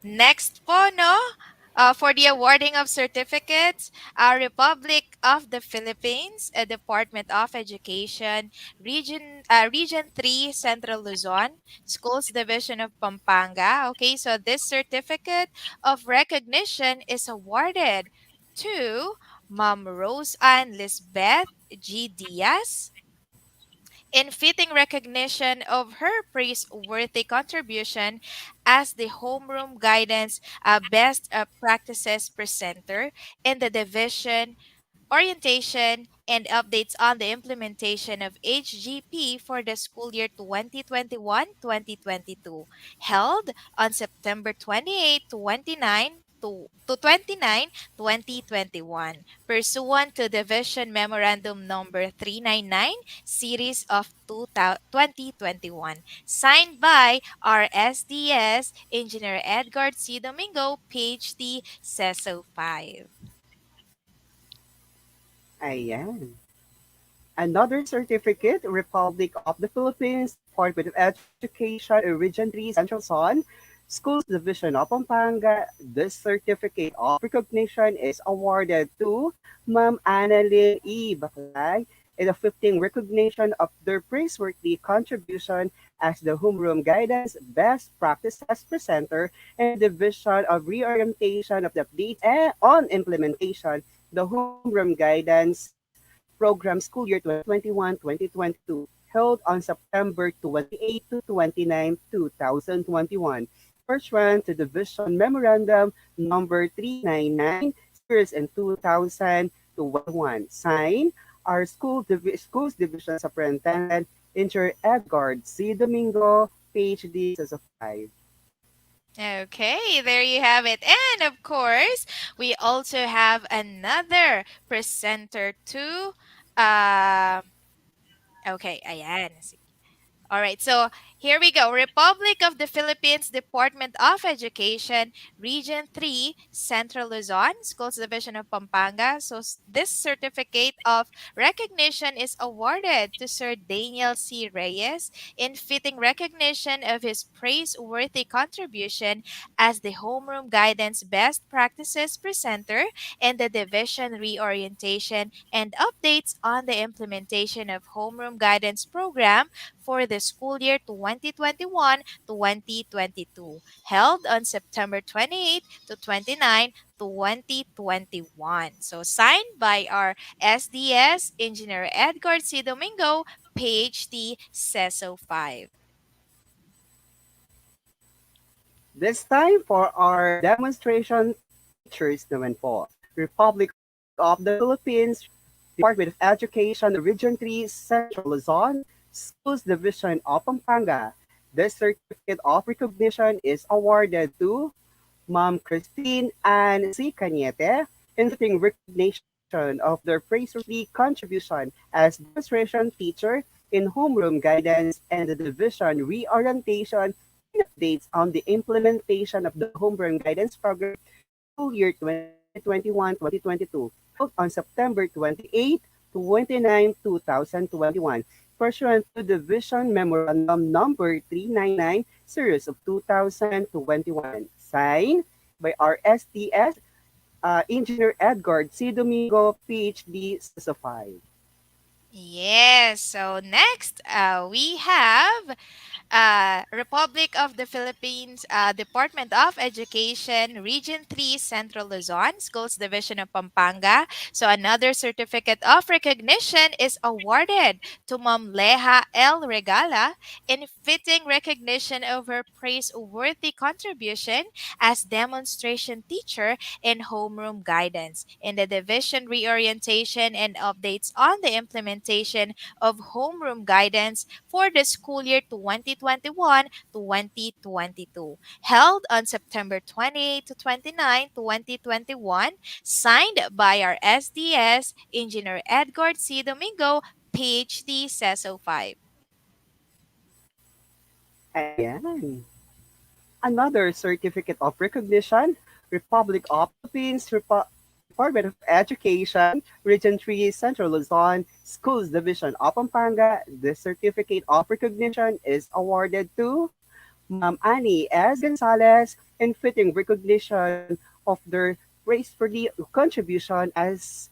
next po, no? For the awarding of certificates, Republic of the Philippines, Department of Education, Region 3, Central Luzon, Schools Division of Pampanga. Okay, so this certificate of recognition is awarded to Ma'am Rose Ann Lisbeth G. Diaz in fitting recognition of her praiseworthy contribution as the Homeroom Guidance Best Practices Presenter in the division orientation, and updates on the implementation of HGP for the school year 2021-2022, held on September 28, 29 to 29, 2021, pursuant to Division Memorandum Number 399, Series of 2021, signed by RSDS Engineer Edgar C. Domingo, PhD, CESO 5. Ayan. Another certificate, Republic of the Philippines, Department of Education, Region 3, Central Zone, Schools Division of Pampanga. This certificate of recognition is awarded to Ma'am Annalyn E. Baclay in a 15 recognition of their praiseworthy contribution as the Homeroom Guidance Best Practices Presenter and the Division of Reorientation of the Updates on Implementation, the Homeroom Guidance Program School Year 2021-2022, held on September 28 to 29, 2021. Pursuant to Division Memorandum Number 399, Series in 2021. Signed, our Schools Division Superintendent, Engineer Edgar C. Domingo, PhD, as of 5. Okay, there you have it. And of course, we also have another presenter too. Uh, okay, ayan. All right, so here we go. Republic of the Philippines, Department of Education, Region 3, Central Luzon, Schools Division of Pampanga. So this certificate of recognition is awarded to Sir Daniel C. Reyes in fitting recognition of his praiseworthy contribution as the Homeroom Guidance Best Practices Presenter in the Division Reorientation and updates on the implementation of Homeroom Guidance Program for the school year 2021-2022, held on September 28 to 29, 2021. So signed by our SDS Engineer Edgar C. Domingo, PhD, CESO 5. This time for our demonstration teachers naman po. Republic of the Philippines, Department of Education, Region 3, Central Luzon, Schools Division of Pampanga. This certificate of recognition is awarded to Ma'am Christine Ann C. Cañete in fitting recognition of their praiseworthy contribution as demonstration teacher in homeroom guidance and the division reorientation and updates on the implementation of the homeroom guidance program school year 2021-2022, held on September 28, 29, 2021, pursuant to Division Memorandum Number 399, Series of 2021, signed by our STS Engineer Edgar C. Domingo, PhD, CISO 5. Yes, so next we have Republic of the Philippines, Department of Education, Region 3, Central Luzon, Schools Division of Pampanga. So another certificate of recognition is awarded to Ma'am Leha L. Regala in fitting recognition of her praiseworthy contribution as demonstration teacher in homeroom guidance in the division reorientation and updates on the implementation implementation of homeroom guidance for the school year 2021-2022, held on September 28 to 29, 2021, signed by our SDS Engineer Edgar C. Domingo, PhD, CESO 5. Ayan. Another certificate of recognition, Republic of Philippines, Department of Education, Region 3, Central Luzon, Schools Division of Pampanga. This certificate of recognition is awarded to Ma'am Annie S. Gonzalez in fitting recognition of their praiseworthy contribution as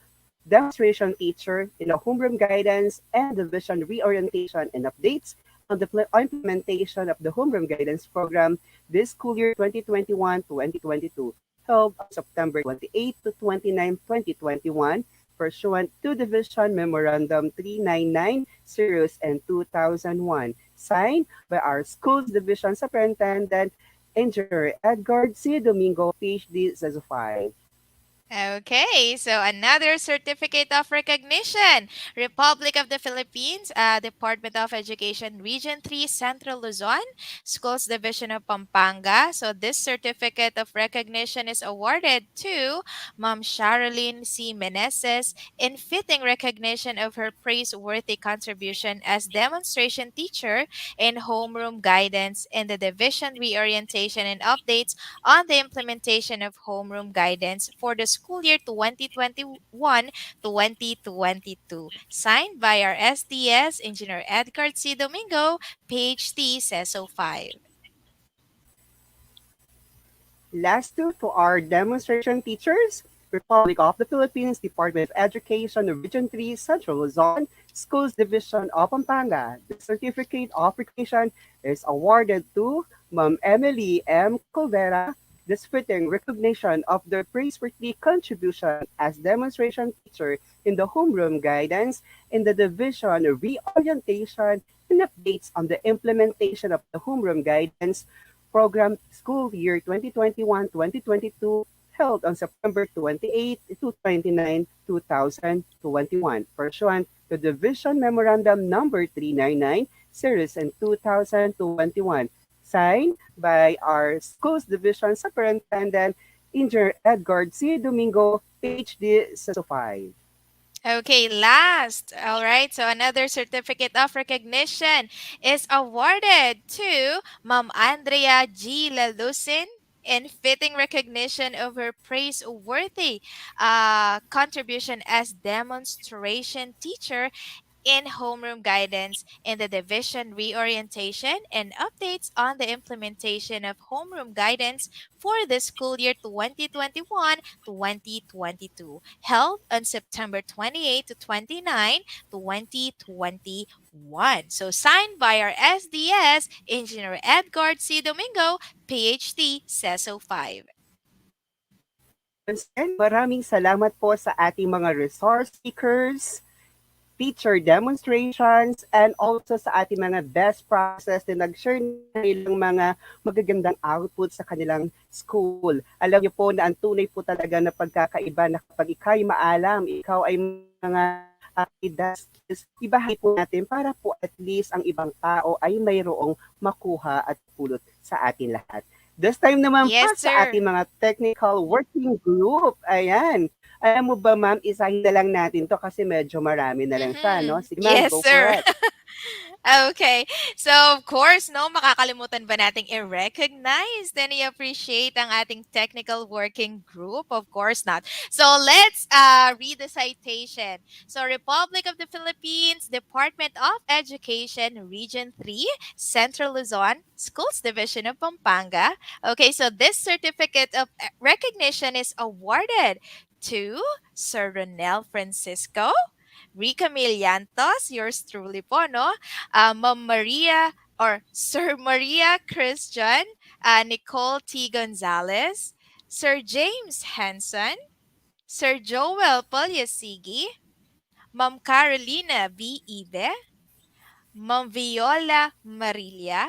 demonstration teacher in the homeroom guidance and division reorientation and updates on the implementation of the homeroom guidance program this school year 2021-2022, held on September 28 to 29, 2021, pursuant to Division Memorandum 399, Series and 2001, signed by our Schools Division Superintendent, Engineer Edgar C. Domingo, PhD, ZESO5. Okay, so another certificate of recognition. Republic of the Philippines, Department of Education, Region 3, Central Luzon, Schools Division of Pampanga. So this certificate of recognition is awarded to Ma'am Charlene C. Meneses in fitting recognition of her praiseworthy contribution as demonstration teacher in homeroom guidance in the division reorientation and updates on the implementation of homeroom guidance for the school year 2021-2022, signed by our SDS Engineer Edgar C. Domingo, PhD, CESO 5. Last two to our demonstration teachers, Republic of the Philippines, Department of Education, Region 3, Central Luzon, Schools Division of Pampanga. The certificate of recognition is awarded to Ma'am Emily M. Caldera, this fitting recognition of their praiseworthy contribution as demonstration teacher in the homeroom guidance in the division reorientation and updates on the implementation of the homeroom guidance program school year 2021-2022, held on September 28 to 29, 2021, pursuant to Division Memorandum Number 399, Series in 2021, signed by our Schools Division Superintendent, Engineer Edgar C. Domingo, PhD, CESO 5. Okay, last. All right, so another certificate of recognition is awarded to Ma'am Andrea G. Lalusin in fitting recognition of her praiseworthy contribution as demonstration teacher in homeroom guidance in the division reorientation and updates on the implementation of homeroom guidance for the school year 2021-2022, held on September 28 to 29, 2021. So signed by our SDS Engineer Edgar C. Domingo, PhD, CESO 5. Once again, maraming salamat po sa ating mga resource speakers, teacher demonstrations, and also sa ating mga best practices na nag-share ng kanilang mga magagandang output sa kanilang school. Alam niyo po na ang tunay po talaga na pagkakaiba na kapag ikaw ay maalam, ikaw ay mga skills, ibahagi po natin para po at least ang ibang tao ay mayroong makuha at pulot sa atin lahat. This time naman pa Yes, sa sir. ating mga technical working group. Ayan. Alam mo ba, ma'am, isahin na lang natin to kasi medyo marami na lang siya, no? Mm-hmm. Sige, ma'am, Yes, go for sir. it. Okay. So, of course, no, makakalimutan ba nating i-recognize and i-appreciate ang ating technical working group? Of course not. So, let's read the citation. So, Republic of the Philippines, Department of Education, Region 3, Central Luzon, Schools Division of Pampanga. Okay, so this certificate of recognition is awarded to Sir Ronel Francisco, Rica Miliantos, yours truly po, no? Ma'am Maria or Sir Maria Christian, Nicole T. Gonzalez, Sir James Henson, Sir Joel Pulyasigi, Ma'am Carolina V. Ibe, Ma'am Viola Marilia,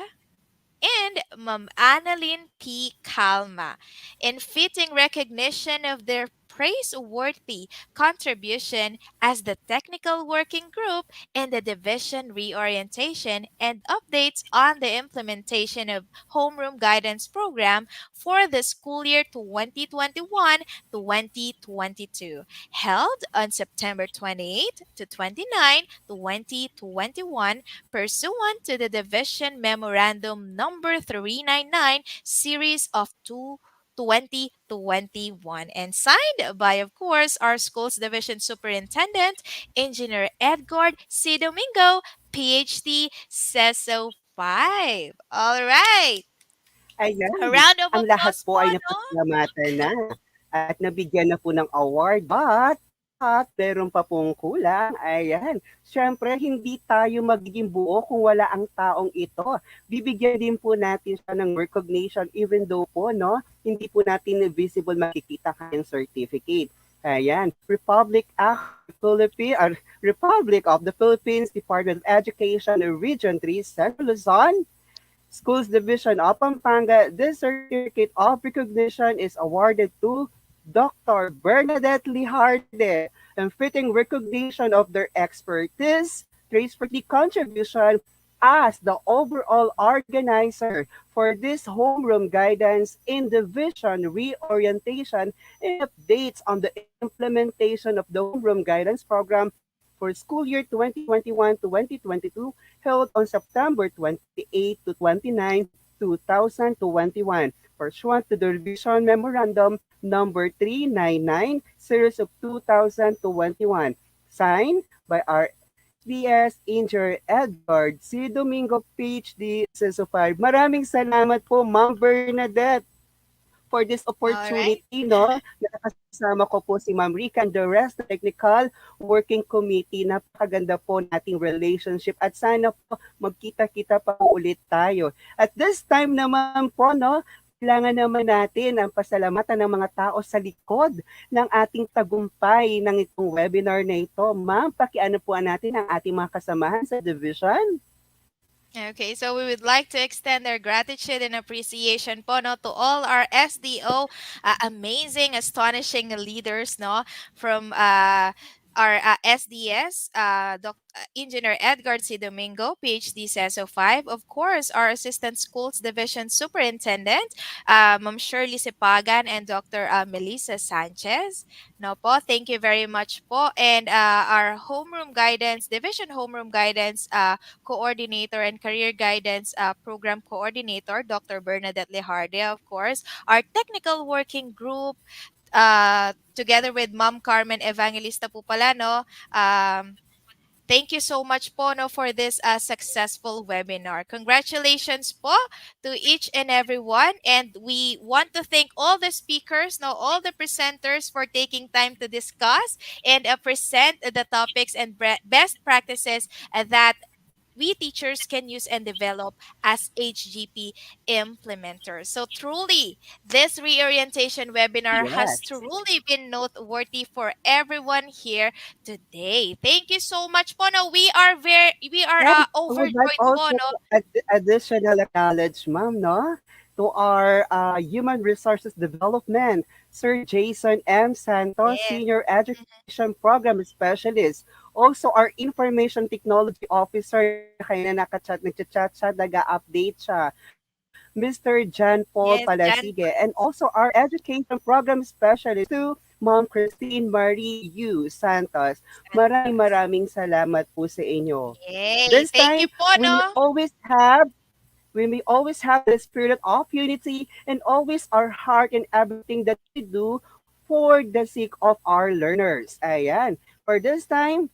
and Ma'am Annalyn P. Calma in fitting recognition of their praiseworthy contribution as the technical working group in the division reorientation and updates on the implementation of homeroom guidance program for the school year 2021-2022, held on September 28 to 29, 2021, pursuant to the Division Memorandum Number 399, Series of 2021, and signed by, of course, our school's Division Superintendent, Engineer Edgard C. Domingo, PhD, CESO 5. All right. A Ayan, round of ang lahat applause po po, ay no? napasalamatan na at nabigyan na po ng award. But, meron pa pong kulang. Ayan, syempre hindi tayo magiging buo kung wala ang taong ito. Bibigyan din po natin siya ng recognition even though po, no, hindi po natin visible makikita kanyang certificate. Ayan, Republic of the Philippines, Department of Education, Region 3, Central Luzon, Schools Division of Pampanga, this certificate of recognition is awarded to Dr. Bernadette Lijarde, and fitting recognition of their expertise, traceworthy contribution as the overall organizer for this homeroom guidance in division reorientation and updates on the implementation of the homeroom guidance program for school year 2021-2022 held on September 28 to 29, 2021, pursuant to the Revision Memorandum Number 399, Series of 2021, signed by our DS Engineer Edward C. Domingo, PhD, SSO5. Maraming salamat po, Ma'am Bernadette, for this All right. opportunity, no? Nakasama ko po si Ma'am Rika and the rest ng Technical Working Committee. Napakaganda po nating relationship at sana po magkita-kita pa po ulit tayo. At this time naman po, no, kailangan naman natin ang pasalamatan ng mga tao sa likod ng ating tagumpay ng itong webinar na ito. Ma'am, pakiano po natin ang ating mga kasamahan sa division? Okay, so we would like to extend our gratitude and appreciation po no to all our SDO, amazing, astonishing leaders no from our SDS, Engineer Edgar C. Domingo, PhD CESO 5. Of course, our Assistant Schools Division Superintendent, Ma'am Shirley Sipagan and Dr. Melissa Sanchez. No po, thank you very much po. And our Homeroom Guidance, Division Homeroom Guidance Coordinator and Career Guidance Program Coordinator, Dr. Bernadette Lejarde, of course. Our Technical Working Group, together with Ma'am Carmen Evangelista po pala, no? Thank you so much po no, for this successful webinar. Congratulations po to each and every one. And we want to thank all the speakers, no, all the presenters for taking time to discuss and present the topics and best practices that we teachers can use and develop as HGP implementers. So truly, this reorientation webinar has Yes. truly been noteworthy for everyone here today. Thank you so much po. No, we are And I would like overjoyed po, also no? additional acknowledge, ma'am, no, to our Human Resources Development, Sir Jason M. Santos, Yes. Senior Education Program Specialist. Also, our Information Technology Officer, kaya na nag-chat siya, nag-update siya. Mr. John Paul Yes, Palasige, Jan. and also our Education Program Specialist to Ma'am Christine Marie Yu Santos. Maraming salamat po sa inyo. Yay. This Thank you time, po, we may no? always have the spirit of unity and always our heart in everything that we do for the sake of our learners. Ayan. For this time,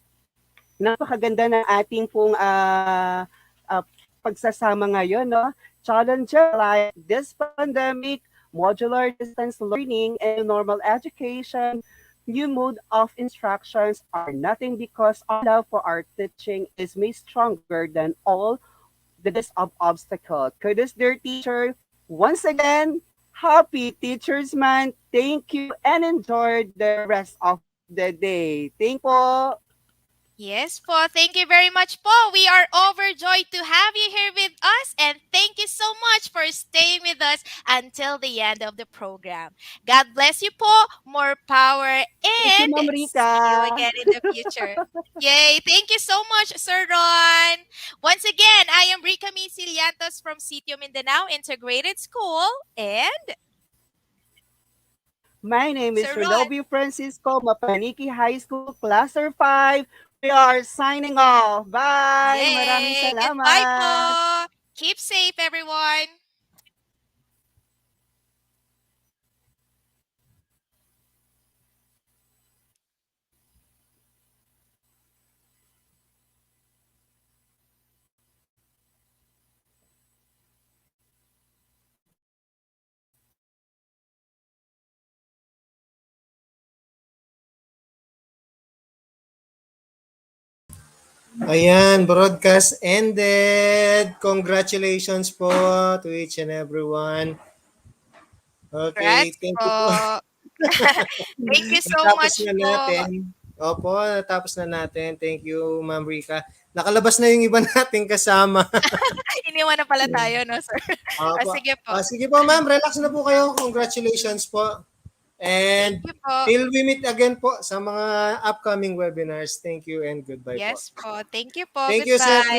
napakaganda ng ating pong pagsasama ngayon, no? Challenges like this pandemic, modular distance learning, and normal education, new mode of instructions are nothing because our love for our teaching is made stronger than all the list of obstacles. Curtis, dear teacher, once again, happy Teachers Month. Thank you and enjoy the rest of the day. Thank you po. Yes po. Thank you very much po. We are overjoyed to have you here with us, and thank you so much for staying with us until the end of the program. God bless you po. More power, Thank you, and Ma'am see you Rika. again in the future. Yay. Thank you so much, Sir Ron. Once again, I am Rika Misiliantos from Sitio Mindanao Integrated School, and My name is Sir Ron. Renovio Francisco, Mapaniki High School, Cluster 5. We are signing off. Bye! Maraming Yay. Goodbye salamat! po. Keep safe, everyone. Ayan, broadcast ended. Congratulations po to each and everyone. Okay, Congrats thank you po. po. Thank you so Natapos much na po. natin. Opo, natapos na natin. Thank you, Ma'am Rika. Nakalabas na yung iba nating kasama. Iniwan na pala tayo, no, sir? Opo. Sige po. Sige po, ma'am. Relax na po kayo. Congratulations po. Thank And you po. till we meet again po sa mga upcoming webinars. Thank you and goodbye po. Yes po. Thank you po. Thank you, Sir Chris. Goodbye.